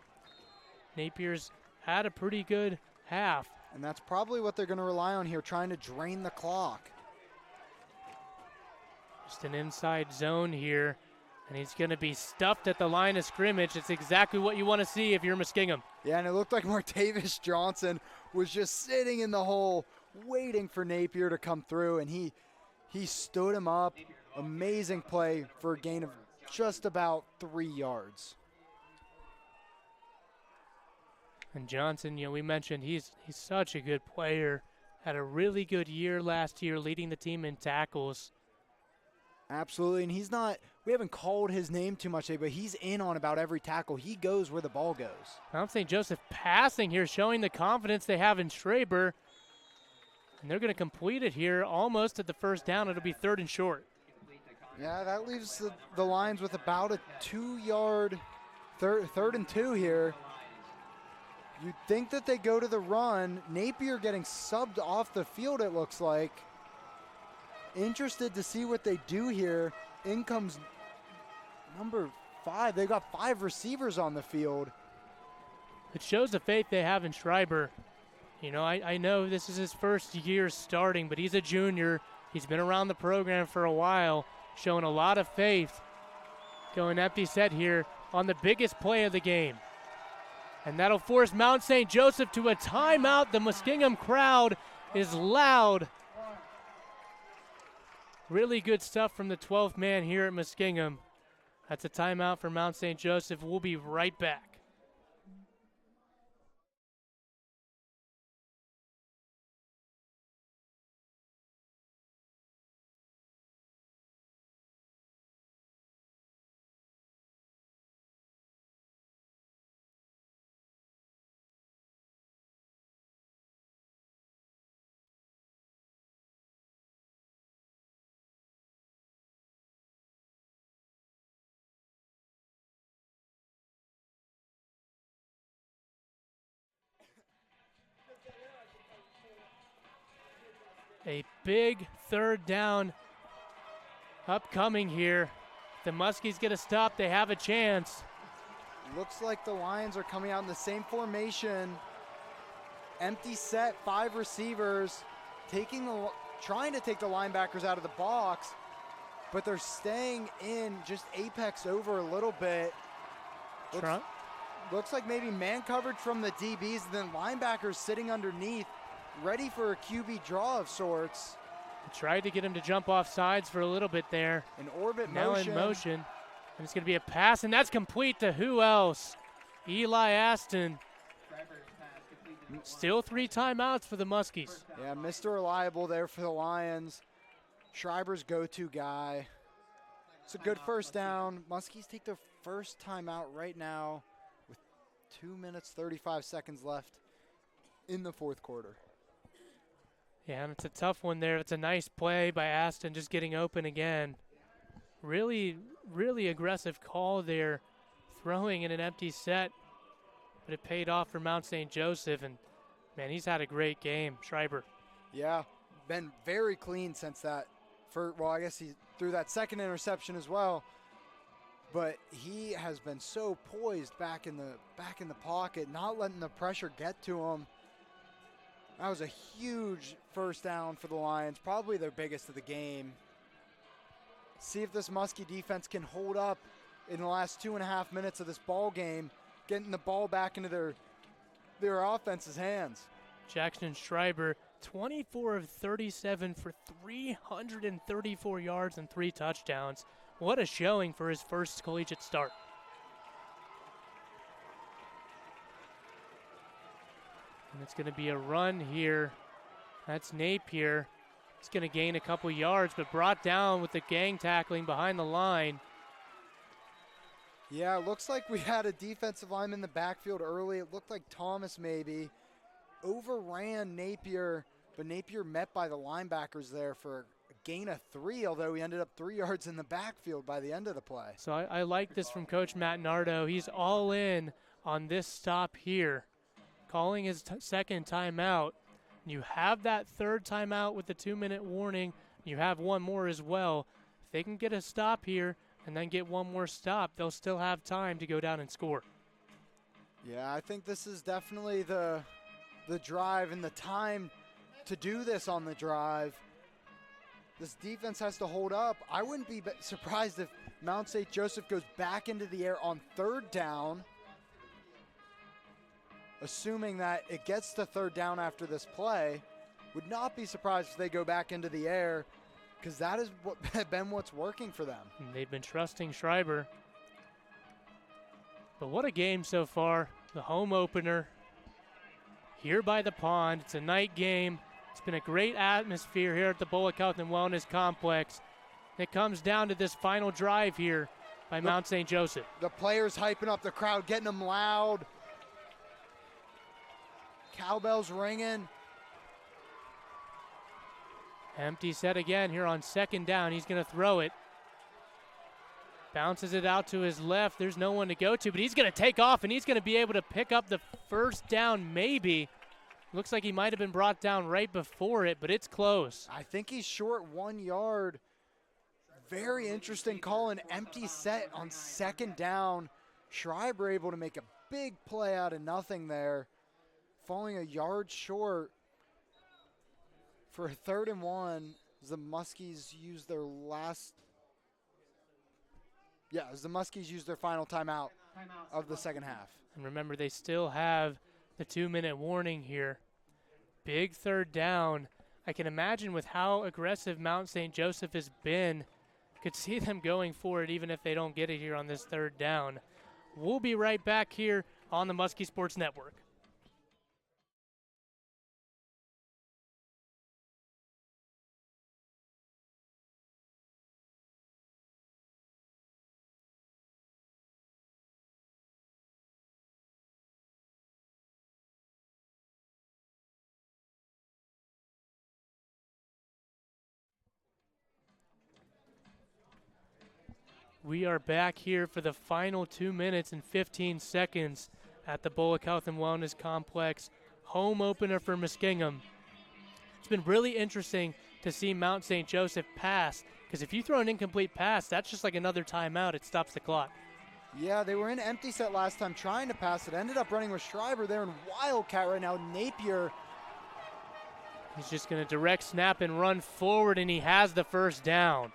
Napier's had a pretty good half. And that's probably what they're going to rely on here, trying to drain the clock. Just an inside zone here, and he's going to be stuffed at the line of scrimmage. It's exactly what you want to see if you're Muskingum. Yeah, and it looked like Martavis Johnson was just sitting in the hole waiting for Napier to come through, and he stood him up. Amazing play for a gain of just about 3 yards. And Johnson, we mentioned he's such a good player. Had a really good year last year leading the team in tackles. Absolutely, and we haven't called his name too much today, but he's in on about every tackle. He goes where the ball goes. Mount St. Joseph passing here, showing the confidence they have in Schraber. And they're going to complete it here almost at the first down. It'll be 3rd and short. Yeah, that leaves the Lions with about a 2-yard third and 2 here. You'd think that they go to the run. Napier getting subbed off the field, it looks like. Interested to see what they do here. In comes number 5. They got 5 receivers on the field. It shows the faith they have in Schreiber. I know this is his first year starting, but he's a junior. He's been around the program for a while, showing a lot of faith. Going empty set here on the biggest play of the game. And that'll force Mount St. Joseph to a timeout. The Muskingum crowd is loud. Really good stuff from the 12th man here at Muskingum. That's a timeout for Mount St. Joseph. We'll be right back. A big third down upcoming here. The Muskies get a stop. They have a chance. Looks like the Lions are coming out in the same formation. Empty set, 5 receivers, trying to take the linebackers out of the box, but they're staying in, just apex over a little bit. Looks like maybe man coverage from the DBs, and then linebackers sitting underneath, ready for a QB draw of sorts. Tried to get him to jump off sides for a little bit there. An orbit now motion. In motion. And it's going to be a pass, and that's complete to who else? Eli Aston. Still 3 timeouts for the Muskies. Yeah, Mr. Reliable there for the Lions. Schreiber's go-to guy. It's a good first down. Muskies take their first timeout right now with 2 minutes, 35 seconds left in the fourth quarter. Yeah, and it's a tough one there. It's a nice play by Aston, just getting open again. Really, really aggressive call there, throwing in an empty set, but it paid off for Mount St. Joseph, and man, he's had a great game, Schreiber. Yeah, been very clean since that. I guess he threw that second interception as well, but he has been so poised back in the pocket, not letting the pressure get to him. That was a huge first down for the Lions, probably their biggest of the game. See if this Muskie defense can hold up in the last 2.5 minutes of this ball game, getting the ball back into their offense's hands. Jackson Schreiber, 24 of 37 for 334 yards and 3 touchdowns. What a showing for his first collegiate start. And it's going to be a run here. That's Napier. He's going to gain a couple yards, but brought down with the gang tackling behind the line. Yeah, it looks like we had a defensive lineman in the backfield early. It looked like Thomas maybe overran Napier, but Napier met by the linebackers there for a gain of 3, although he ended up 3 yards in the backfield by the end of the play. So I like this from Coach Matt Nardo. He's all in on this stop here, calling his second timeout. You have that third timeout with the 2-minute warning. You have one more as well. If they can get a stop here and then get one more stop, they'll still have time to go down and score. Yeah, I think this is definitely the drive and the time to do this on the drive. This defense has to hold up. I wouldn't be surprised if Mount St. Joseph goes back into the air on third down, assuming that it gets to third down after this play. Would not be surprised if they go back into the air, because that has been what's working for them. And they've been trusting Schreiber. But what a game so far. The home opener here by the pond. It's a night game. It's been a great atmosphere here at the Bullock Health and Wellness Complex. It comes down to this final drive here by Mount St. Joseph. The players hyping up the crowd, getting them loud. Cowbells ringing. Empty set again here on second down. He's going to throw it. Bounces it out to his left. There's no one to go to, but he's going to take off, and he's going to be able to pick up the first down maybe. Looks like he might have been brought down right before it, but it's close. I think he's short 1 yard. Very interesting call, an empty set on second down. Schreiber able to make a big play out of nothing there, falling a yard short for a 3rd and 1. As the Muskies use their final timeout of the second half. And remember, they still have the 2-minute warning here. Big third down. I can imagine with how aggressive Mount St. Joseph has been, could see them going for it even if they don't get it here on this third down. We'll be right back here on the Muskie Sports Network. We are back here for the final 2 minutes and 15 seconds at the Bullock Health and Wellness Complex home opener for Muskingum. It's been really interesting to see Mount St. Joseph pass, because if you throw an incomplete pass, that's just like another timeout. It stops the clock. Yeah, they were in empty set last time trying to pass it. Ended up running with Schreiber there in Wildcat right now. Napier. He's just going to direct snap and run forward, and he has the first down.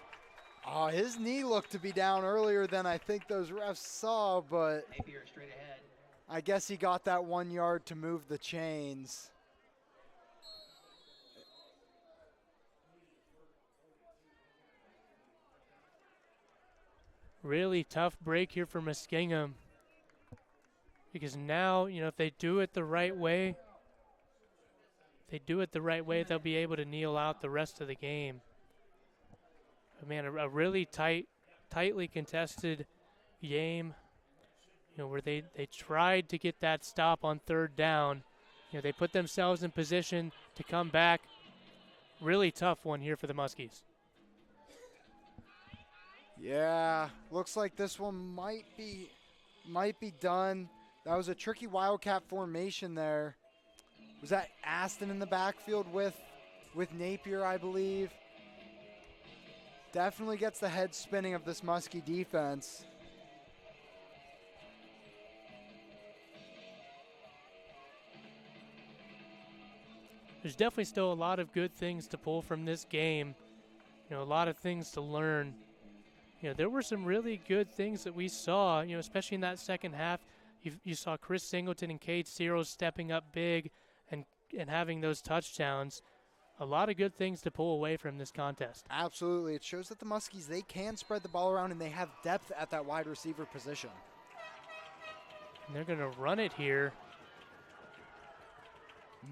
Oh, his knee looked to be down earlier than I think those refs saw, but Napier straight ahead. I guess he got that 1 yard to move the chains. Really tough break here for Muskingum, because now, if they do it the right way, they'll be able to kneel out the rest of the game. But man, a really tightly contested game, where they tried to get that stop on third down. They put themselves in position to come back. Really tough one here for the Muskies. Yeah, looks like this one might be done. That was a tricky Wildcat formation there. Was that Aston in the backfield with Napier, I believe? Definitely gets the head spinning of this Muskie defense. There's definitely still a lot of good things to pull from this game. A lot of things to learn. There were some really good things that we saw, especially in that second half. You saw Chris Singleton and Cade Searles stepping up big and having those touchdowns. A lot of good things to pull away from this contest. Absolutely. It shows that the Muskies, they can spread the ball around and they have depth at that wide receiver position. And they're going to run it here.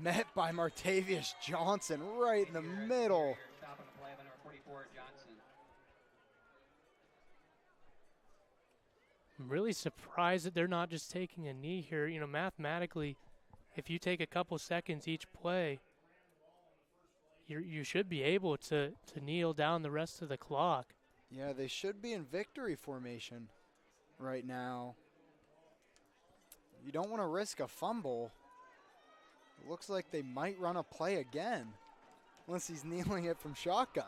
Met by Martavius Johnson right in the middle. Stopping the play by number 44, Johnson. I'm really surprised that they're not just taking a knee here. Mathematically, if you take a couple seconds each play, you should be able to kneel down the rest of the clock. Yeah, they should be in victory formation right now. You don't want to risk a fumble. It looks like they might run a play again, unless he's kneeling it from shotgun.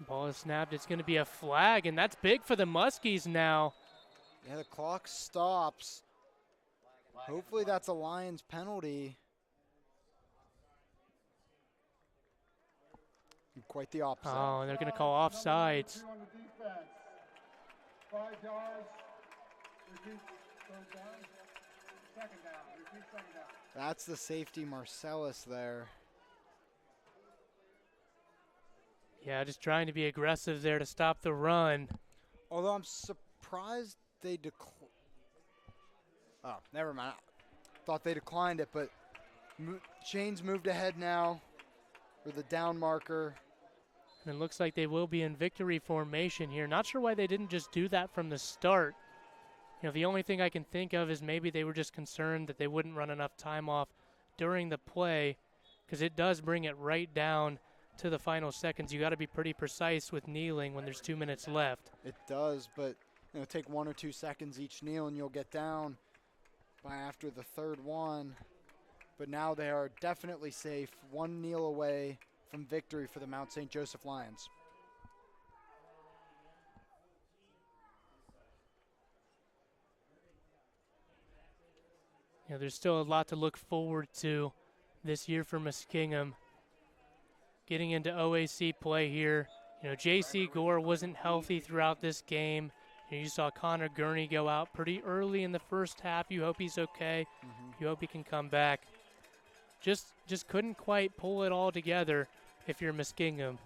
Ball is snapped. It's going to be a flag, and that's big for the Muskies now. Yeah, the clock stops. Hopefully that's a Lions penalty. Quite the opposite. Oh, and they're going to call offsides. 5 yards. Repeat third down. Second down. Repeat second down. That's the safety Marcellus there. Yeah, just trying to be aggressive there to stop the run. Although I'm surprised they oh, never mind. Thought they declined it, but Chains moved ahead now for the down marker. And it looks like they will be in victory formation here. Not sure why they didn't just do that from the start. The only thing I can think of is maybe they were just concerned that they wouldn't run enough time off during the play, because it does bring it right down to the final seconds. You got to be pretty precise with kneeling when there's 2 minutes left. It does, but take 1 or 2 seconds each kneel and you'll get down by after the third one. But now they are definitely safe, 1 kneel away from victory for the Mount St. Joseph Lions. There's still a lot to look forward to this year for Muskingum. Getting into OAC play here. J.C. Gore wasn't healthy throughout this game. You saw Connor Gurney go out pretty early in the first half. You hope he's okay. You hope he can come back. Just couldn't quite pull it all together if you're Muskingum.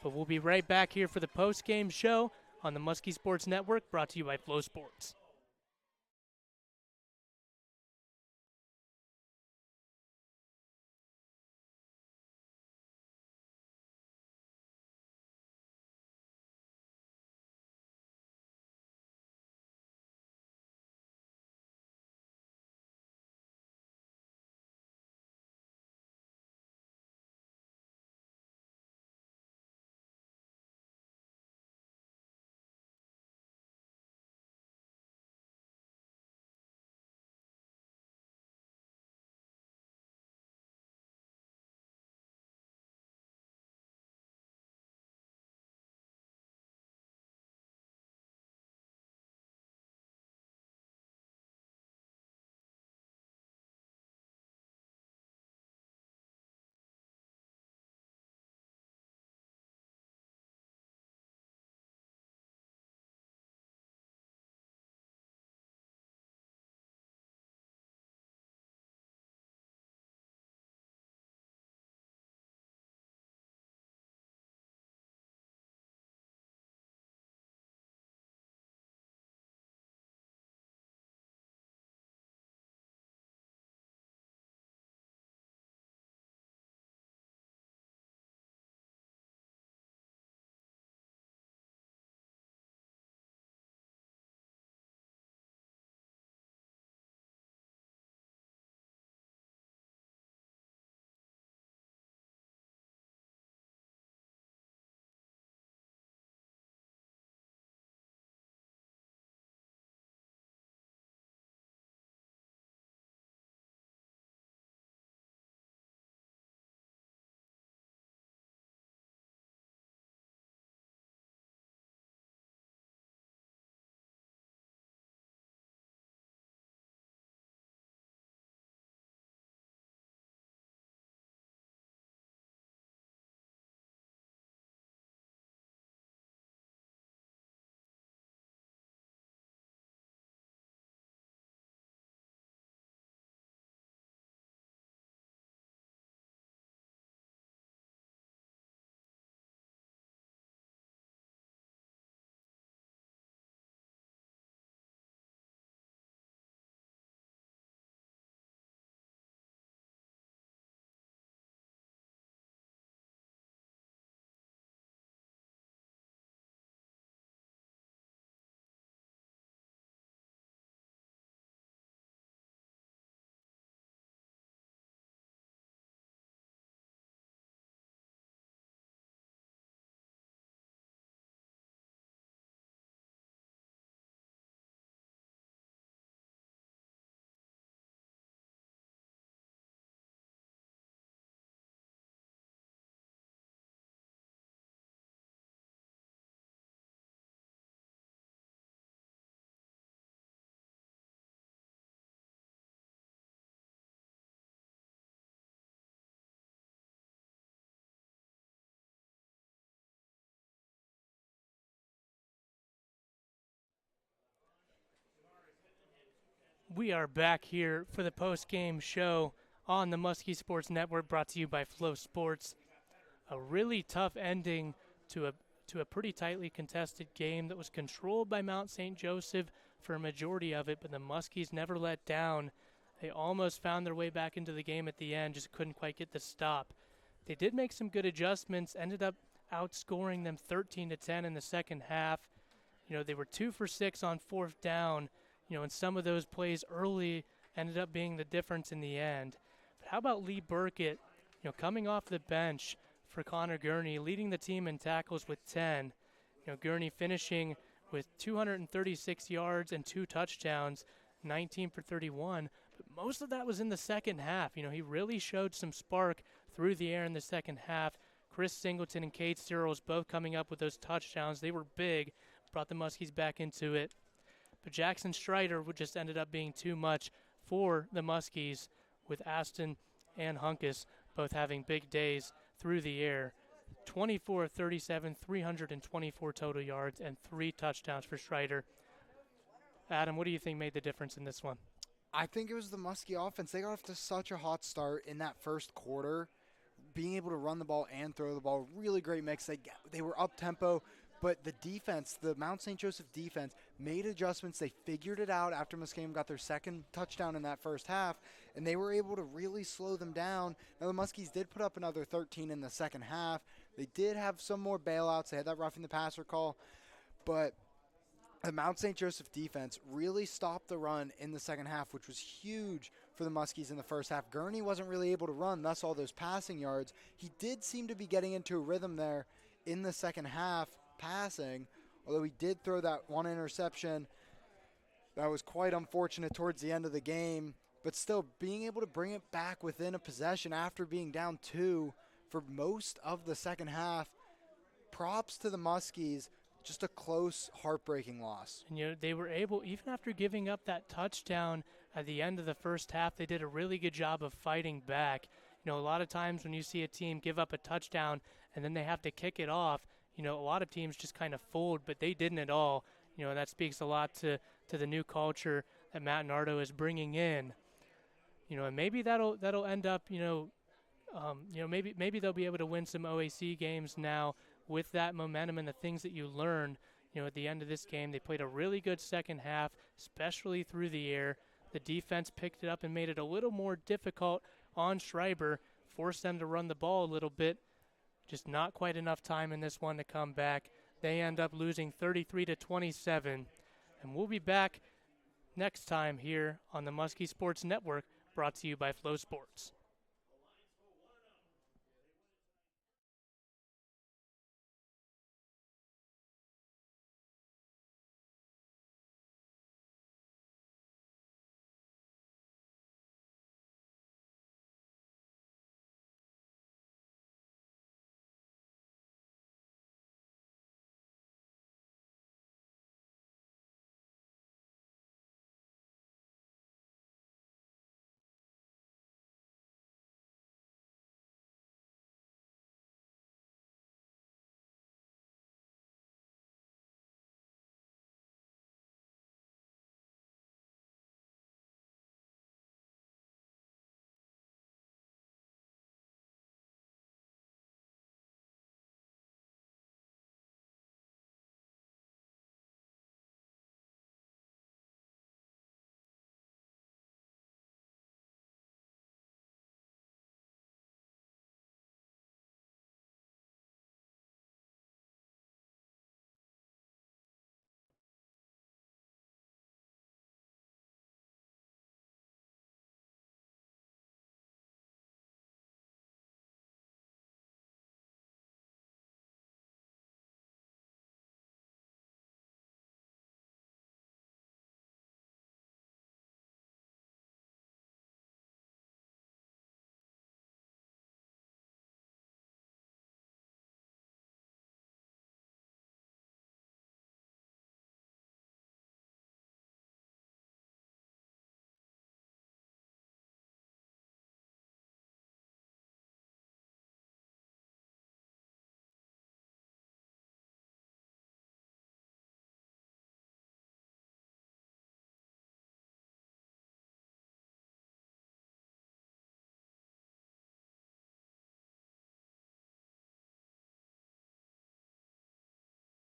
But we'll be right back here for the post-game show on the Muskie Sports Network, brought to you by Flow Sports. We are back here for the post-game show on the Muskie Sports Network, brought to you by Flow Sports. A really tough ending to a pretty tightly contested game that was controlled by Mount St. Joseph for a majority of it, but the Muskies never let down. They almost found their way back into the game at the end, just couldn't quite get the stop. They did make some good adjustments, ended up outscoring them 13-10 in the second half. They were 2 for 6 on fourth down. And some of those plays early ended up being the difference in the end. But how about Lee Burkett, coming off the bench for Connor Gurney, leading the team in tackles with 10. Gurney finishing with 236 yards and 2 touchdowns, 19 for 31. But most of that was in the second half. He really showed some spark through the air in the second half. Chris Singleton and Cade Searles both coming up with those touchdowns. They were big, brought the Muskies back into it. But Jackson Strider just ended up being too much for the Muskies, with Aston and Hunkus both having big days through the air. 24 of 37, 324 total yards, and 3 touchdowns for Strider. Adam, what do you think made the difference in this one? I think it was the Muskie offense. They got off to such a hot start in that first quarter, being able to run the ball and throw the ball. Really great mix. They were up tempo, but the defense, the Mount St. Joseph defense, made adjustments. They figured it out after Muskingum got their second touchdown in that first half, and they were able to really slow them down. Now, the Muskies did put up another 13 in the second half. They did have some more bailouts. They had that roughing the passer call, but the Mount St. Joseph defense really stopped the run in the second half, which was huge for the Muskies in the first half. Gurney wasn't really able to run, thus all those passing yards. He did seem to be getting into a rhythm there in the second half passing, although he did throw that one interception that was quite unfortunate towards the end of the game. But still, being able to bring it back within a possession after being down 2 for most of the second half, props to the Muskies. Just a close, heartbreaking loss. And they were able, even after giving up that touchdown at the end of the first half, they did a really good job of fighting back. A lot of times when you see a team give up a touchdown and then they have to kick it off, a lot of teams just kind of fold, but they didn't at all. That speaks a lot to the new culture that Matt Nardo is bringing in. And maybe that'll end up, maybe they'll be able to win some OAC games now with that momentum and the things that you learn. At the end of this game, they played a really good second half, especially through the air. The defense picked it up and made it a little more difficult on Schreiber, forced them to run the ball a little bit. Just not quite enough time in this one to come back. They end up losing 33-27. And we'll be back next time here on the Muskie Sports Network, brought to you by Flow Sports.